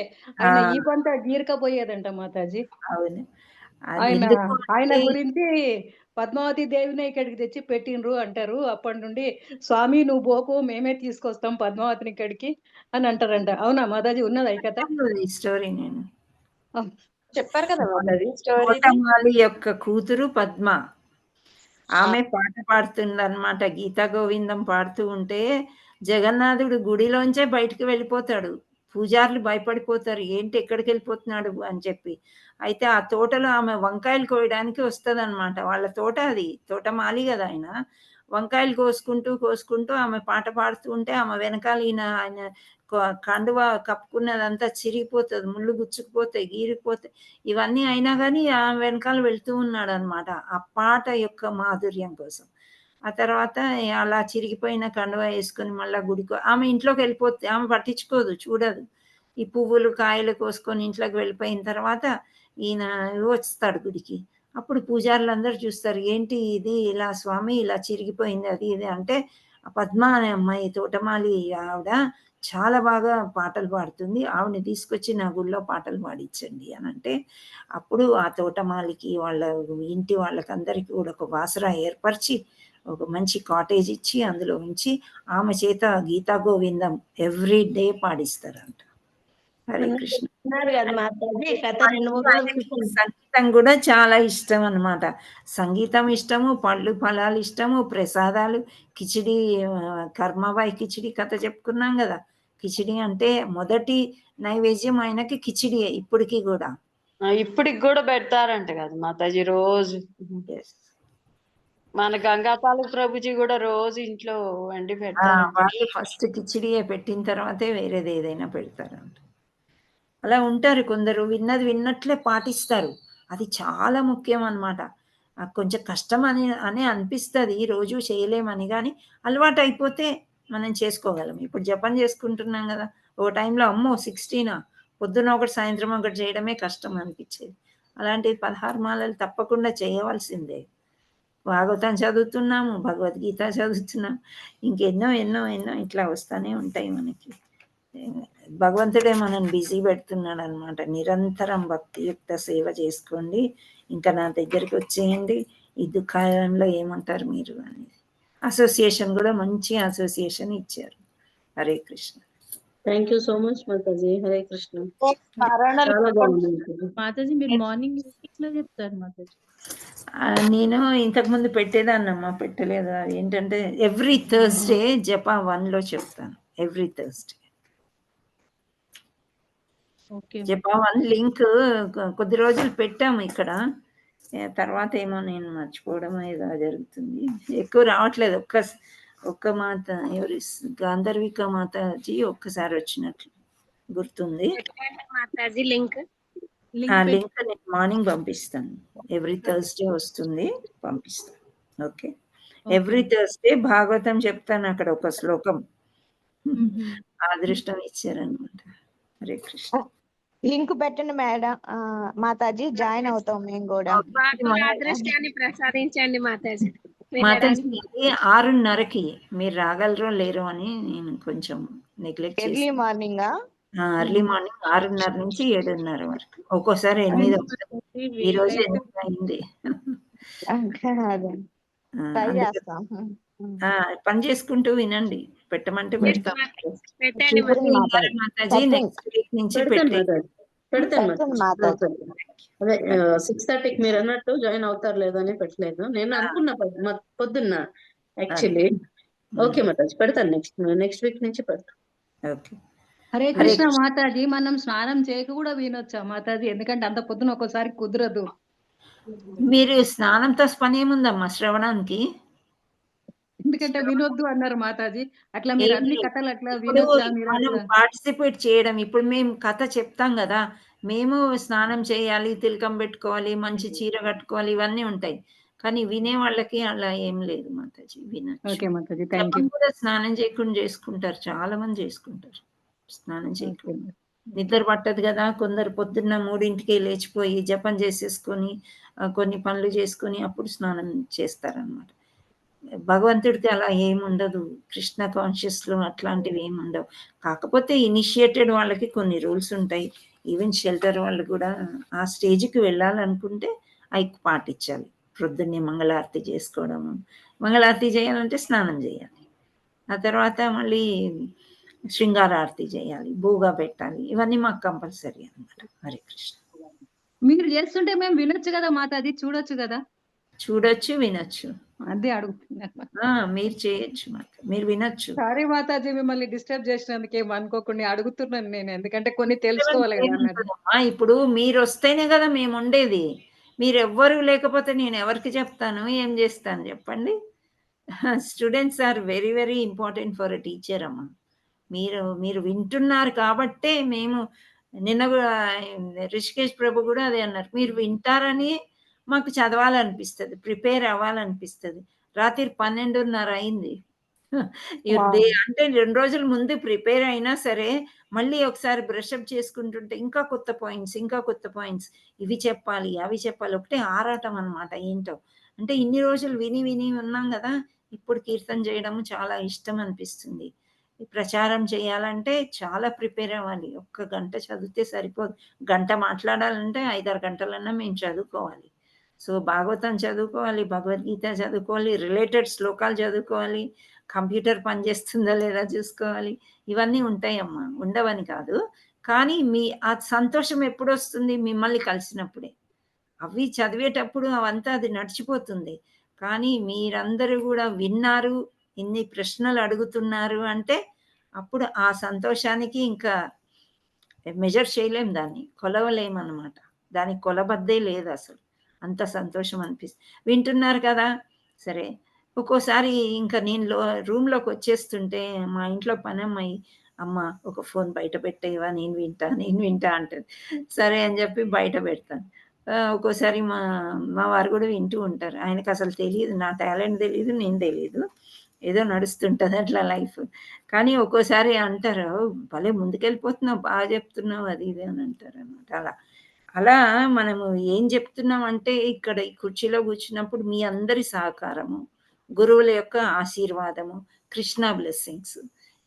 ఆయన ఈ పంట గీరకపోయేదంట మాతాజీ. అవును, ఆయన గురించి పద్మావతి దేవిని ఇక్కడికి తెచ్చి పెట్టిండ్రు అంటారు. అప్పటి నుండి స్వామి నువ్వు పోకు, మేమే తీసుకొస్తాం పద్మావతిని ఇక్కడికి అని అంటారంట. అవునా మాతాజీ? ఉన్నదా ఈ కథ? స్టోరీ నేను చెప్పారు కదా తోటమాలి యొక్క కూతురు పద్మ. ఆమె పాట పాడుతుంది అనమాట. గీతా గోవిందం పాడుతూ ఉంటే జగన్నాథుడు గుడిలోంచే బయటకు వెళ్ళిపోతాడు. పూజారులు భయపడిపోతారు, ఏంటి ఎక్కడికి వెళ్ళిపోతున్నాడు అని చెప్పి. అయితే ఆ తోటలో ఆమె వంకాయలు కోయడానికి వస్తుంది అనమాట. వాళ్ళ తోట అది, తోటమాలి కదా ఆయన. వంకాయలు కోసుకుంటూ ఆమె పాట పాడుతూ ఉంటే ఆమె వెనకాల ఆయన కండువ కప్పుకున్నదంతా చిరిగిపోతుంది, ముళ్ళు గుచ్చుకుపోతాయి, గీరిపోతాయి. ఇవన్నీ అయినా కానీ ఆమె వెనకాల వెళ్తూ ఉన్నాడు అనమాట ఆ పాట యొక్క మాధుర్యం కోసం. ఆ తర్వాత అలా చిరిగిపోయిన కండువ వేసుకొని మళ్ళీ గుడికో ఆమె ఇంట్లోకి వెళ్ళిపోతుంది. ఆమె పట్టించుకోదు, చూడదు. ఈ పువ్వులు కాయలు కోసుకొని ఇంట్లోకి వెళ్ళిపోయిన తర్వాత ఈయన వస్తాడు గుడికి. అప్పుడు పూజారులు అందరూ చూస్తారు, ఏంటి ఇది ఇలా స్వామి ఇలా చిరిగిపోయింది అది ఇది అంటే, పద్మ అనే అమ్మాయి తోటమాలి ఆవిడ చాలా బాగా పాటలు పాడుతుంది, ఆవిడని తీసుకొచ్చి నా గుడిలో పాటలు పాడించండి అని అంటే, అప్పుడు ఆ తోటమాలికి వాళ్ళ ఇంటి వాళ్ళకందరికీ కూడా ఒక వాసరా ఏర్పరిచి ఒక మంచి కాటేజ్ ఇచ్చి అందులో ఉంచి ఆమె చేత గీతా గోవిందం ఎవ్రీ డే పాడిస్తారంట. హరే కృష్ణ. సంగీతం కూడా చాలా ఇష్టం అన్నమాట. సంగీతం ఇష్టము, పళ్ళు ఫలాలు ఇష్టము, ప్రసాదాలు, కిచిడి, కర్మబాయి కిచిడి కథ చెప్పుకున్నాం కదా. కిచిడి అంటే మొదటి నైవేద్యం ఆయనకి కిచిడియే ఇప్పటికి కూడా. ఇప్పటికి కూడా పెడతారంట కదా మాతాజీ రోజు. మన గంగాపాల ప్రభుజీ కూడా రోజు ఇంట్లో వండి పెడతారు. వాళ్ళు ఫస్ట్ కిచిడియే పెట్టిన తర్వాతే వేరేది ఏదైనా పెడతారంట. అలా ఉంటారు కొందరు, విన్నది విన్నట్లే పాటిస్తారు. అది చాలా ముఖ్యం అన్నమాట. కొంచెం కష్టం అని అనిపిస్తుంది, రోజు చేయలేమని. కానీ అలవాటు అయిపోతే మనం చేసుకోగలం. ఇప్పుడు జపం చేసుకుంటున్నాం కదా, ఓ టైంలో అమ్మో 16 పొద్దున ఒకటి సాయంత్రం ఒకటి చేయడమే కష్టం అనిపించేది. అలాంటి 16 మాలలు తప్పకుండా చేయవలసిందే. భాగవతం చదువుతున్నాము, భగవద్గీత చదువుతున్నాం, ఇంకెన్నో ఎన్నో ఎన్నో ఇట్లా వస్తూనే ఉంటాయి మనకి. భగవంతుడే మనల్ని బిజీ పెడుతున్నాడు అనమాట. నిరంతరం భక్తియుక్త సేవ చేసుకోండి, ఇంకా నా దగ్గరికి వచ్చేయండి, ఈ దుఃఖాలంలో ఏమంటారు మీరు అనేది. అసోసియేషన్ కూడా మంచి అసోసియేషన్ ఇచ్చారు. Hare Krishna. Thank you so much Mataji. Hare Krishna. Mataji మీరు మార్నింగ్ ఎట్లా చెప్తారు మాతాజీ? నేను ఇంతకుముందు పెట్టేదాన్నమ్మా, పెట్టలేదు. ఏంటంటే ఎవ్రీ థర్స్డే జపా 1లో చెప్తాను. ఎవ్రీ థర్స్డే జపా 1 లింక్ కొద్ది రోజులు పెట్టాము ఇక్కడ, తర్వాత ఏమో నేను మర్చిపోవడం ఏదో జరుగుతుంది, ఎక్కువ రావట్లేదు. ఒక్క మాత ఎవరి గాంధర్విక మాతాజీ ఒక్కసారి వచ్చినట్లు గుర్తుంది. మాతాజీ లింక్ నేను మార్నింగ్ పంపిస్తాను. ఎవ్రీ థర్స్డే వస్తుంది, పంపిస్తాను. ఓకే, ఎవ్రీ థర్స్డే భాగవతం చెప్తాను, అక్కడ ఒక శ్లోకం. అదృష్టం ఇచ్చారనమాట. హరే కృష్ణ. లింక్ పెట్టండి మేడం, మాతాజీ, జాయిన్ అవుతాం మేము కూడా. మాకు అదృష్టాన్ని ప్రసాదించండి మాతాజీ. మాతాజీ, ఇది 6:30కి మీరు రాగలరో లేరో అని నేను కొంచెం నెగ్లెక్ట్ చేసి. ఎర్లీ మార్నింగ్ ఎర్లీ మార్నింగ్ 6:30 నుంచి 7:30 వరకు, ఒక్కోసారి 8 అవుతుంది. ఈ రోజు 8 అయింది. పని చేసుకుంటూ వినండి, పెట్టమంటే పెడతాం. మాతాజీ నెక్స్ట్ వీక్ నుంచి పెడతాను. అదే 6:30కి మీరు అన్నట్టు జాయిన్ అవుతారు లేదని పెట్టలేదు. నేను అనుకున్నా పొద్దున్న యాక్చువల్లీ. ఓకే మాతాజీ, పెడతాను. నెక్స్ట్ వీక్ నుంచి పెడతాను. ఓకే. హరే కృష్ణ మాతాజీ. మనం స్నానం చేయక కూడా వినొచ్చా మాతాజీ? ఎందుకంటే అంత పొద్దున ఒక్కోసారి కుదరదు. మీరు స్నానంతో పని ఏముందమ్మా శ్రవణానికి? ఎందుకంటే వినొద్దు అన్నారు మాతాజీ. అట్లా మీరు అన్ని కథలు అట్లా వినొచ్చా? మనం పార్టిసిపేట్ చేయడం, ఇప్పుడు మేము కథ చెప్తాం కదా, మేము స్నానం చేయాలి, తిలకం పెట్టుకోవాలి, మంచి చీర కట్టుకోవాలి, ఇవన్నీ ఉంటాయి. కానీ వినే వాళ్ళకి అలా ఏం లేదు మాతాజీ, వినొచ్చు. జపం కూడా స్నానం చేయకుండా చేసుకుంటారు, చాలా మంది చేసుకుంటారు స్నానం చేయకుండా. నిద్ర పట్టదు కదా, కొందరు పొద్దున్న 3ంటికే లేచిపోయి జపం చేసేసుకొని కొన్ని పనులు చేసుకొని అప్పుడు స్నానం చేస్తారనమాట. భగవంతుడికి అలా ఏముండదు, కృష్ణ కాన్షియస్లో అట్లాంటివి ఏమి ఉండవు. కాకపోతే ఇనిషియేటెడ్ వాళ్ళకి కొన్ని రూల్స్ ఉంటాయి. ఈవెన్ షెల్టర్ వాళ్ళు కూడా ఆ స్టేజ్కి వెళ్ళాలనుకుంటే అవి పాటించాలి. ప్రొద్దున్నే మంగళారతి చేసుకోవడము, మంగళారతి చేయాలంటే స్నానం చేయాలి, ఆ తర్వాత మళ్ళీ శృంగారారతి చేయాలి, భూగా పెట్టాలి, ఇవన్నీ మాకు కంపల్సరీ అన్నమాట. హరే కృష్ణ. మీరు చేస్తుంటే మేము వినొచ్చు కదా మాతాజీ, చూడొచ్చు కదా? చూడొచ్చు, వినొచ్చు. అదే అడుగుతున్నా. మీరు చేయొచ్చు, మీరు వినొచ్చు. సారీ మాతాజీ, మిమ్మల్ని డిస్టర్బ్ చేసినందుకు ఏం అనుకోకుండా అడుగుతున్నాను నేను, ఎందుకంటే కొన్ని తెలుసుకోవాలి కదా. ఇప్పుడు మీరు వస్తేనే కదా మేము ఉండేది. మీరు ఎవ్వరు లేకపోతే నేను ఎవరికి చెప్తాను, ఏం చేస్తాను చెప్పండి? Students are very very important for a teacher అమ్మా. మీరు వింటున్నారు కాబట్టే మేము నిన్న రిషికేష్ ప్రభు కూడా అదే అన్నారు, మీరు వింటారని మాకు చదవాలనిపిస్తుంది, ప్రిపేర్ అవ్వాలనిపిస్తుంది. రాత్రి 12:30 అయింది. అంటే 2 రోజుల ముందు ప్రిపేర్ అయినా సరే మళ్ళీ ఒకసారి బ్రషప్ చేసుకుంటుంటే ఇంకా కొత్త పాయింట్స్, ఇవి చెప్పాలి, అవి చెప్పాలి, ఒకటే ఆరాటం అనమాట. ఏంటో అంటే ఇన్ని రోజులు విని విని ఉన్నాం కదా, ఇప్పుడు కీర్తన చేయడం చాలా ఇష్టం అనిపిస్తుంది. ప్రచారం చేయాలంటే చాలా ప్రిపేర్ అవ్వాలి. 1 గంట చదివితే సరిపోదు, గంట మాట్లాడాలంటే 5-6 గంటలన్నా మేము చదువుకోవాలి. సో భాగవతం చదువుకోవాలి, భగవద్గీత చదువుకోవాలి, రిలేటెడ్ శ్లోకాలు చదువుకోవాలి, కంప్యూటర్ పనిచేస్తుందా లేదా చూసుకోవాలి, ఇవన్నీ ఉంటాయమ్మా, ఉండవని కాదు. కానీ ఆ సంతోషం ఎప్పుడు వస్తుంది? మిమ్మల్ని కలిసినప్పుడే. అవి చదివేటప్పుడు అవంతా అది నడిచిపోతుంది. కానీ మీరందరూ కూడా విన్నారు, ఇన్ని ప్రశ్నలు అడుగుతున్నారు అంటే అప్పుడు ఆ సంతోషానికి ఇంకా మెజర్ చేయలేం, దాన్ని కొలవలేమన్నమాట. దానికి కొలబద్దే లేదు అసలు, అంత సంతోషం అనిపిస్తుంది. వింటున్నారు కదా, సరే. ఒక్కోసారి ఇంకా నేను రూమ్లోకి వచ్చేస్తుంటే మా ఇంట్లో పనమ్మాయి, అమ్మ ఒక ఫోన్ బయట పెట్టేవా, నేను వింటా అంటది. సరే అని చెప్పి బయట పెడతాను. ఒక్కోసారి మా వారు కూడా వింటూ ఉంటారు. ఆయనకు అసలు తెలియదు, నా టాలెంట్ తెలియదు, నేను తెలియదు, ఏదో నడుస్తుంటుంది అట్లా లైఫ్. కానీ ఒక్కోసారి అంటారు, భలే ముందుకెళ్ళిపోతున్నావు, బాగా చెప్తున్నావు, అది ఇది అని అంటారు అనమాట. అలా మనము ఏం చెప్తున్నాం అంటే ఇక్కడ ఈ కుర్చీలో కూర్చున్నప్పుడు మీ అందరి సహకారము, గురువుల యొక్క ఆశీర్వాదము, కృష్ణ బ్లెస్సింగ్స్,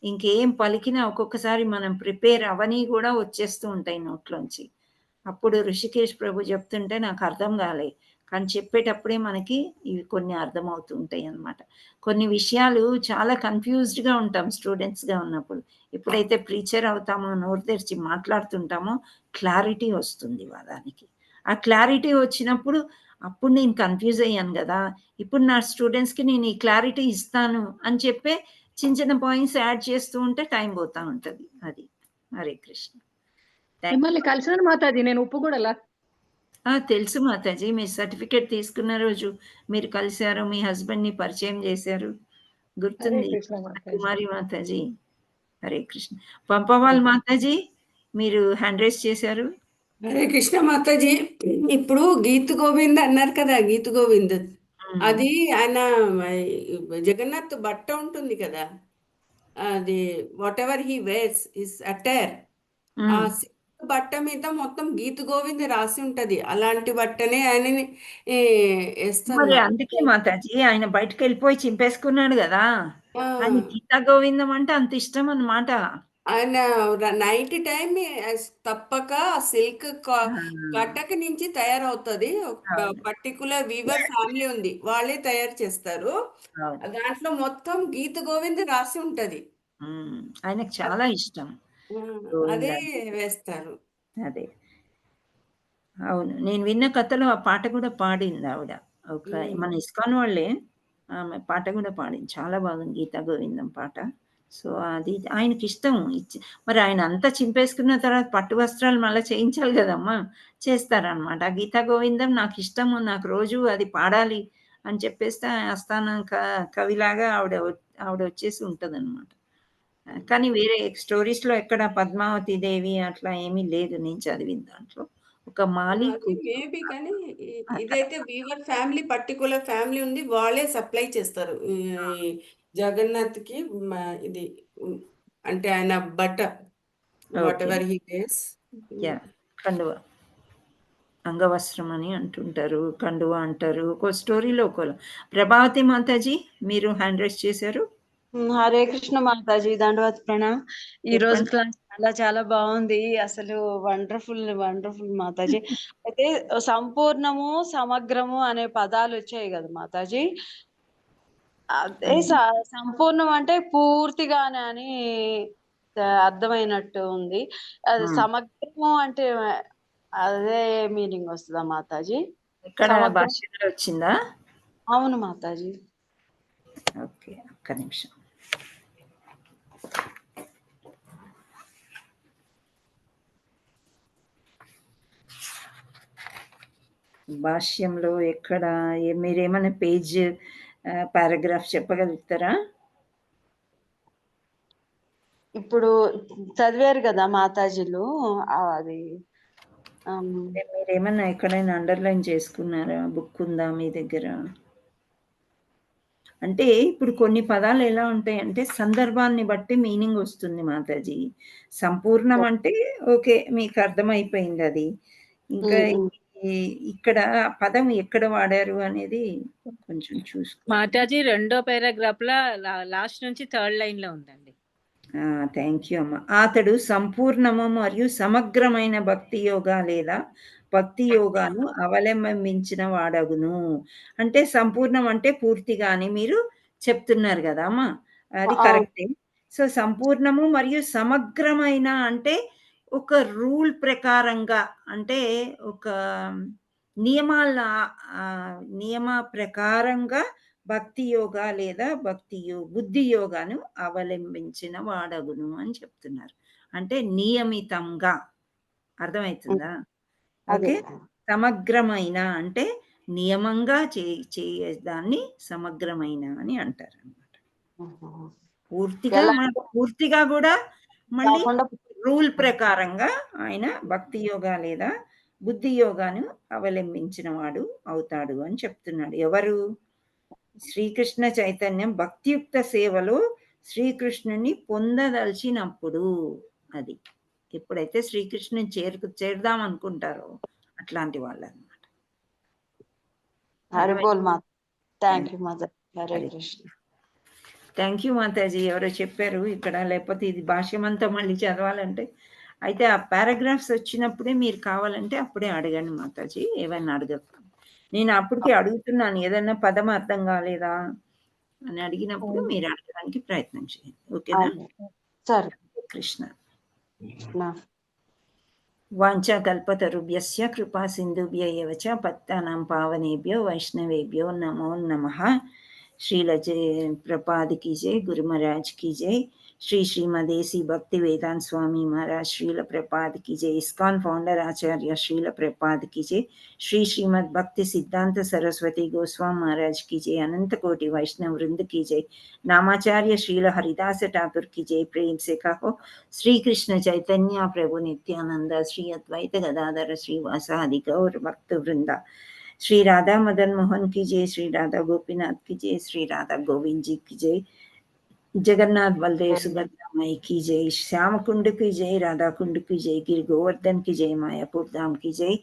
ఇంకేం పలికినా ఒక్కొక్కసారి మనం ప్రిపేర్ అవని కూడా వచ్చేస్తూ ఉంటాయి నోట్లోంచి. అప్పుడు ఋషికేష్ ప్రభు చెప్తుంటే నాకు అర్థం కాలే, కానీ చెప్పేటప్పుడే మనకి ఇవి కొన్ని అర్థమవుతూ ఉంటాయి అన్నమాట. కొన్ని విషయాలు చాలా కన్ఫ్యూజ్డ్గా ఉంటాం స్టూడెంట్స్గా ఉన్నప్పుడు. ఎప్పుడైతే ప్రీచర్ అవుతామో, నోరు తెరిచి మాట్లాడుతుంటామో క్లారిటీ వస్తుంది వాదానికి. ఆ క్లారిటీ వచ్చినప్పుడు అప్పుడు నేను కన్ఫ్యూజ్ అయ్యాను కదా, ఇప్పుడు నా స్టూడెంట్స్కి నేను ఈ క్లారిటీ ఇస్తాను అని చెప్పే చిన్న చిన్న పాయింట్స్ యాడ్ చేస్తూ ఉంటే టైం పోతా ఉంటుంది. అది. హరే కృష్ణ. మిమ్మల్ని కలిసాను మాతాజీ నేను ఉప్పుగూడలా. తెలుసు మాతాజీ, మీ సర్టిఫికేట్ తీసుకున్న రోజు మీరు కలిశారు, మీ హస్బెండ్ని పరిచయం చేశారు, గుర్తుంది. కుమారి మాతాజీ. హరే కృష్ణ. పంపవాల్ మాతాజీ, మీరు హ్యాండ్ రైజ్ చేశారు. హరే కృష్ణ మాతాజీ. ఇప్పుడు గీత్ గోవింద్ అన్నారు కదా, గీత్ గోవింద్ అది ఆయన జగన్నాథ్ బట్ట ఉంటుంది కదా, అది whatever he wears his attire, ఆ సిల్క్ బట్ట మీద మొత్తం గీత్ గోవింద్ రాసి ఉంటది. అలాంటి బట్టనే ఆయనని వేస్తారు మరి మాతాజీ. అందుకే మాతాజీ ఆయన బయటకు వెళ్ళిపోయి చింపేసుకున్నాడు కదా. ఆ, ఆయన గీతా గోవిందం అంటే అంత ఇష్టం అన్నమాట. ఆయన నైట్ టైం తప్పక సిల్క్ కటక నుంచి తయారవుతుంది. పర్టికులర్ వీవర్ ఫ్యామిలీ ఉంది, వాళ్ళే తయారు చేస్తారు. దాంట్లో మొత్తం గీత గోవింద్ రాసి ఉంటది. ఆయనకు చాలా ఇష్టం. అదే వేస్తారు. అదే అవును, నేను విన్న కథలో ఆ పాట కూడా పాడింది ఆవిడ. ఒక మన ఇస్కాన్ వాళ్ళే ఆమె పాట కూడా పాడింది, చాలా బాగుంది గీతా గోవిందం పాట. సో అది ఆయనకి ఇష్టం. మరి ఆయన అంతా చింపేసుకున్న తర్వాత పట్టు వస్త్రాలు మళ్ళీ చేయించాలి కదమ్మా, చేస్తారనమాట. ఆ గీతా గోవిందం నాకు ఇష్టము, నాకు రోజు అది పాడాలి అని చెప్పేస్తే ఆస్థాన కవిలాగా ఆవిడ వచ్చేసి ఉంటుంది అనమాట. కానీ వేరే స్టోరీస్లో ఎక్కడ పద్మావతి దేవి అట్లా ఏమీ లేదు నేను చదివిన దాంట్లో. ఒక మాలి మేబీ, కానీ ఇదైతే వీవర్ ఫ్యామిలీ, పర్టికులర్ ఫ్యామిలీ ఉంది, వాళ్ళే సప్లై చేస్తారు ఈ జగన్నాథ్ కి. ఇది అంటే ఆయన బట్ట వాట్ ఎవర్ హీ వేర్స్, కండువ అంగవస్త్రం అని అంటుంటారు, కండువ అంటారు. ఒక స్టోరీలో ఒకరు. ప్రభావతి మాతాజీ మీరు హ్యాండ్ రైజ్ చేశారు. హరే కృష్ణ మాతాజీ, దండవత్ ప్రణామ్. ఈ రోజు క్లాస్ చాలా బాగుంది, అసలు వండర్ఫుల్ మాతాజీ. అయితే సంపూర్ణము సమగ్రము అనే పదాలు వచ్చాయి కదా మాతాజీ. అదే సంపూర్ణం అంటే పూర్తిగానే అని అర్థమైనట్టు ఉంది. అది సమగ్రము అంటే అదే మీనింగ్ వస్తుందా మాతాజీ? ఇక్కడ భాషలో వచ్చిందా? అవును మాతాజీ. ఓకే, ఒక్క నిమిషం. భాష్యంలో ఎక్కడ మీరేమైనా పేజ్ పారాగ్రాఫ్ చెప్పగలుగుతారా? ఇప్పుడు చదివారు కదా మాతాజీలు, అది మీరేమన్నా ఎక్కడైనా అండర్లైన్ చేసుకున్నారా? బుక్ ఉందా మీ దగ్గర? అంటే ఇప్పుడు కొన్ని పదాలు ఎలా ఉంటాయంటే సందర్భాన్ని బట్టి మీనింగ్ వస్తుంది మాతాజీ. సంపూర్ణం అంటే ఓకే, మీకు అర్థమైపోయింది అది. ఇంకా ఇక్కడ పదం ఎక్కడ వాడారు అనేది కొంచెం చూసుకో మాతాజీ. రెండో పారాగ్రాఫ్ లో లాస్ట్ నుంచి థర్డ్ లైన్ లో ఉందండి. థ్యాంక్ యూ అమ్మ. అతడు సంపూర్ణము మరియు సమగ్రమైన భక్తి యోగా లేదా భక్తి యోగాను అవలంబించిన వాడగును. అంటే సంపూర్ణం అంటే పూర్తిగా అని మీరు చెప్తున్నారు కదా అమ్మా, అది కరెక్టే. సో సంపూర్ణము మరియు సమగ్రమైన అంటే ఒక రూల్ ప్రకారంగా, అంటే ఒక నియమ ప్రకారంగా భక్తి యోగా లేదా బుద్ధి యోగాను అవలంబించిన వాడగును అని చెప్తున్నారు. అంటే నియమితంగా, అర్థమవుతుందా? ఓకే. సమగ్రమైన అంటే నియమంగా చేయదాన్ని సమగ్రమైన అని అంటారు అన్నమాట. పూర్తిగా కూడా మళ్ళీ రూల్ ప్రకారంగా ఆయన భక్తి యోగా లేదా బుద్ధి యోగాను అవలంబించిన వాడు అవుతాడు అని చెప్తున్నాడు. ఎవరు? శ్రీకృష్ణ చైతన్యం భక్తియుక్త సేవలో శ్రీకృష్ణుని పొందదలిచినప్పుడు, అది ఎప్పుడైతే శ్రీకృష్ణుని చేరుదాం అనుకుంటారో అట్లాంటి వాళ్ళు అన్నమాట. Thank you Mataji. ఎవరో చెప్పారు ఇక్కడ, లేకపోతే ఇది భాష్యమంతా మళ్ళీ చదవాలంటే. అయితే ఆ పారాగ్రాఫ్స్ వచ్చినప్పుడే మీరు కావాలంటే అప్పుడే అడగండి మాతాజీ, ఏమైనా అడగదు. నేను అప్పటికే అడుగుతున్నాను, ఏదైనా పదం అర్థం కాలేదా అని అడిగినప్పుడు మీరు అడగడానికి ప్రయత్నం చేయండి. ఓకేనా? కృష్ణ. వాంఛా కల్పతరుభ్యస్య కృపా సింధుభ్య ఏవ చ పతితానాం పావనేభ్యో వైష్ణవేభ్యో నమో నమః. శ్రీల ప్రపాద్ की जय, गुरु महाराज की जय, श्री श्रीमद एसी भक्ति वेदांत स्वामी महाराज श्रील प्रपाद की जय। इस्कॉन फाउंडर आचार्य श्रील प्रपाद की जय। श्री श्रीमद भक्ति सिद्धांत सरस्वती गोस्वामी महाराज की जय। अनंत कोटि वैष्णव वृंद की जय। नामाचार्य श्रील हरिदास ठाकुर की जय। प्रेम से कहो श्री कृष्ण चैतन्य प्रभु नित्यानंद श्री अद्वैत गदाधर श्रीवासादि गौर भक्त वृंदा। श्री राधा मदन मोहन की जय। श्री राधा गोपीनाथ की जय। श्री राधा गोविंद जी की जय। जगन्नाथ बलदेव सुभद्रा माई की जय। श्याम कुंड की जय। राधा कुंड की जय। गिर गोवर्धन की जय। मायापुर धाम की जय।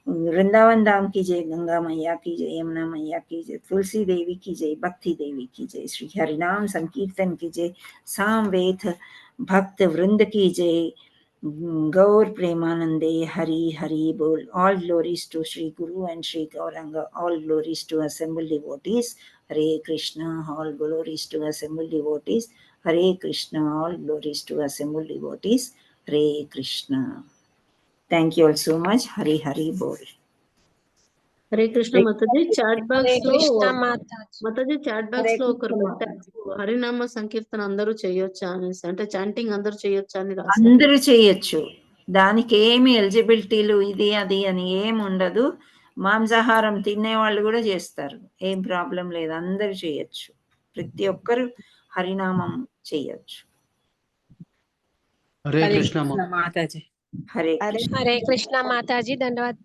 वृंदावन धाम की जय। गंगा मैया की जय। यमुना मैया की जय। तुलसी देवी की जय। भक्ति देवी की जय। श्री हरिनाम संकीर्तन की जय। सामवेद भक्त वृंद की जय। गौर प्रेमानंदे हरि हरि बोल। All glories to Sri Guru and Sri Gauranga. All glories to assembled devotees. Hare Krishna. All glories to assembled devotees. Hare Krishna. All glories to assembled devotees. Hare Krishna. Thank you all so much. Hari Hari Bol. Hare Krishna Mataji. Chat box లో Mataji chat box లో ఒకరు పెట్టారు హరినామ సంకీర్తన అందరూ చేయొచ్చా అనేసి, అంటే chanting అందరూ చేయొచ్చా అని రాశారు. అందరూ చేయొచ్చు. దానికి ఏమి ఎలిజిబిలిటీలు ఇది అది అని ఏమి ఉండదు. మాంసాహారం తినేవాళ్ళు కూడా చేస్తారు, ఏం ప్రాబ్లం లేదు. అందరూ చేయొచ్చు. ప్రతి ఒక్కరు హరినామం చేయొచ్చు. హరే కృష్ణ మాతాజీ. హరే హరే కృష్ణ మాతాజీ. ధన్యవాదాలు.